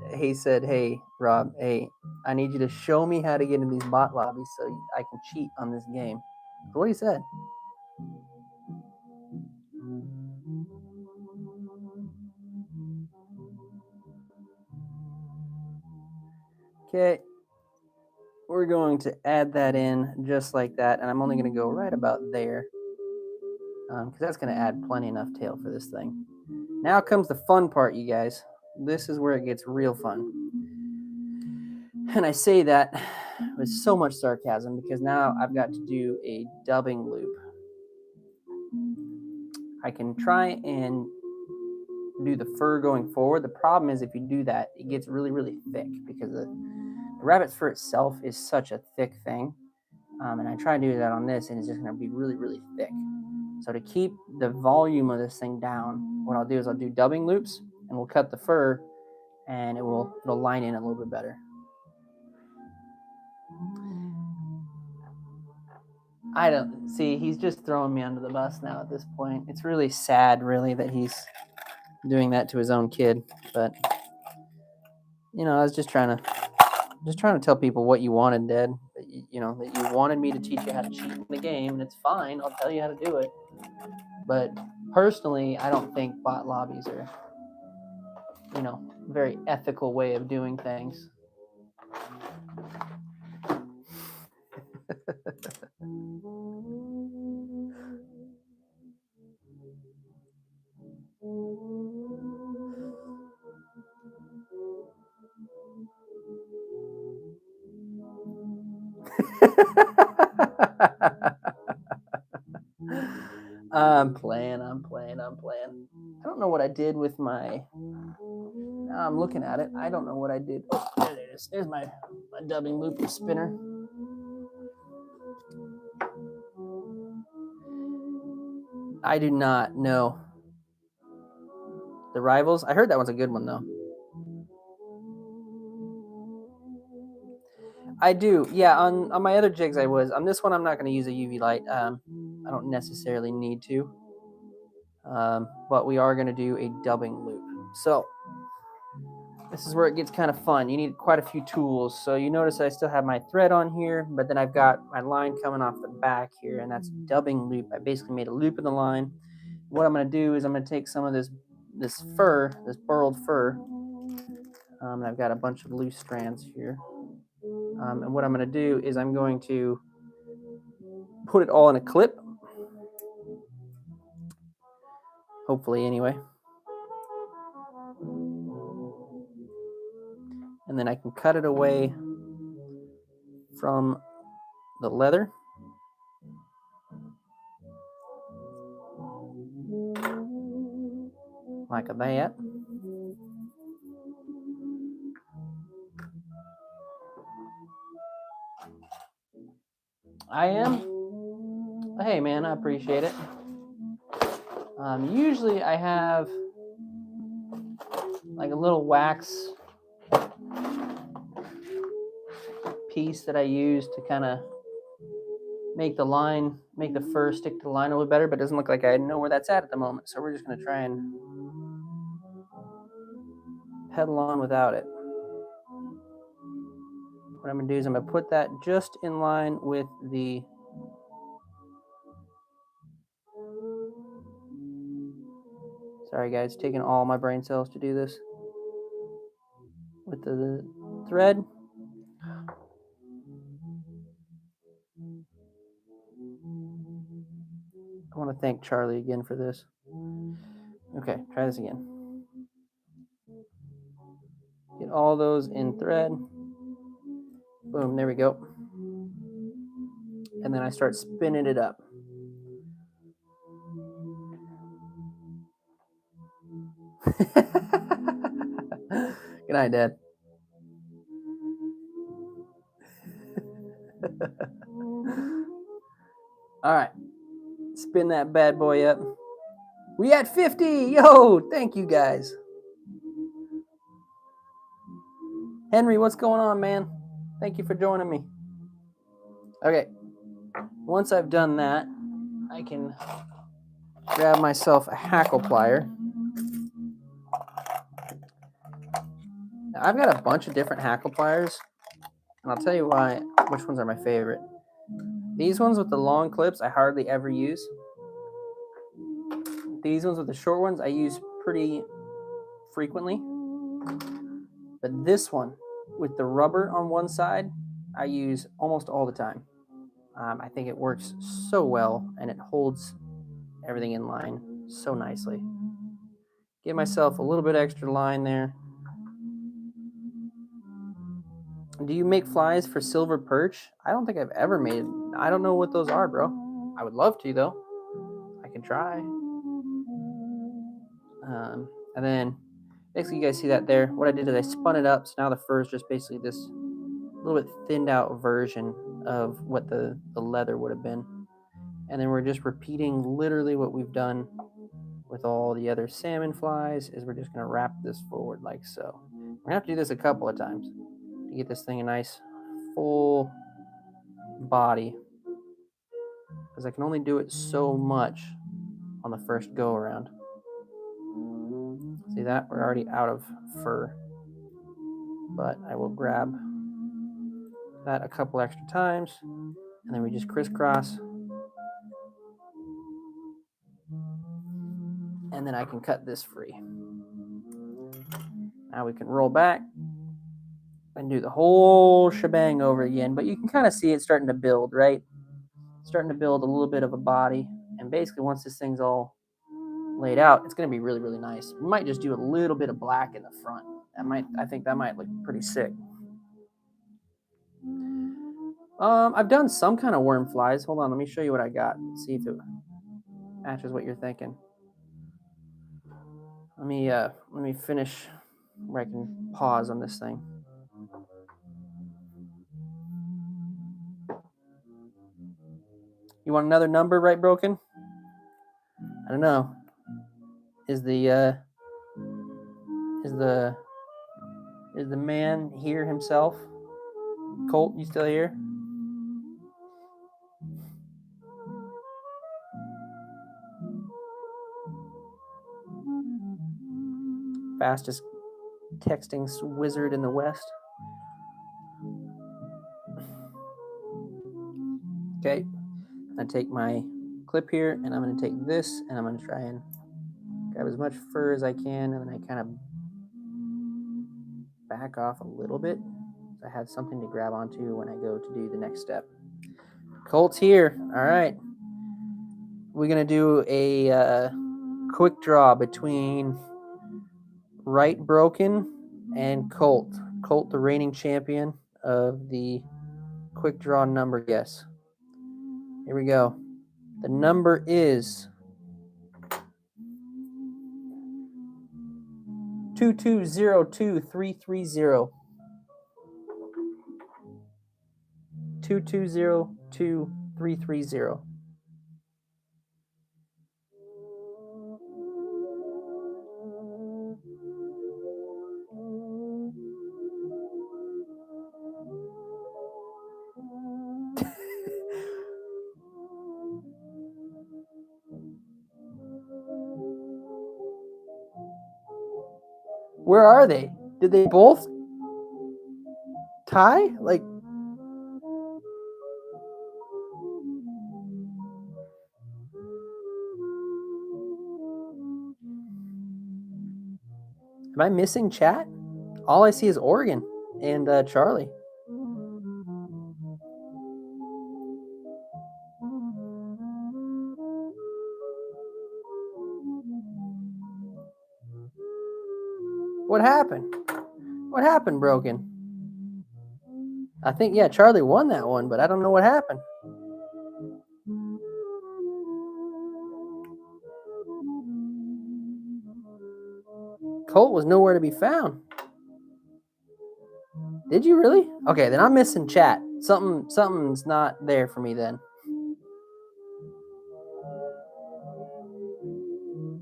"Hey, Rob, hey, I need you to show me how to get in these bot lobbies so I can cheat on this game." That's what he said. Okay, we're going to add that in just like that, and I'm only going to go right about there because that's going to add plenty enough tail for this thing. Now comes the fun part, you guys. This is where it gets real fun. And I say that with so much sarcasm because now I've got to do a dubbing loop. I can try and do the fur going forward. The problem is if you do that, it gets really, really thick because the rabbit's fur itself is such a thick thing. And I try to do that on this, and it's just going to be really, really thick. So to keep the volume of this thing down, what I'll do is I'll do dubbing loops, and we'll cut the fur, and it'll line in a little bit better. I don't see. He's just throwing me under the bus now at this point. It's really sad, really, that he's doing that to his own kid. But you know, I was just trying to tell people what you wanted, Dad. That you wanted me to teach you how to cheat in the game, and it's fine. I'll tell you how to do it. But personally, I don't think bot lobbies are, a very ethical way of doing things. I'm playing. I don't know what I did with my. Now I'm looking at it. I don't know what I did. Oh, there it is. There's my dubbing loop spinner. I do not know. The Rivals. I heard that one's a good one though. I do. Yeah, on my other jigs I was. On this one I'm not going to use a UV light. I don't necessarily need to. But we are going to do a dubbing loop. So this is where it gets kind of fun. You need quite a few tools. So you notice I still have my thread on here, but then I've got my line coming off the back here, and that's dubbing loop. I basically made a loop in the line. What I'm going to do is I'm going to take some of this fur, this burled fur, and I've got a bunch of loose strands here. And what I'm going to do is I'm going to put it all in a clip. Hopefully, anyway. And then I can cut it away from the leather. Like that. I am. Hey, man, I appreciate it. Usually I have like a little wax piece that I use to kind of make the fur stick to the line a little better, but it doesn't look like I know where that's at the moment. So we're just going to try and pedal on without it. What I'm going to do is I'm going to put that just in line with the sorry guys, taking all my brain cells to do this with the thread. I want to thank Charlie again for this. Okay, try this again. Get all those in thread. Boom, there we go. And then I start spinning it up. Good night, Dad. All right, spin that bad boy up. We at 50. Yo, thank you guys. Henry, what's going on, man? Thank you for joining me. Okay, once I've done that, I can grab myself a hackle plier. Now, I've got a bunch of different hackle pliers, and I'll tell you which ones are my favorite. These ones with the long clips, I hardly ever use. These ones with the short ones, I use pretty frequently. But this one with the rubber on one side, I use almost all the time. I think it works so well, and it holds everything in line so nicely. Give myself a little bit extra line there. Do you make flies for silver perch? I don't think I've ever made. I don't know what those are, bro. I would love to though. I can try. And then basically you guys see that there. What I did is I spun it up. So now the fur is just basically this little bit thinned out version of what the leather would have been. And then we're just repeating literally what we've done with all the other salmon flies is we're just going to wrap this forward like so. We're going to have to do this a couple of times to get this thing a nice full body, because I can only do it so much on the first go around. See that? We're already out of fur, but I will grab that a couple extra times, and then we just crisscross, and then I can cut this free. Now we can roll back and do the whole shebang over again, but you can kind of see it starting to build, right? Starting to build a little bit of a body, and basically once this thing's all laid out, it's going to be really, really nice. We might just do a little bit of black in the front. I think that might look pretty sick. I've done some kind of worm flies. Hold on, let me show you what I got. See if it matches what you're thinking. Let me finish where I can pause on this thing. You want another number, right, Broken? I don't know. Is the man here himself? Colt, you still here? Fastest texting wizard in the West. Okay, I'm gonna take my clip here, and I'm gonna take this, and I'm gonna try and grab as much fur as I can, and then I kind of back off a little bit so I have something to grab onto when I go to do the next step. Colt's here. All right, we're gonna do a quick draw between Right Broken and Colt. Colt, the reigning champion of the quick draw number guess. Here we go. The number is 2202330. 2202330. Where are they? Did they both tie? Like, am I missing chat? All I see is Oregon and Charlie. What happened? What happened, Broken? I think, yeah, Charlie won that one, but I don't know what happened. Colt was nowhere to be found. Did you really? Okay, then I'm missing chat. Something's not there for me then.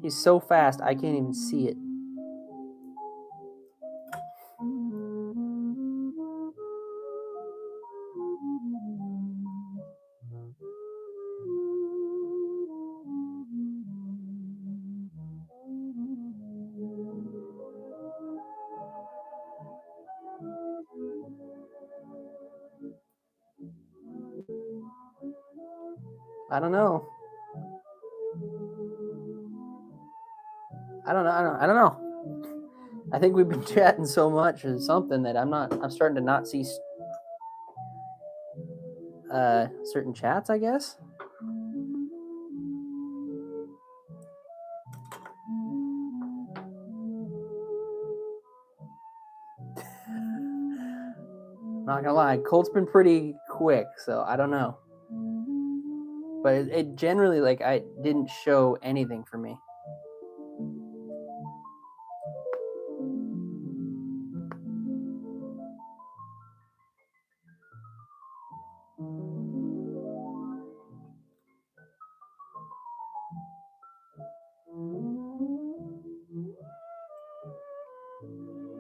He's so fast, I can't even see it. I don't know. I don't know. I think we've been chatting so much or something that I'm starting to not see certain chats, I guess. Not gonna lie, Colt's been pretty quick, so I don't know. But it generally, like, I didn't show anything for me.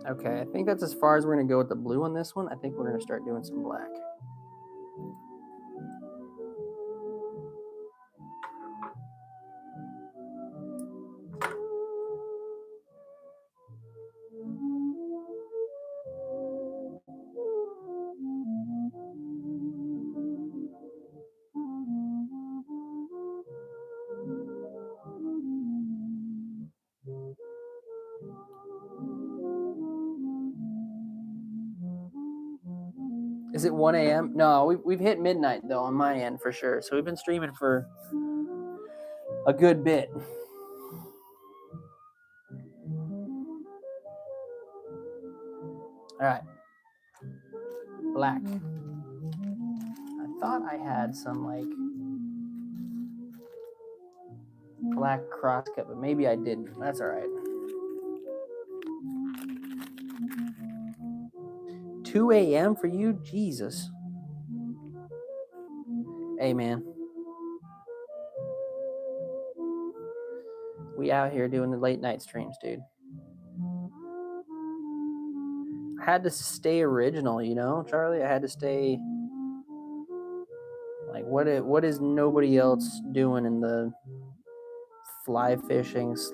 Okay, I think that's as far as we're gonna go with the blue on this one. I think we're gonna start doing some black. Is it 1 a.m.? No, we've hit midnight though on my end for sure. So we've been streaming for a good bit. All right, black. I thought I had some like black cross cut, but maybe I didn't. That's all right. 2 a.m. for you? Jesus. Hey, man. We out here doing the late night streams, dude. I had to stay original, you know, Charlie? I had to stay like what is nobody else doing in the fly fishing /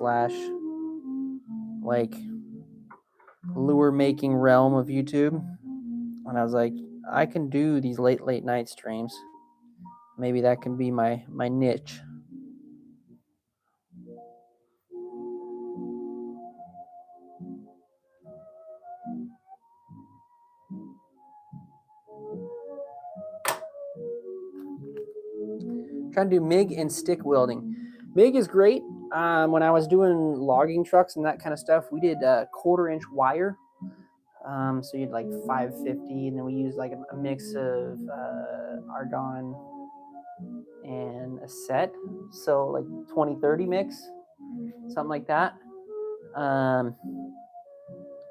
like lure making realm of YouTube? And I was like, I can do these late night streams. Maybe that can be my niche. Trying to do MIG and stick welding. MIG is great. When I was doing logging trucks and that kind of stuff, we did 1/4-inch wire. So you'd like 550, and then we used like a mix of argon and a set. So like 20-30 mix, something like that.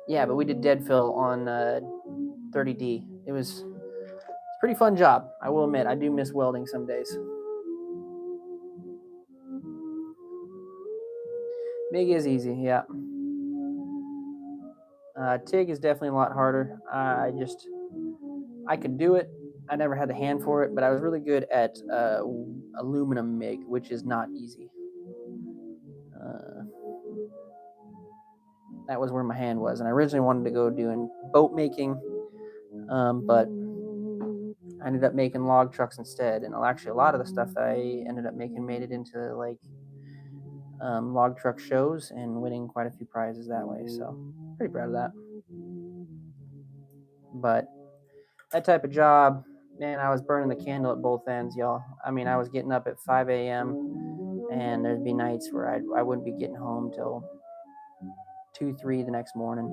Yeah, but we did dead fill on 30D. It was a pretty fun job. I will admit, I do miss welding some days. MIG is easy, yeah. TIG is definitely a lot harder. I could do it. I never had the hand for it, but I was really good at aluminum MIG, which is not easy. That was where my hand was, and I originally wanted to go doing boat making, but I ended up making log trucks instead. And actually, a lot of the stuff that I ended up making made it into like log truck shows and winning quite a few prizes that way. So pretty proud of that. But that type of job, man, I was burning the candle at both ends, y'all. I mean, I was getting up at 5 a.m. and there'd be nights where I wouldn't be getting home till 2, 3 the next morning,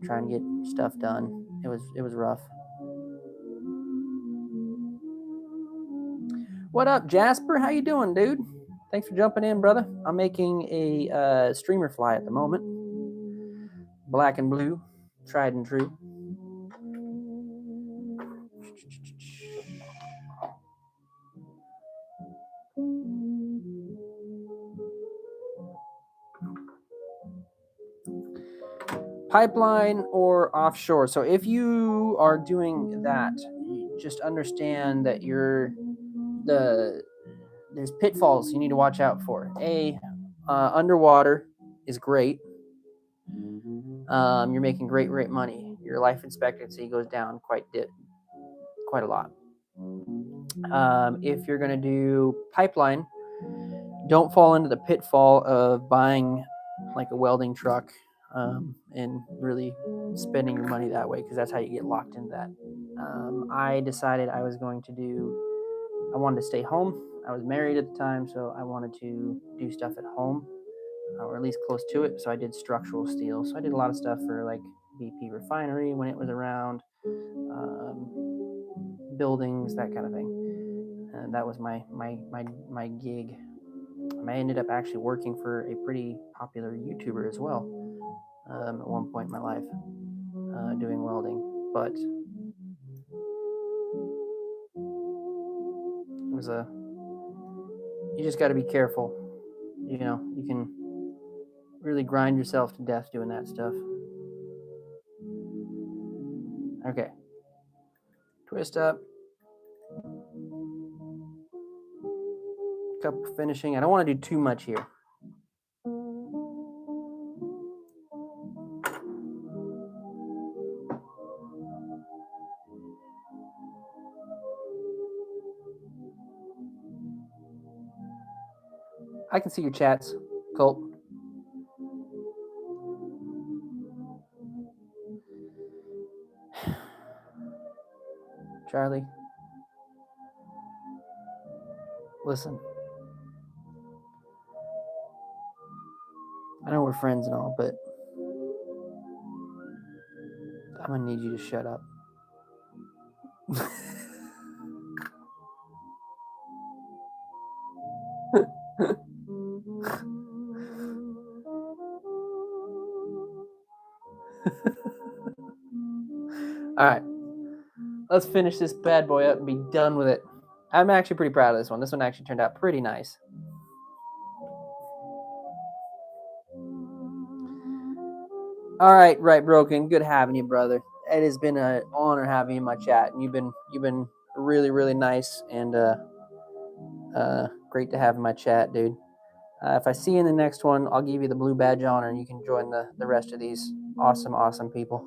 trying to get stuff done. It was rough. What up, Jasper? How you doing, dude? Thanks for jumping in, brother. I'm making a streamer fly at the moment. Black and blue, tried and true. Pipeline or offshore. So if you are doing that, just understand that there's pitfalls you need to watch out for. Underwater is great. You're making great money. Your life expectancy goes down quite a lot. If you're going to do pipeline, don't fall into the pitfall of buying like a welding truck and really spending your money that way, because that's how you get locked into that. I decided I wanted to stay home. I was married at the time, so I wanted to do stuff at home, or at least close to it. So I did structural steel. So I did a lot of stuff for like BP Refinery when it was around. buildings, that kind of thing. And that was my gig. I ended up actually working for a pretty popular YouTuber as well at one point in my life, doing welding. But it was you just got to be careful. You know, you can really grind yourself to death doing that stuff. Okay. Twist up. Cup finishing. I don't want to do too much here. I can see your chats, Colt. Charlie, listen. I know we're friends and all, but I'm gonna need you to shut up. All right, let's finish this bad boy up and be done with it. I'm actually pretty proud of this one. This one actually turned out pretty nice. All right, Broken. Good having you, brother. It has been an honor having you in my chat, and you've been really, really nice and great to have in my chat, dude. If I see you in the next one, I'll give you the blue badge honor, and you can join the rest of these awesome people.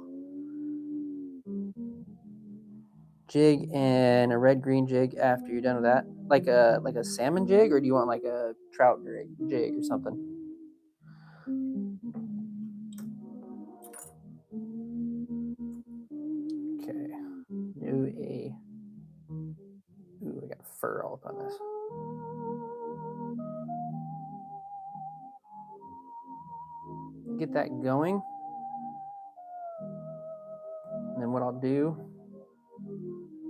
Jig and a red-green jig after you're done with that, like a salmon jig, or do you want like a trout jig or something? Okay, I got fur all up on this. Get that going, and then what I'll do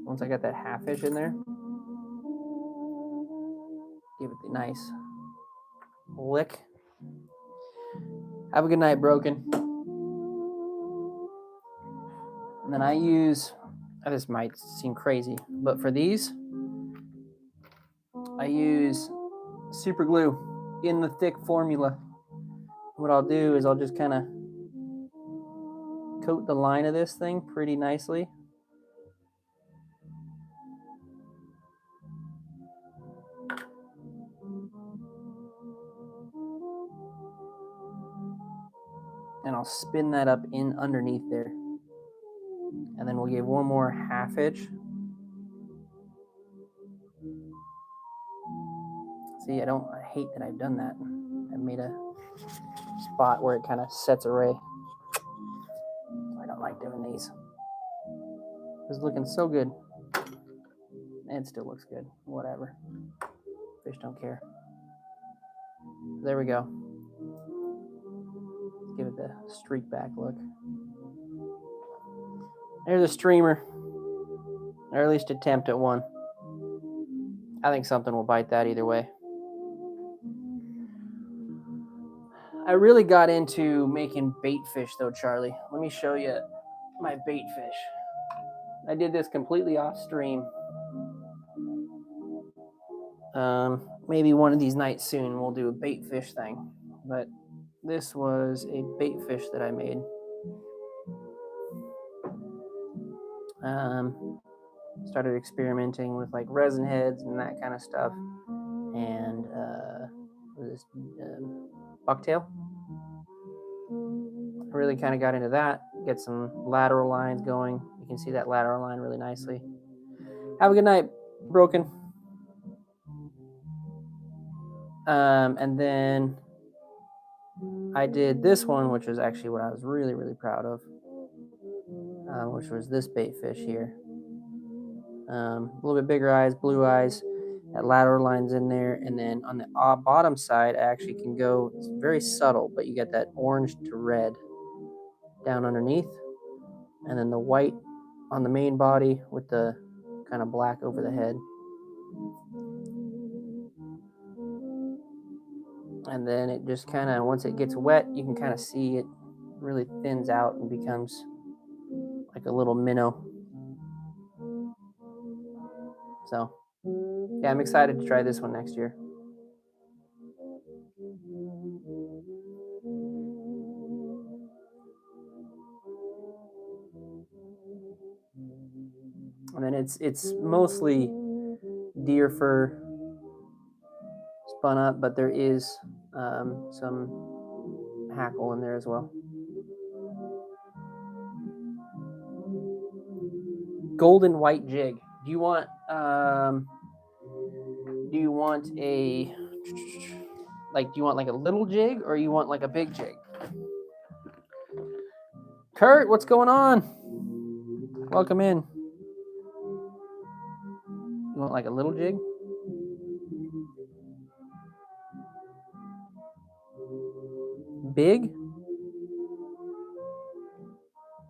once I got that half fish in there, give it the nice lick. Have a good night, Broken. And then I use, this might seem crazy, but for these, I use super glue in the thick formula. What I'll do is I'll just kind of coat the line of this thing pretty nicely. And I'll spin that up in underneath there. And then we'll give one more half hitch. See, I hate that I've done that. I made a spot where it kind of sets a ray. I don't like doing these. It's looking so good. It still looks good. Whatever. Fish don't care. There we go. Let's give it the streak back look. There's a streamer. Or at least attempt at one. I think something will bite that either way. I really got into making bait fish though, Charlie. Let me show you my bait fish. I did this completely off stream. Maybe one of these nights soon we'll do a bait fish thing. But this was a bait fish that I made. Started experimenting with like resin heads and that kind of stuff. And this bucktail. I really kind of got into that. Get some lateral lines going. You can see that lateral line really nicely. Have a good night, Broken. And then I did this one, which was actually what I was really, really proud of, which was this bait fish here. A little bit bigger eyes, blue eyes, that lateral line's in there. And then on the bottom side, I actually can go, it's very subtle, but you get that orange to red down underneath. And then the white on the main body with the kind of black over the head. And then it just kind of, once it gets wet, you can kind of see it really thins out and becomes like a little minnow. So, yeah, I'm excited to try this one next year. And then it's mostly deer fur spun up, but there is some hackle in there as well. Golden white jig. Do you want a do you want like a little jig or you want like a big jig? Kurt, what's going on? Welcome in. You want like a little jig? Big?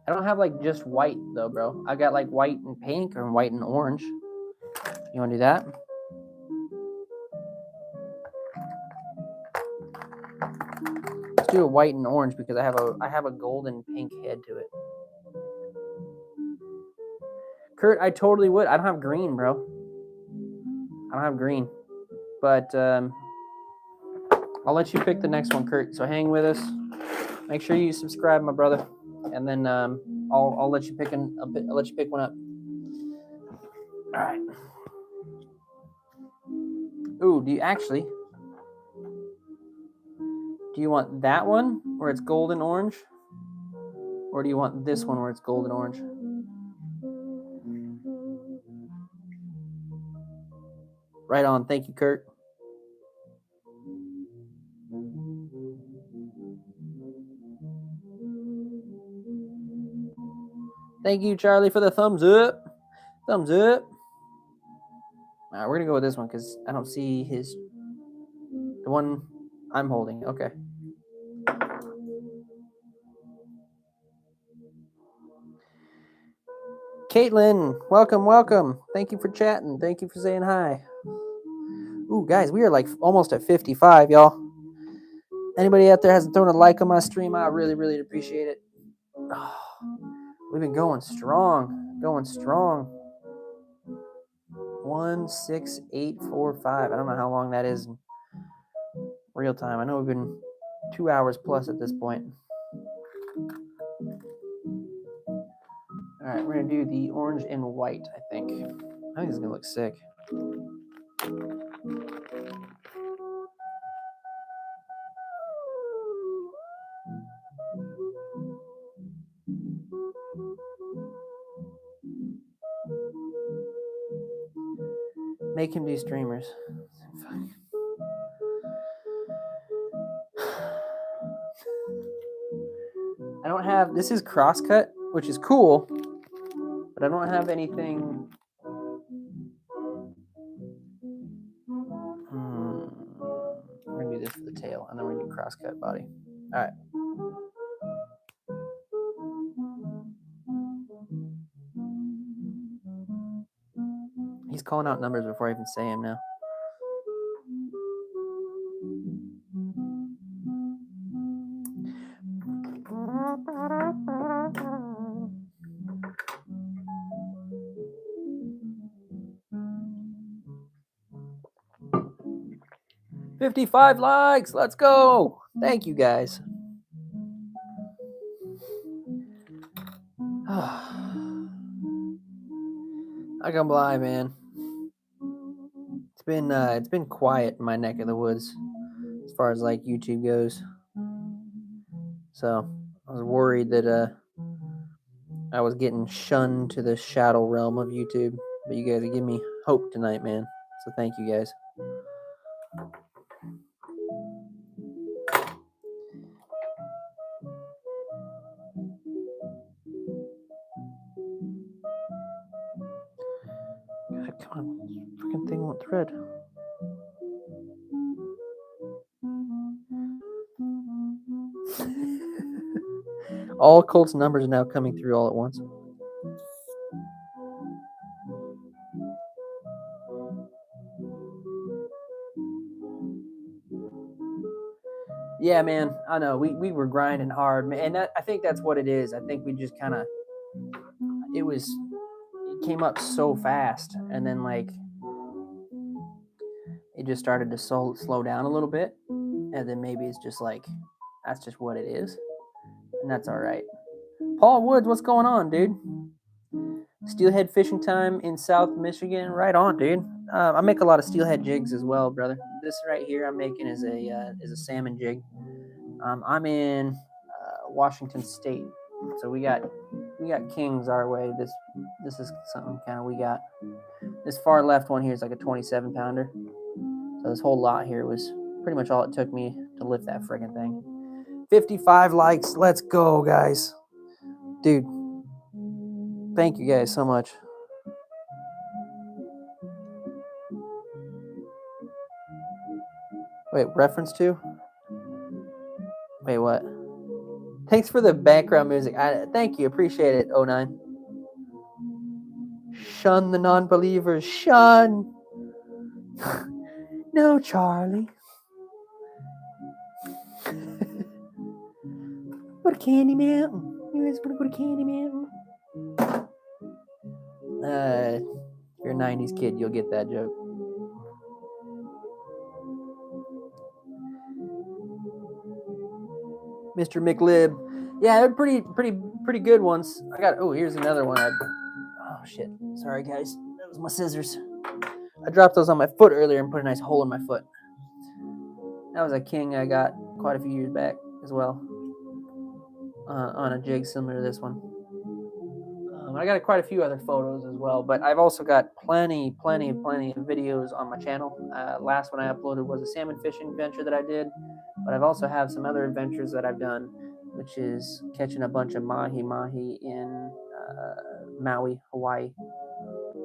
I don't have like just white though, bro. I got like white and pink or white and orange. You want to do that? Let's do a white and orange because I have a golden pink head to it. Kurt, I totally would. I don't have green, bro. I don't have green, but I'll let you pick the next one, Kurt. So hang with us. Make sure you subscribe, my brother, and then I'll let you pick I'll let you pick one up. All right. Ooh, do you want that one where it's golden orange, or do you want this one where it's golden orange? Right on. Thank you, Kurt. Thank you, Charlie, for the thumbs up. Thumbs up. All right, we're gonna go with this one because I don't see the one I'm holding. Okay. Caitlin, welcome. Thank you for chatting. Thank you for saying hi. Ooh, guys, we are like almost at 55, y'all. Anybody out there hasn't thrown a like on my stream, I really, really appreciate it. Oh, we've been going strong. 16845. I don't know how long that is in real time. I know we've been 2 hours plus at this point. All right, we're gonna do the orange and white, I think. I think it's gonna look sick. Make him do streamers. I don't have, this is crosscut, which is cool, but I don't have anything. We're gonna do this for the tail, and then we're gonna do crosscut body. All right. He's calling out numbers before I even say him now. $55 likes. Let's go. Thank you, guys. I can't lie, man. It's been quiet in my neck of the woods as far as like YouTube goes. So I was worried that I was getting shunned to the shadow realm of YouTube. But you guys have given me hope tonight, man. So thank you guys. God, come on. This freaking thing won't thread. All Colt's numbers are now coming through all at once. Yeah, man, I know. We were grinding hard, man, and I think that's what it is. I think we just kind of it came up so fast, and then like it just started to slow down a little bit, and then maybe it's just like that's just what it is, and that's all right. Paul Woods, what's going on, dude? Steelhead fishing time in South Michigan, right on, dude. I make a lot of steelhead jigs as well, brother. This right here I'm making is a salmon jig. I'm in Washington State, so we got kings our way. This is something kind of we got. This far left one here is like a 27 pounder. So this whole lot here was pretty much all it took me to lift that friggin' thing. 55 likes. Let's go, guys. Dude, thank you guys so much. Wait, reference to? Wait, what? Thanks for the background music. Thank you. Appreciate it, 09. Shun the non-believers. Shun. No, Charlie. Go to Candy Mountain. You guys want to go to Candy Mountain? If you're a 90s kid, you'll get that joke. Mr. McLib. Yeah, they're pretty good ones. Here's another one. Oh shit. Sorry guys. That was my scissors. I dropped those on my foot earlier and put a nice hole in my foot. That was a king I got quite a few years back as well. On a jig similar to this one. I got quite a few other photos as well, but I've also got plenty of videos on my channel. Last one I uploaded was a salmon fishing adventure that I did, but I've also have some other adventures that I've done, which is catching a bunch of mahi in Maui, Hawaii.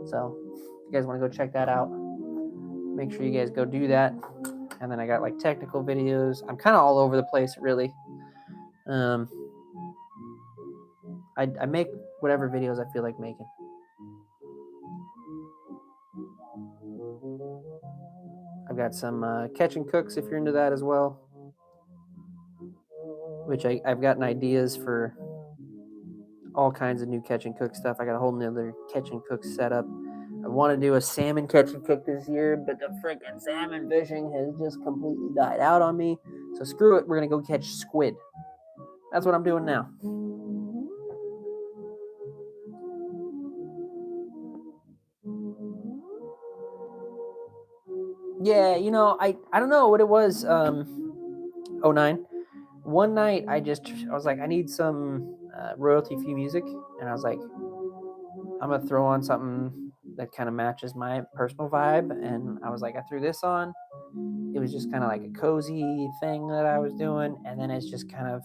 So if you guys want to go check that out, make sure you guys go do that. And then I got like technical videos. I'm kind of all over the place, really. I make whatever videos I feel like making. I've got some catch and cooks if you're into that as well, which I've gotten ideas for all kinds of new catch and cook stuff. I got a whole nother catch and cook setup. I want to do a salmon catch and cook this year, but the freaking salmon fishing has just completely died out on me. So screw it, we're going to go catch squid. That's what I'm doing now. Yeah, I don't know what it was. 09. One night I was like, I need some royalty free music, and I was like, I'm gonna throw on something that kind of matches my personal vibe, and I was like, I threw this on. It was just kind of like a cozy thing that I was doing, and then it's just kind of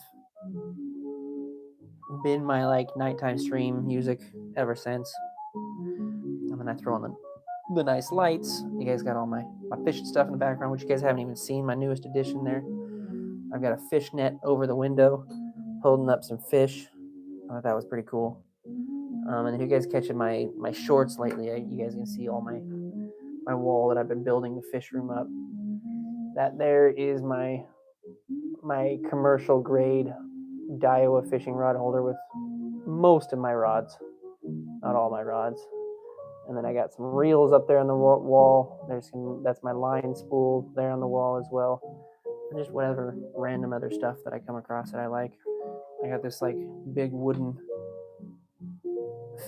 been my like nighttime stream music ever since. And then I throw on the nice lights. You guys got all my fishing stuff in the background, which you guys haven't even seen my newest addition there. I've got a fish net over the window holding up some fish. I thought that was pretty cool. And if you guys catching my shorts lately, you guys can see all my wall that I've been building the fish room up. That there is my commercial grade Daiwa fishing rod holder with most of my rods, not all my rods. And then I got some reels up there on the wall. That's my line spool there on the wall as well. And just whatever random other stuff that I come across that I like. I got this like big wooden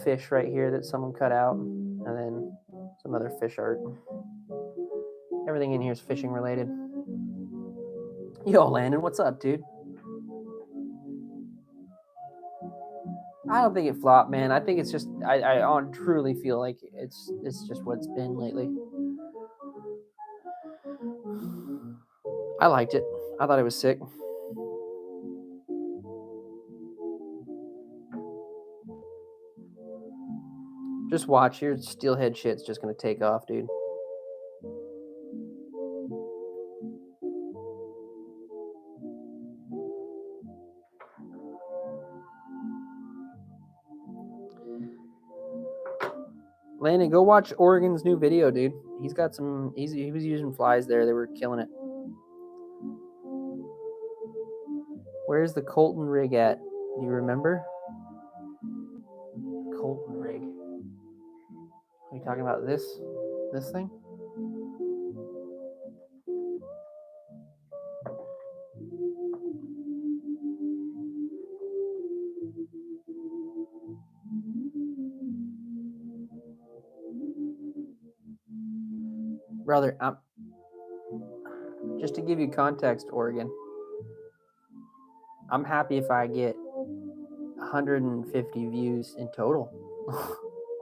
fish right here that someone cut out, and then some other fish art. Everything in here is fishing related. Yo, Landon, what's up, dude? I don't think it flopped, man. I think it's just I truly feel like it's just what it's been lately. I liked it. I thought it was sick. Just watch, your steelhead shit's just gonna take off, dude. Landon, go watch Oregon's new video, dude. He's got some. He was using flies there. They were killing it. Where's the Colton rig at? Do you remember? Colton rig. Are you talking about this thing? Brother, just to give you context, Oregon, I'm happy if I get 150 views in total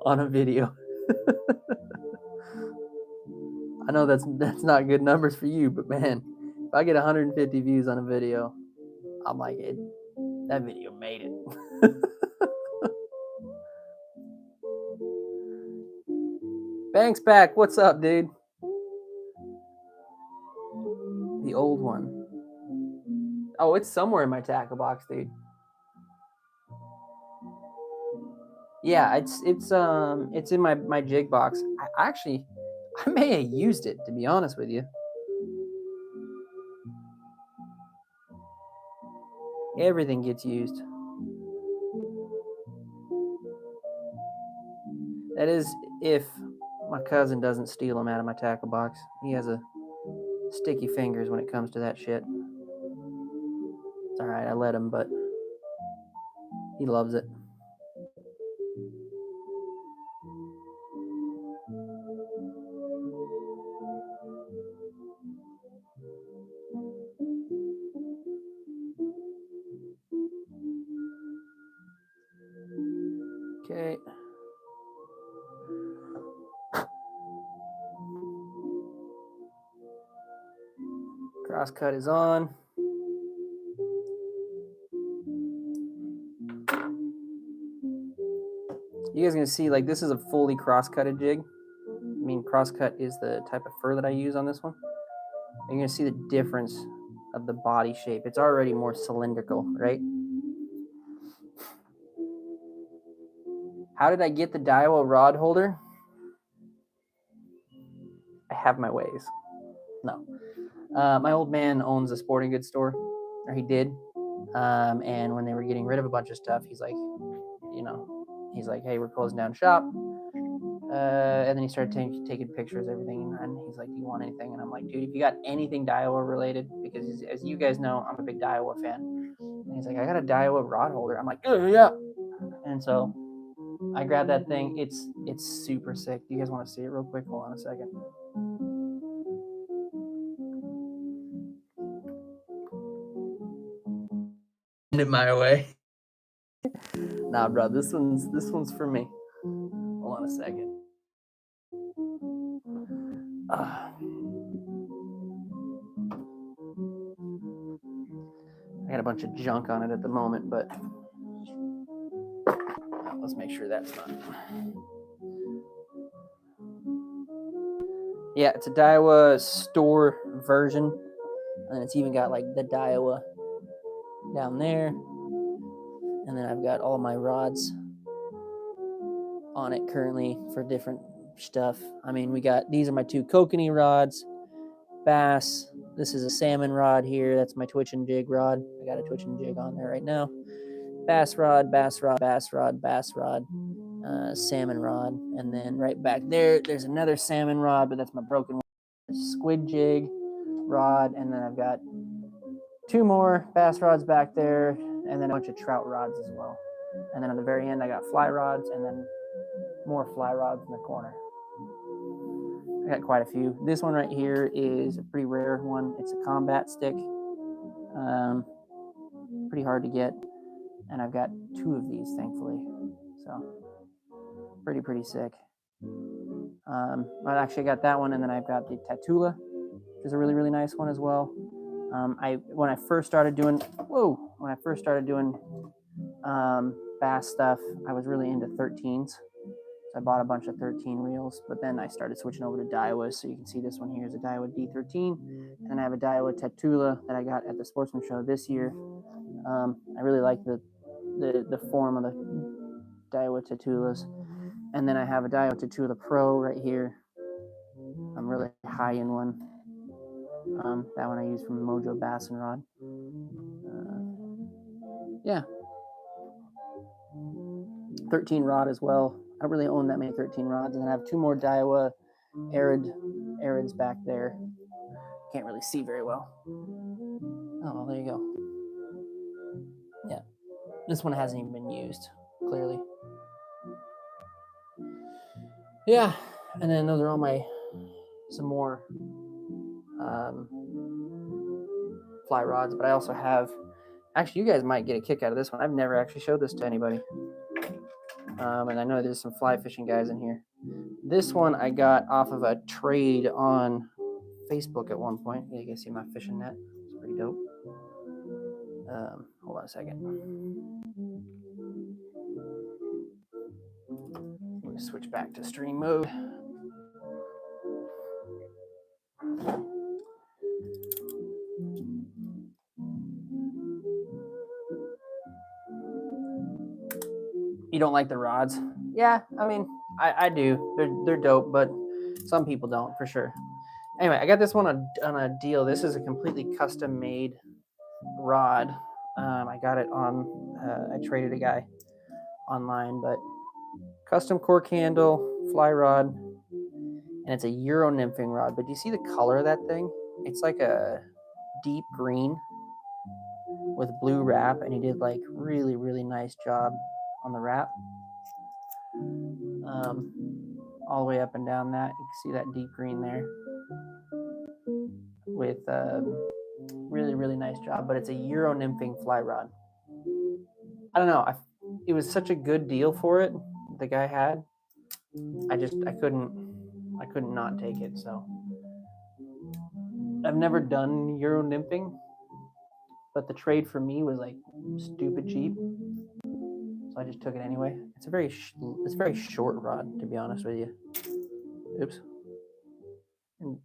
on a video. I know that's not good numbers for you, but man, if I get 150 views on a video, I'm like, that video made it. Banks back. What's up, dude? The old one. Oh, it's somewhere in my tackle box, dude. Yeah, it's in my jig box. I may have used it, to be honest with you. Everything gets used. That is if my cousin doesn't steal them out of my tackle box. He has a sticky fingers when it comes to that shit. It's all right, I let him, but he loves it. Okay. Cross cut is on. You guys are gonna see, like, this is a fully cross-cutted jig. I mean, cross-cut is the type of fur that I use on this one. You're gonna see the difference of the body shape. It's already more cylindrical, right? How did I get the Daiwa rod holder? I have my ways. No. My old man owns a sporting goods store, or he did. And when they were getting rid of a bunch of stuff, he's like, hey, we're closing down shop. And then he started taking pictures of everything. And he's like, do you want anything? And I'm like, dude, if you got anything Daiwa related, because as you guys know, I'm a big Daiwa fan. And he's like, I got a Daiwa rod holder. I'm like, oh, yeah. And so I grabbed that thing. It's super sick. Do you guys want to see it real quick? Hold on a second. Send it my way. Nah, bro, this one's for me. Hold on a second. I got a bunch of junk on it at the moment, but let's make sure that's not. Yeah, it's a Daiwa store version, and it's even got like the Daiwa down there, and then I've got all my rods on it currently for different stuff. I mean, these are my two kokanee rods, bass. This is a salmon rod here. That's my twitch and jig rod. I got a twitch and jig on there right now. Bass rod, bass rod, bass rod, bass rod, salmon rod, and then right back there's another salmon rod, but that's my broken one. Squid jig rod, and then I've got two more bass rods back there, and then a bunch of trout rods as well. And then on the very end, I got fly rods, and then more fly rods in the corner. I got quite a few. This one right here is a pretty rare one. It's a combat stick. Pretty hard to get. And I've got two of these, thankfully. So pretty sick. I actually got that one, and then I've got the Tatula, which is a really nice one as well. When I first started doing bass stuff, I was really into 13s. So I bought a bunch of 13 reels, but then I started switching over to Daiwa. So you can see this one here is a Daiwa D13, and I have a Daiwa Tatula that I got at the Sportsman Show this year. I really like the form of the Daiwa Tatulas. And then I have a Daiwa Tatula Pro right here. I'm really high in one. That one I use from Mojo Bass and Rod. yeah, 13 rod as well. I don't really own that many 13 rods, and then I have 2 more Daiwa arids back there. Can't really see very well. Oh, well, there you go. Yeah, this one hasn't even been used, clearly. Yeah, and then those are all my, some more fly rods, but I also have, actually, you guys might get a kick out of this one. I've never actually showed this to anybody. And I know there's some fly fishing guys in here. This one I got off of a trade on Facebook at one point. Yeah, you can see my fishing net. It's pretty dope. Hold on a second. Let me switch back to stream mode. You don't like the rods? Yeah, I mean, I do. They're dope, but some people don't, for sure. Anyway, I got this one on a deal. This is a completely custom made rod. I got it on, I traded a guy online, but custom cork handle, fly rod, and it's a Euro nymphing rod. But do you see the color of that thing? It's like a deep green with blue wrap, and he did like really, really nice job on the wrap. All the way up and down that. You can see that deep green there with really, really nice job. But it's a Euro nymphing fly rod. I don't know. It was such a good deal for it. The guy had. I couldn't not take it. So I've never done Euro nymphing, but the trade for me was like stupid cheap. So I just took it anyway. It's a very short rod, to be honest with you. Oops.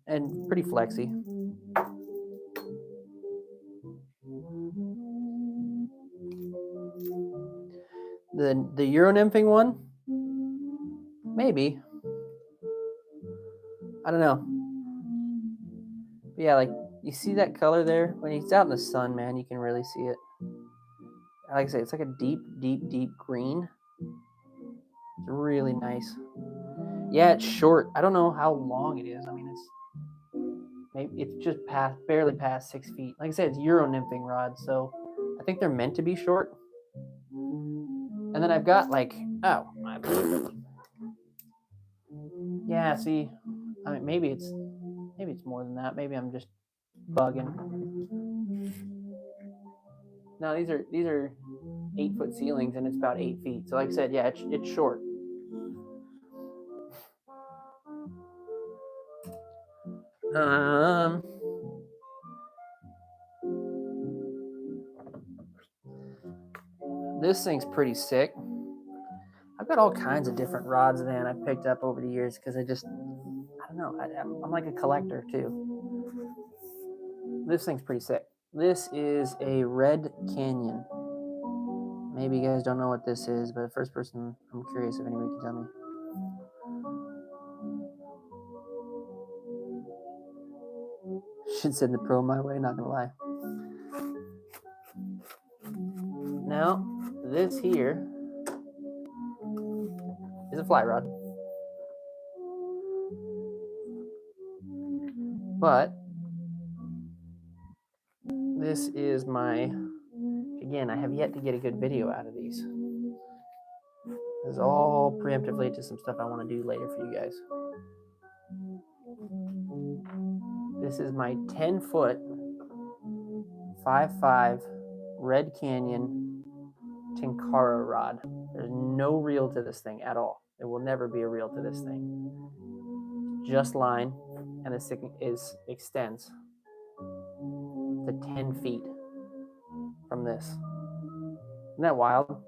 And pretty flexy. The Euro nymphing one, maybe. I don't know. But yeah, like you see that color there? When it's out in the sun, man, you can really see it. Like I said, it's like a deep, deep, deep green. It's really nice. Yeah, it's short. I don't know how long it is. I mean, it's just barely past 6 feet. Like I said, it's Euro nymphing rod, so I think they're meant to be short. And then I've got like, yeah. See, I mean, maybe it's more than that. Maybe I'm just bugging. No, these are 8-foot ceilings, and it's about 8 feet. So, like I said, yeah, it's short. This thing's pretty sick. I've got all kinds of different rods, man, I've picked up over the years because I don't know. I'm like a collector too. This thing's pretty sick. This is a Red Canyon. Maybe you guys don't know what this is, but the first person, I'm curious if anybody can tell me. Should send the pro my way, not gonna lie. Now, this here is a fly rod. But this is my, again, I have yet to get a good video out of these. This is all preemptively to some stuff I want to do later for you guys. This is my 10-foot 5.5 Red Canyon Tenkara rod. There's no reel to this thing at all. There will never be a reel to this thing. Just line, and this thing extends to 10 feet from this. Isn't that wild?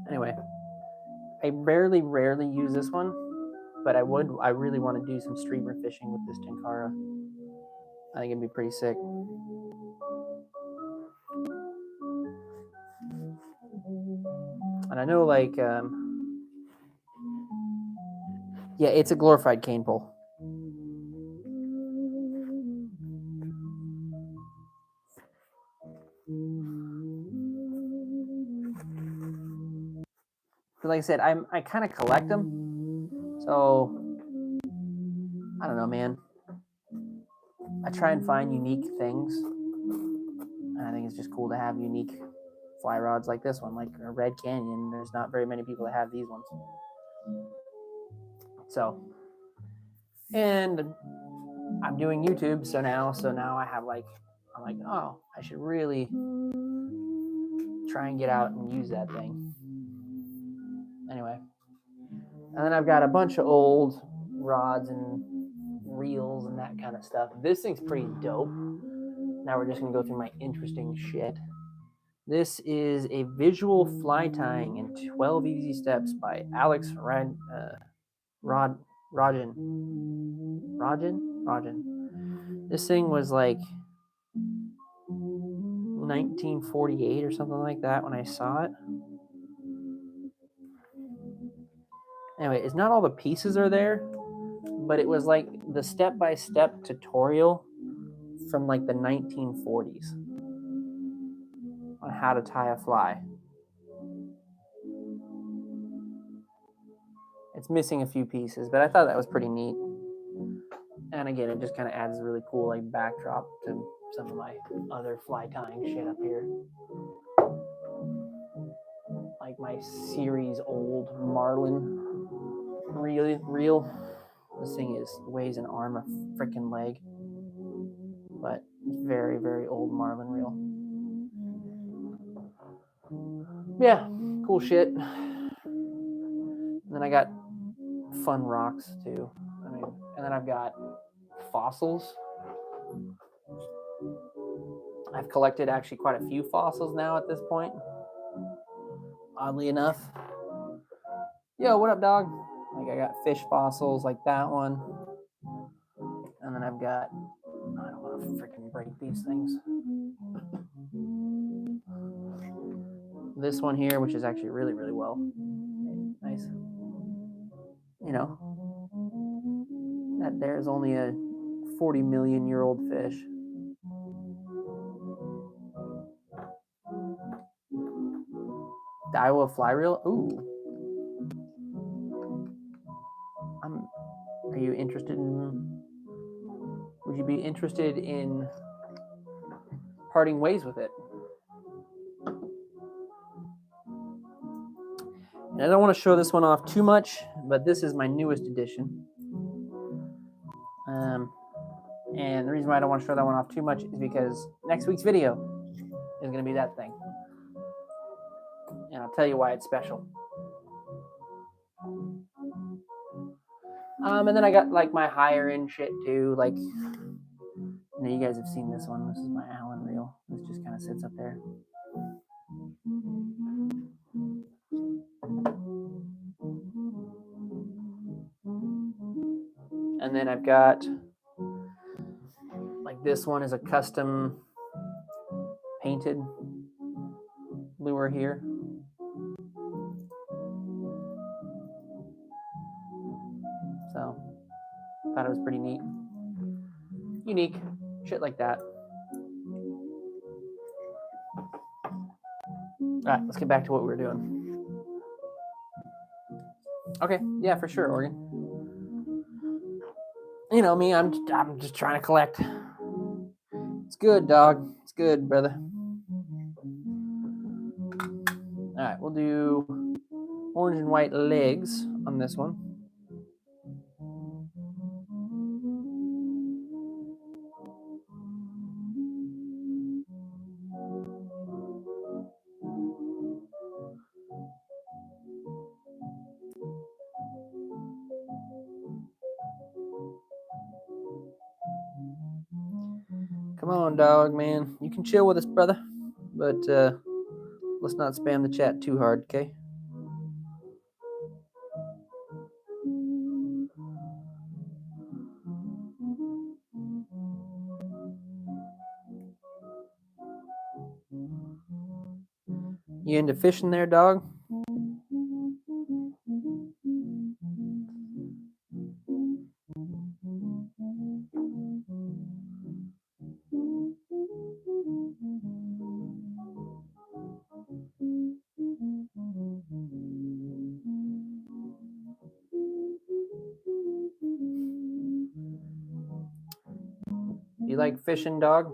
Anyway, I rarely use this one, but I really want to do some streamer fishing with this Tenkara. I think it'd be pretty sick. And I know, like, Yeah, it's a glorified cane pole. Like I said, I kind of collect them, so I don't know, man. I try and find unique things, and I think it's just cool to have unique fly rods like this one, like a Red Canyon. There's not very many people that have these ones. So, and I'm doing YouTube, so now I have I'm like, oh, I should really try and get out and use that thing. Anyway, and then I've got a bunch of old rods and reels and that kind of stuff. This thing's pretty dope. Now we're just gonna go through my interesting shit. This is a visual fly tying in 12 easy steps by Alex Rajan. This thing was like 1948 or something like that when I saw it. Anyway, it's not all the pieces are there, but it was like the step-by-step tutorial from like the 1940s on how to tie a fly. It's missing a few pieces, but I thought that was pretty neat. And again, it just kind of adds a really cool like backdrop to some of my other fly tying shit up here. Like my series old Marlin reel. This thing weighs an arm a freaking leg. But very, very old Marlin reel. Yeah, cool shit. And then I got fun rocks too. And then I've got fossils. I've collected actually quite a few fossils now at this point. Oddly enough. Yo, what up, dog? Like I got fish fossils like that one. And then I've got, I don't want to freaking break these things. This one here, which is actually really, really well. Nice. You know, that there's only a 40 million year old fish. The Iowa fly reel. Ooh. Are you interested in? Would you be interested in parting ways with it? And I don't want to show this one off too much, but this is my newest edition. And the reason why I don't want to show that one off too much is because next week's video is going to be that thing. And I'll tell you why it's special. And then I got like my higher end shit too. Like, you guys have seen this one. This is my Allen reel. This just kind of sits up there. And then I've got like this one is a custom painted lure here. So thought it was pretty neat. Unique. Shit like that. Alright, let's get back to what we were doing. Okay, yeah, for sure, Oregon. You know me, I'm just trying to collect. It's good, dog. It's good, brother. Alright, we'll do orange and white legs on this one. Come on, dog, man. You can chill with us, brother. But let's not spam the chat too hard, okay? You into fishing there, dog? You like fishing, dog?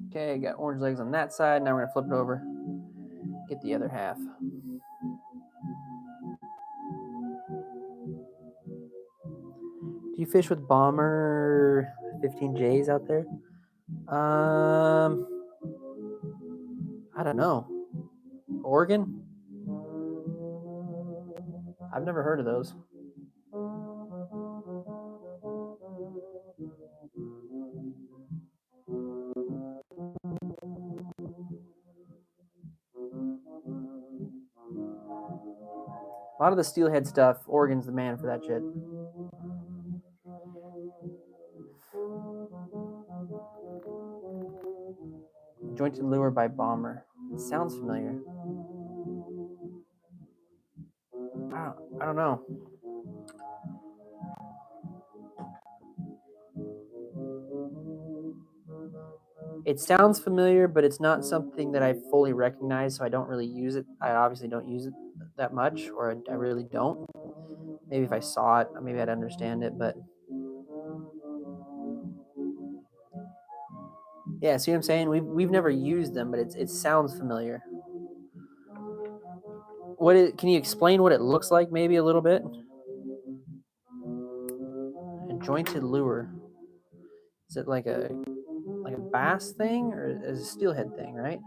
Okay, got orange legs on that side. Now we're gonna flip it over. Get the other half. Do you fish with Bomber 15Js out there? I don't know. Oregon? I've never heard of those. A lot of the steelhead stuff, Oregon's the man for that shit. Jointed lure by Bomber. It sounds familiar. I don't know. It sounds familiar, but it's not something that I fully recognize, so I don't really use it. I obviously don't use it that much, or I really don't. Maybe if I saw it, maybe I'd understand it, but yeah, see what I'm saying? We've never used them, but it sounds familiar. Can you explain what it looks like maybe a little bit? A jointed lure. Is it like a bass thing or is it a steelhead thing, right?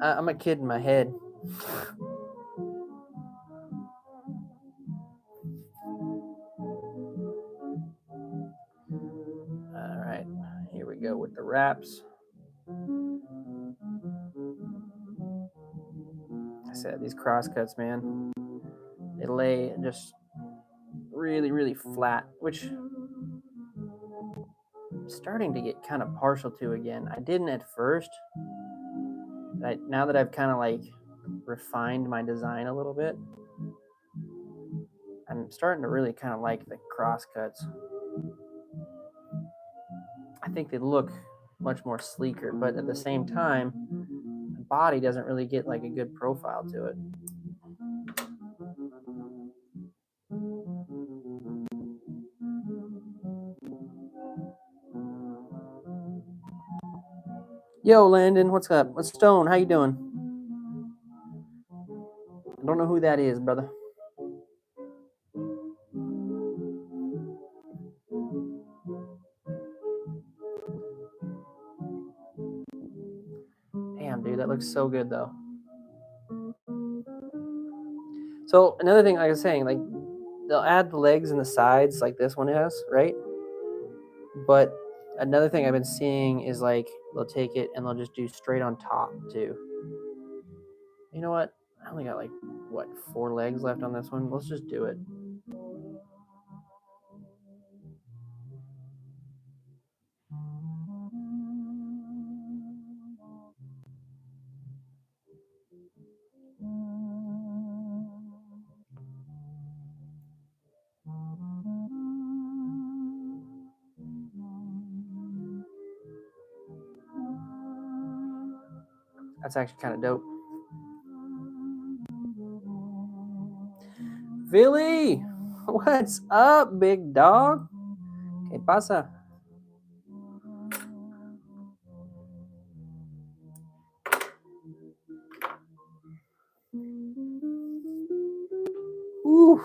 I'm a kid in my head. All right, here we go with the wraps. I said these crosscuts, man, they lay just really, really flat, which I'm starting to get kind of partial to again. I didn't at first. Now that I've kind of like refined my design a little bit, I'm starting to really kind of like the crosscuts. I think they look much more sleeker, but at the same time, the body doesn't really get like a good profile to it. Yo, Landon, what's up? What's Stone? How you doing? I don't know who that is, brother. Damn, dude, that looks so good though. So another thing, like I was saying, like they'll add the legs and the sides like this one has, right? But another thing I've been seeing is like they'll take it and they'll just do straight on top too. You know what? I only got like 4 legs left on this one. Let's just do it. That's actually kind of dope. Billy, what's up, big dog? ¿Qué pasa? Ooh.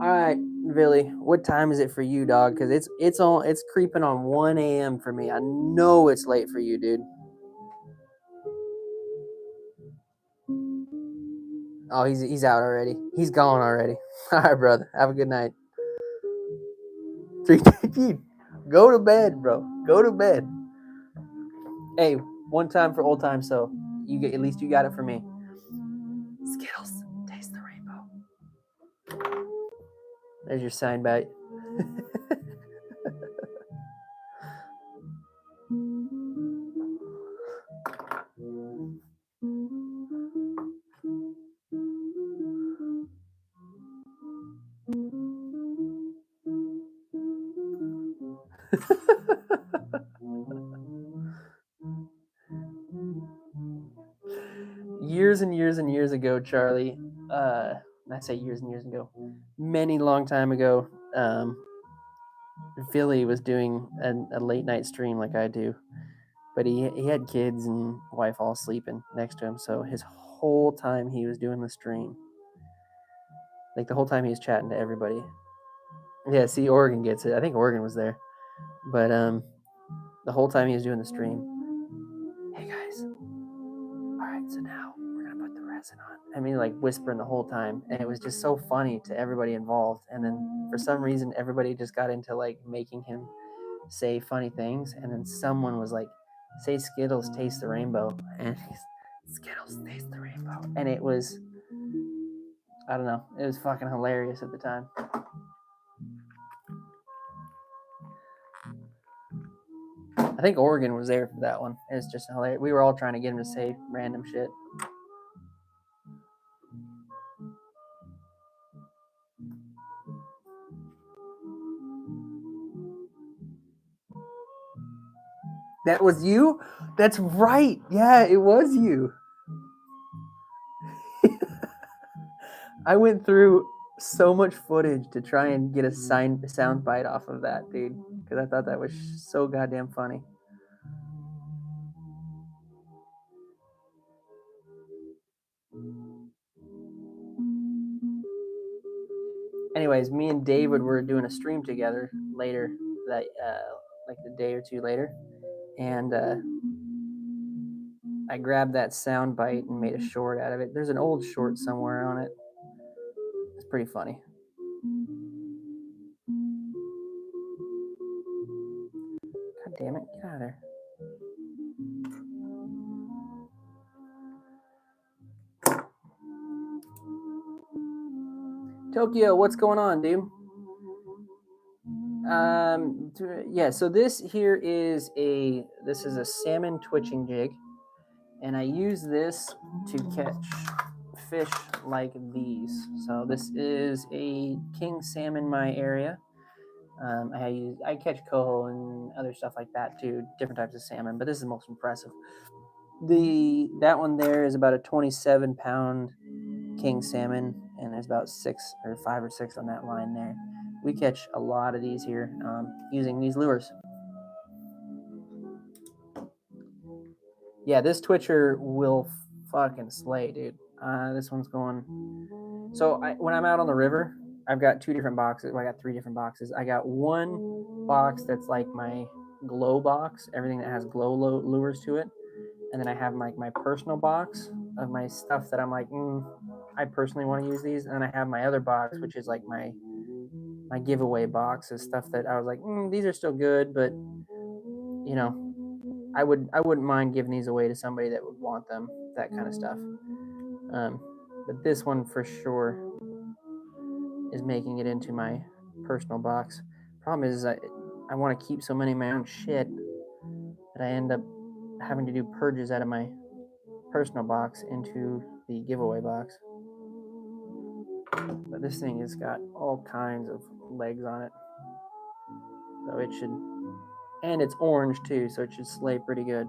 All right, Billy. What time is it for you, dog? Because it's creeping on 1 a.m. for me. I know it's late for you, dude. Oh, he's out already. He's gone already. All right, brother. Have a good night. Go to bed, bro. Go to bed. Hey, one time for old time, so at least you got it for me. Skittles, taste the rainbow. There's your sign bite. Years and years and years ago, Charlie, I say years and years ago, many long time ago, Philly was doing a late night stream like I do, but he had kids and wife all sleeping next to him, so his whole time he was doing the stream, like the whole time he was chatting to everybody. Yeah, see, Oregon gets it. I think Oregon was there, but the whole time he was doing the stream, hey guys, all right, so now we're gonna put the resin on. I mean, like whispering the whole time, and it was just so funny to everybody involved. And then for some reason, everybody just got into like making him say funny things, and then someone was like, "Say Skittles taste the rainbow," and he's, "Skittles taste the rainbow," and it was, I don't know, it was fucking hilarious at the time. I think Oregon was there for that one. It's just hilarious. We were all trying to get him to say random shit. That was you? That's right. Yeah, it was you. I went through so much footage to try and get a sound bite off of that, dude, because I thought that was so goddamn funny. Anyways, me and David were doing a stream together later, that like the day or two later, and I grabbed that sound bite and made a short out of it. There's an old short somewhere on it. It's pretty funny. God damn it, get out of there. Tokyo, what's going on, dude? Yeah, so this here is a salmon twitching jig, and I use this to catch fish like these. So this is a king salmon in my area. I catch coho and other stuff like that too, different types of salmon, but this is the most impressive. That one there is about a 27-pound king salmon, and there's about 5 or 6 on that line there. We catch a lot of these here using these lures. Yeah, this twitcher will fucking slay, dude. This one's going. So when I'm out on the river, I've got 2 different boxes. Well, I got 3 different boxes. I got one box that's like my glow box, everything that has glow lures to it, and then I have like my personal box of my stuff that I'm like, I personally want to use these, and then I have my other box, which is like my giveaway box of stuff that I was like, these are still good, but you know, I wouldn't mind giving these away to somebody that would want them, that kind of stuff. But this one for sure is making it into my personal box. Problem is, I want to keep so many of my own shit that I end up having to do purges out of my personal box into the giveaway box. But this thing has got all kinds of legs on it, so it should, and it's orange too, so it should slay pretty good.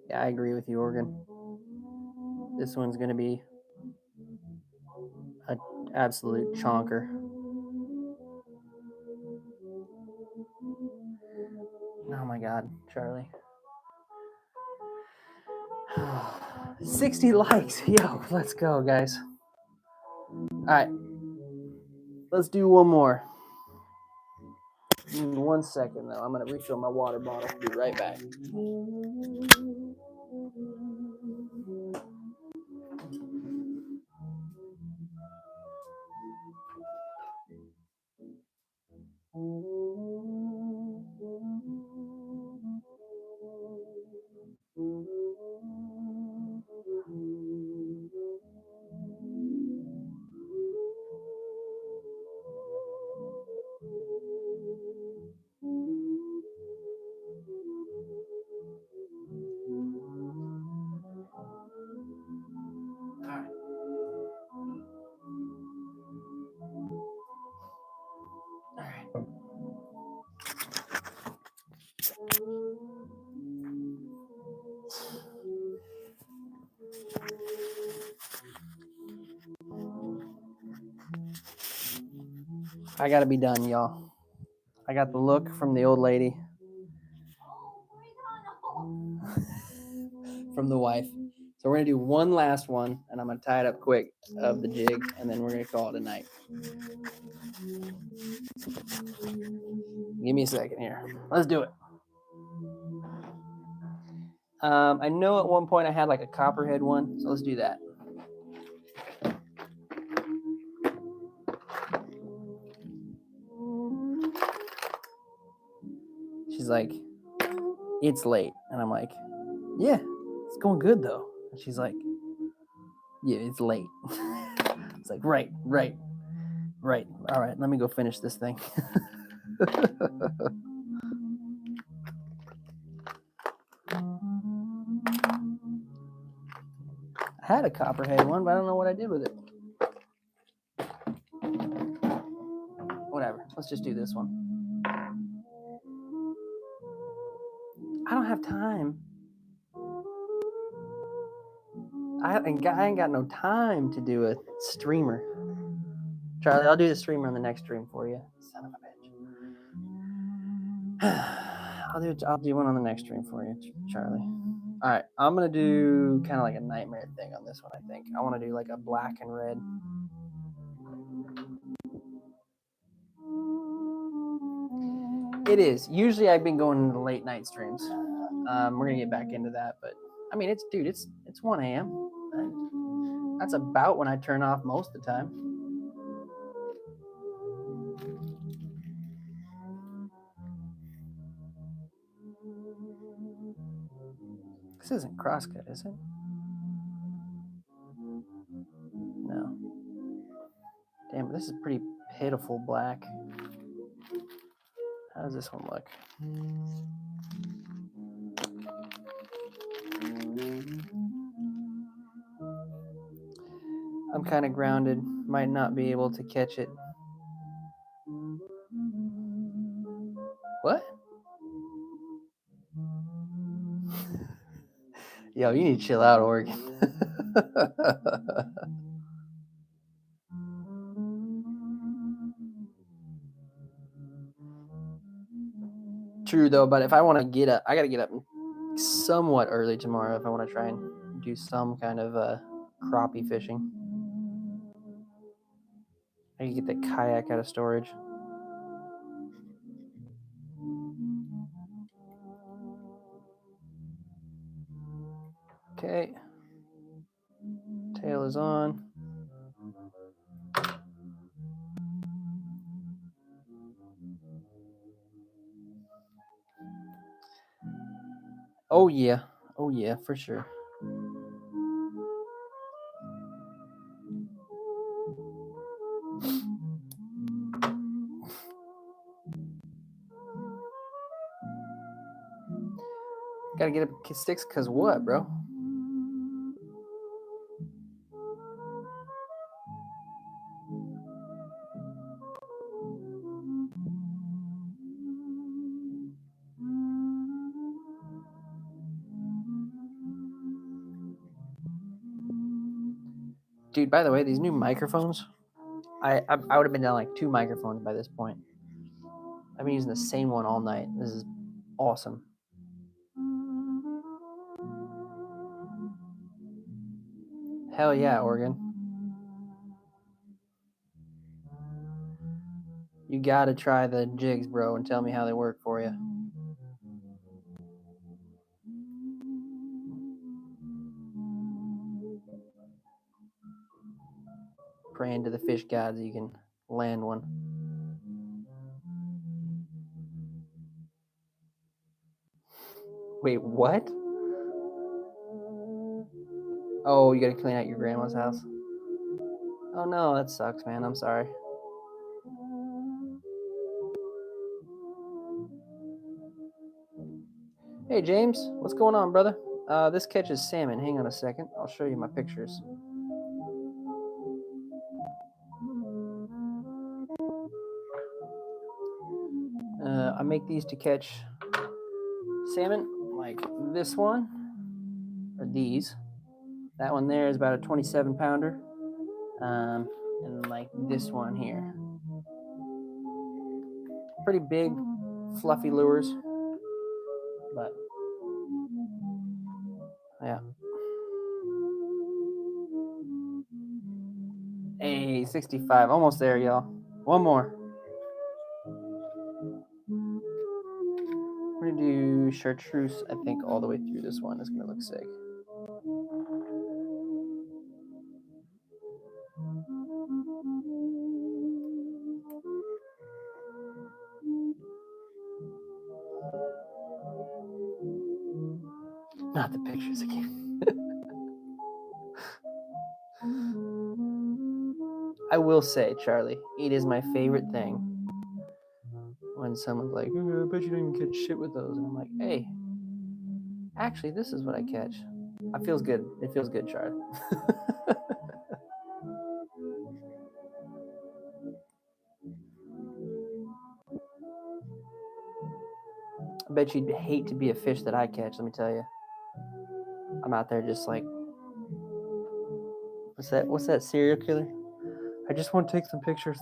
Yeah, I agree with you, Oregon. This one's going to be an absolute chonker. Oh my God, Charlie. 60 likes. Yo, let's go, guys. All right. Let's do one more. In 1 second, though. I'm going to refill my water bottle. Be right back. I gotta be done, y'all. I got the look from the old lady. From the wife. So we're gonna do one last one, and I'm gonna tie it up quick of the jig, and then we're gonna call it a night. Give me a second here. Let's do it. I know at one point I had like a copperhead one, so let's do that. She's like, it's late. And I'm like, yeah, it's going good though. And she's like, yeah, it's late. It's like, right. All right, let me go finish this thing. I had a copperhead one, but I don't know what I did with it. Whatever, let's just do this one. I don't have time. I ain't got no time to do a streamer. Charlie, I'll do the streamer on the next stream for you. Son of a bitch. I'll do one on the next stream for you, Charlie. All right, I'm gonna do kind of like a nightmare thing on this one. I think I want to do like a black and red. It is. Usually I've been going into late night streams. We're gonna get back into that, but I mean, it's 1 a.m. and that's about when I turn off most of the time. This isn't crosscut, is it? No. Damn, this is pretty pitiful black. How does this one look? I'm kind of grounded. Might not be able to catch it. What? Yo, you need to chill out, Oregon. True though, but if I want to get up, I gotta get up somewhat early tomorrow if I want to try and do some kind of crappie fishing. I can get the kayak out of storage. Okay. Tail is on. Oh yeah, for sure. Gotta get up sticks, cause what, bro? Dude, by the way, these new microphones, I would have been down like 2 microphones by this point. I've been using the same one all night. This is awesome. Hell yeah, Oregon. You gotta try the jigs, bro, and tell me how they work for you. Praying to the fish gods you can land one. Wait, what? Oh, you gotta clean out your grandma's house? Oh no, that sucks, man. I'm sorry. Hey, James, what's going on, brother? This catches salmon. Hang on a second. I'll show you my pictures. I make these to catch salmon, like this one, or these. That one there is about a 27 pounder. And like this one here. pretty big, fluffy lures, but yeah. Hey, 65, almost there, y'all. One more. We're gonna do chartreuse, I think, all the way through this one. It's gonna look sick. Not the pictures again. I will say, Charlie, it is my favorite thing when someone's like, "Oh, I bet you don't even catch shit with those." And I'm like, hey, actually, this is what I catch. It feels good. It feels good, Charlie. I bet you'd hate to be a fish that I catch, let me tell you. I'm out there just like, what's that serial killer? I just want to take some pictures.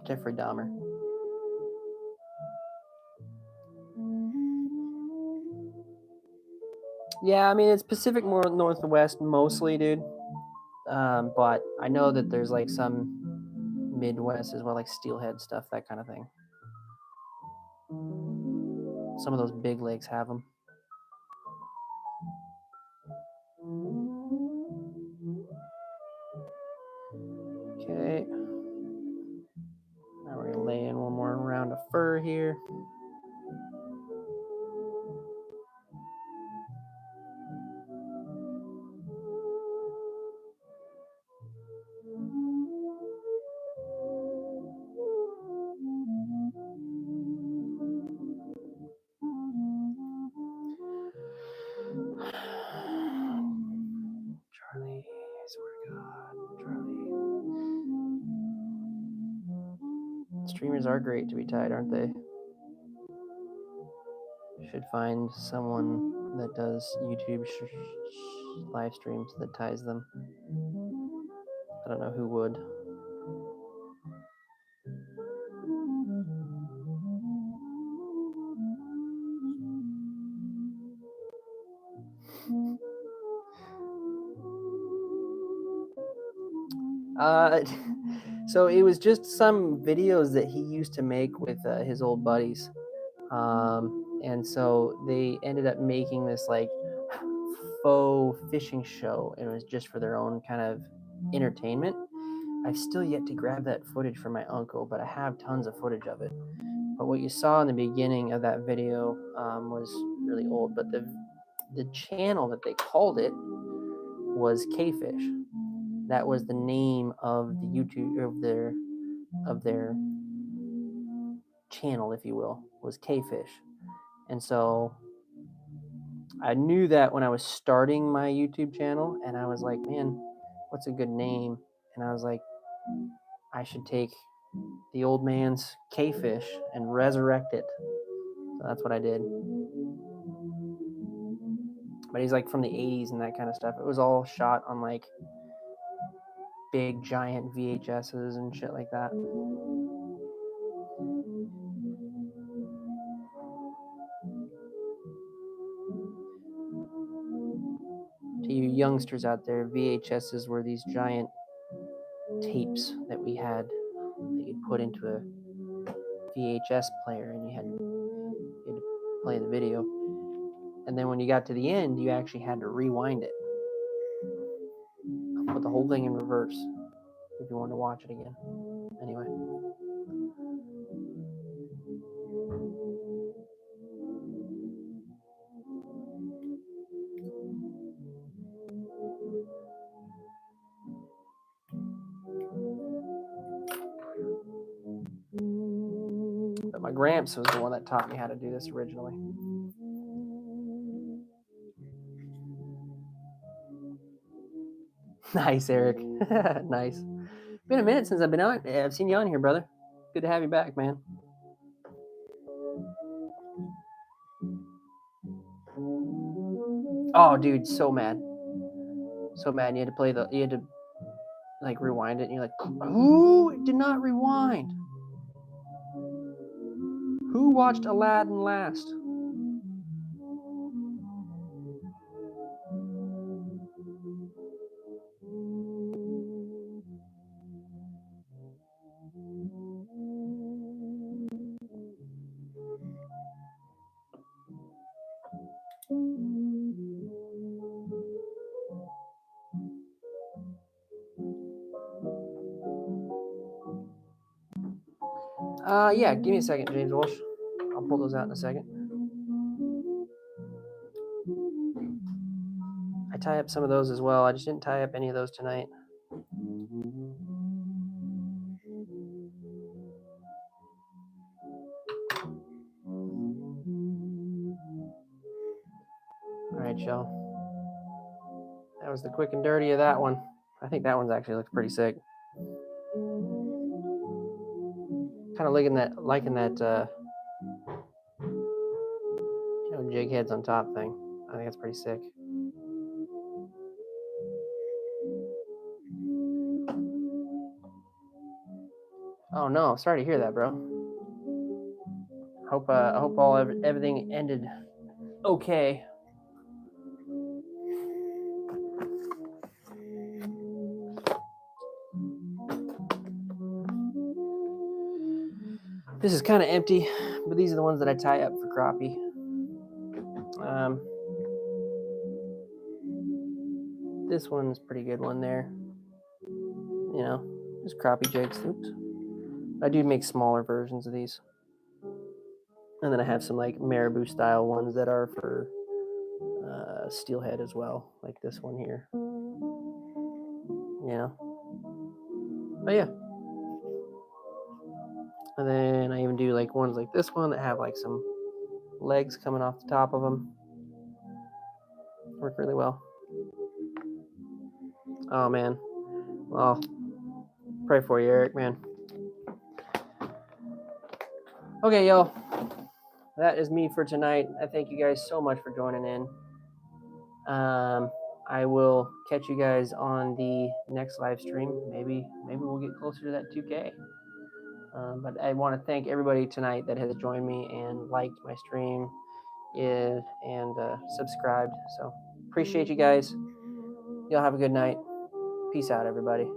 Jeffrey Dahmer. Yeah, I mean, it's Pacific Northwest mostly, dude. But I know that there's like some Midwest as well, like steelhead stuff, that kind of thing. Some of those big lakes have them. Okay. Now we're gonna lay in one more round of fur here. Charlie, I swear to God, Charlie. Streamers are great to be tied, aren't they? Should find someone that does YouTube live streams that ties them. I don't know who would. So it was just some videos that he used to make with his old buddies. And so they ended up making this like faux fishing show, and it was just for their own kind of entertainment. I've still yet to grab that footage from my uncle, but I have tons of footage of it. But what you saw in the beginning of that video was really old, but the channel that they called it was K-Fish. That was the name of the YouTube of their channel, if you will, was K-Fish. And so I knew that when I was starting my YouTube channel, and I was like, man, what's a good name? And I was like, I should take the old man's K-Fish and resurrect it. So that's what I did. But he's like from the 80s and that kind of stuff. It was all shot on like big giant VHSs and shit like that. To you youngsters out there, VHSs were these giant tapes that we had that you'd put into a VHS player, and you had to play the video. And then when you got to the end, you actually had to rewind it. Put the whole thing in reverse if you wanted to watch it again. Anyway. But my Gramps was the one that taught me how to do this originally. Nice, Eric. Nice. Been a minute since I've seen you on here, brother. Good to have you back, man. Oh, dude, so mad. So mad. You had to like rewind it, and you're like, who did not rewind? Who watched Aladdin last? Yeah, give me a second, James Walsh. I'll pull those out in a second. I tie up some of those as well. I just didn't tie up any of those tonight. All right, y'all. That was the quick and dirty of that one. I think that one's actually looks pretty sick. Kind of liking that jig heads on top thing. I think that's pretty sick. Oh no, sorry to hear that, bro. I hope everything ended okay. This is kind of empty, but these are the ones that I tie up for crappie. This one's a pretty good one there. Just crappie jigs. Oops. I do make smaller versions of these. And then I have some like marabou style ones that are for steelhead as well, like this one here. But yeah. And then I even do like ones like this one that have like some legs coming off the top of them. Work really well. Oh man. Well, pray for you, Eric, man. Okay, y'all. That is me for tonight. I thank you guys so much for joining in. I will catch you guys on the next live stream. Maybe we'll get closer to that 2K. But I want to thank everybody tonight that has joined me and liked my stream and subscribed. So appreciate you guys. Y'all have a good night. Peace out, everybody.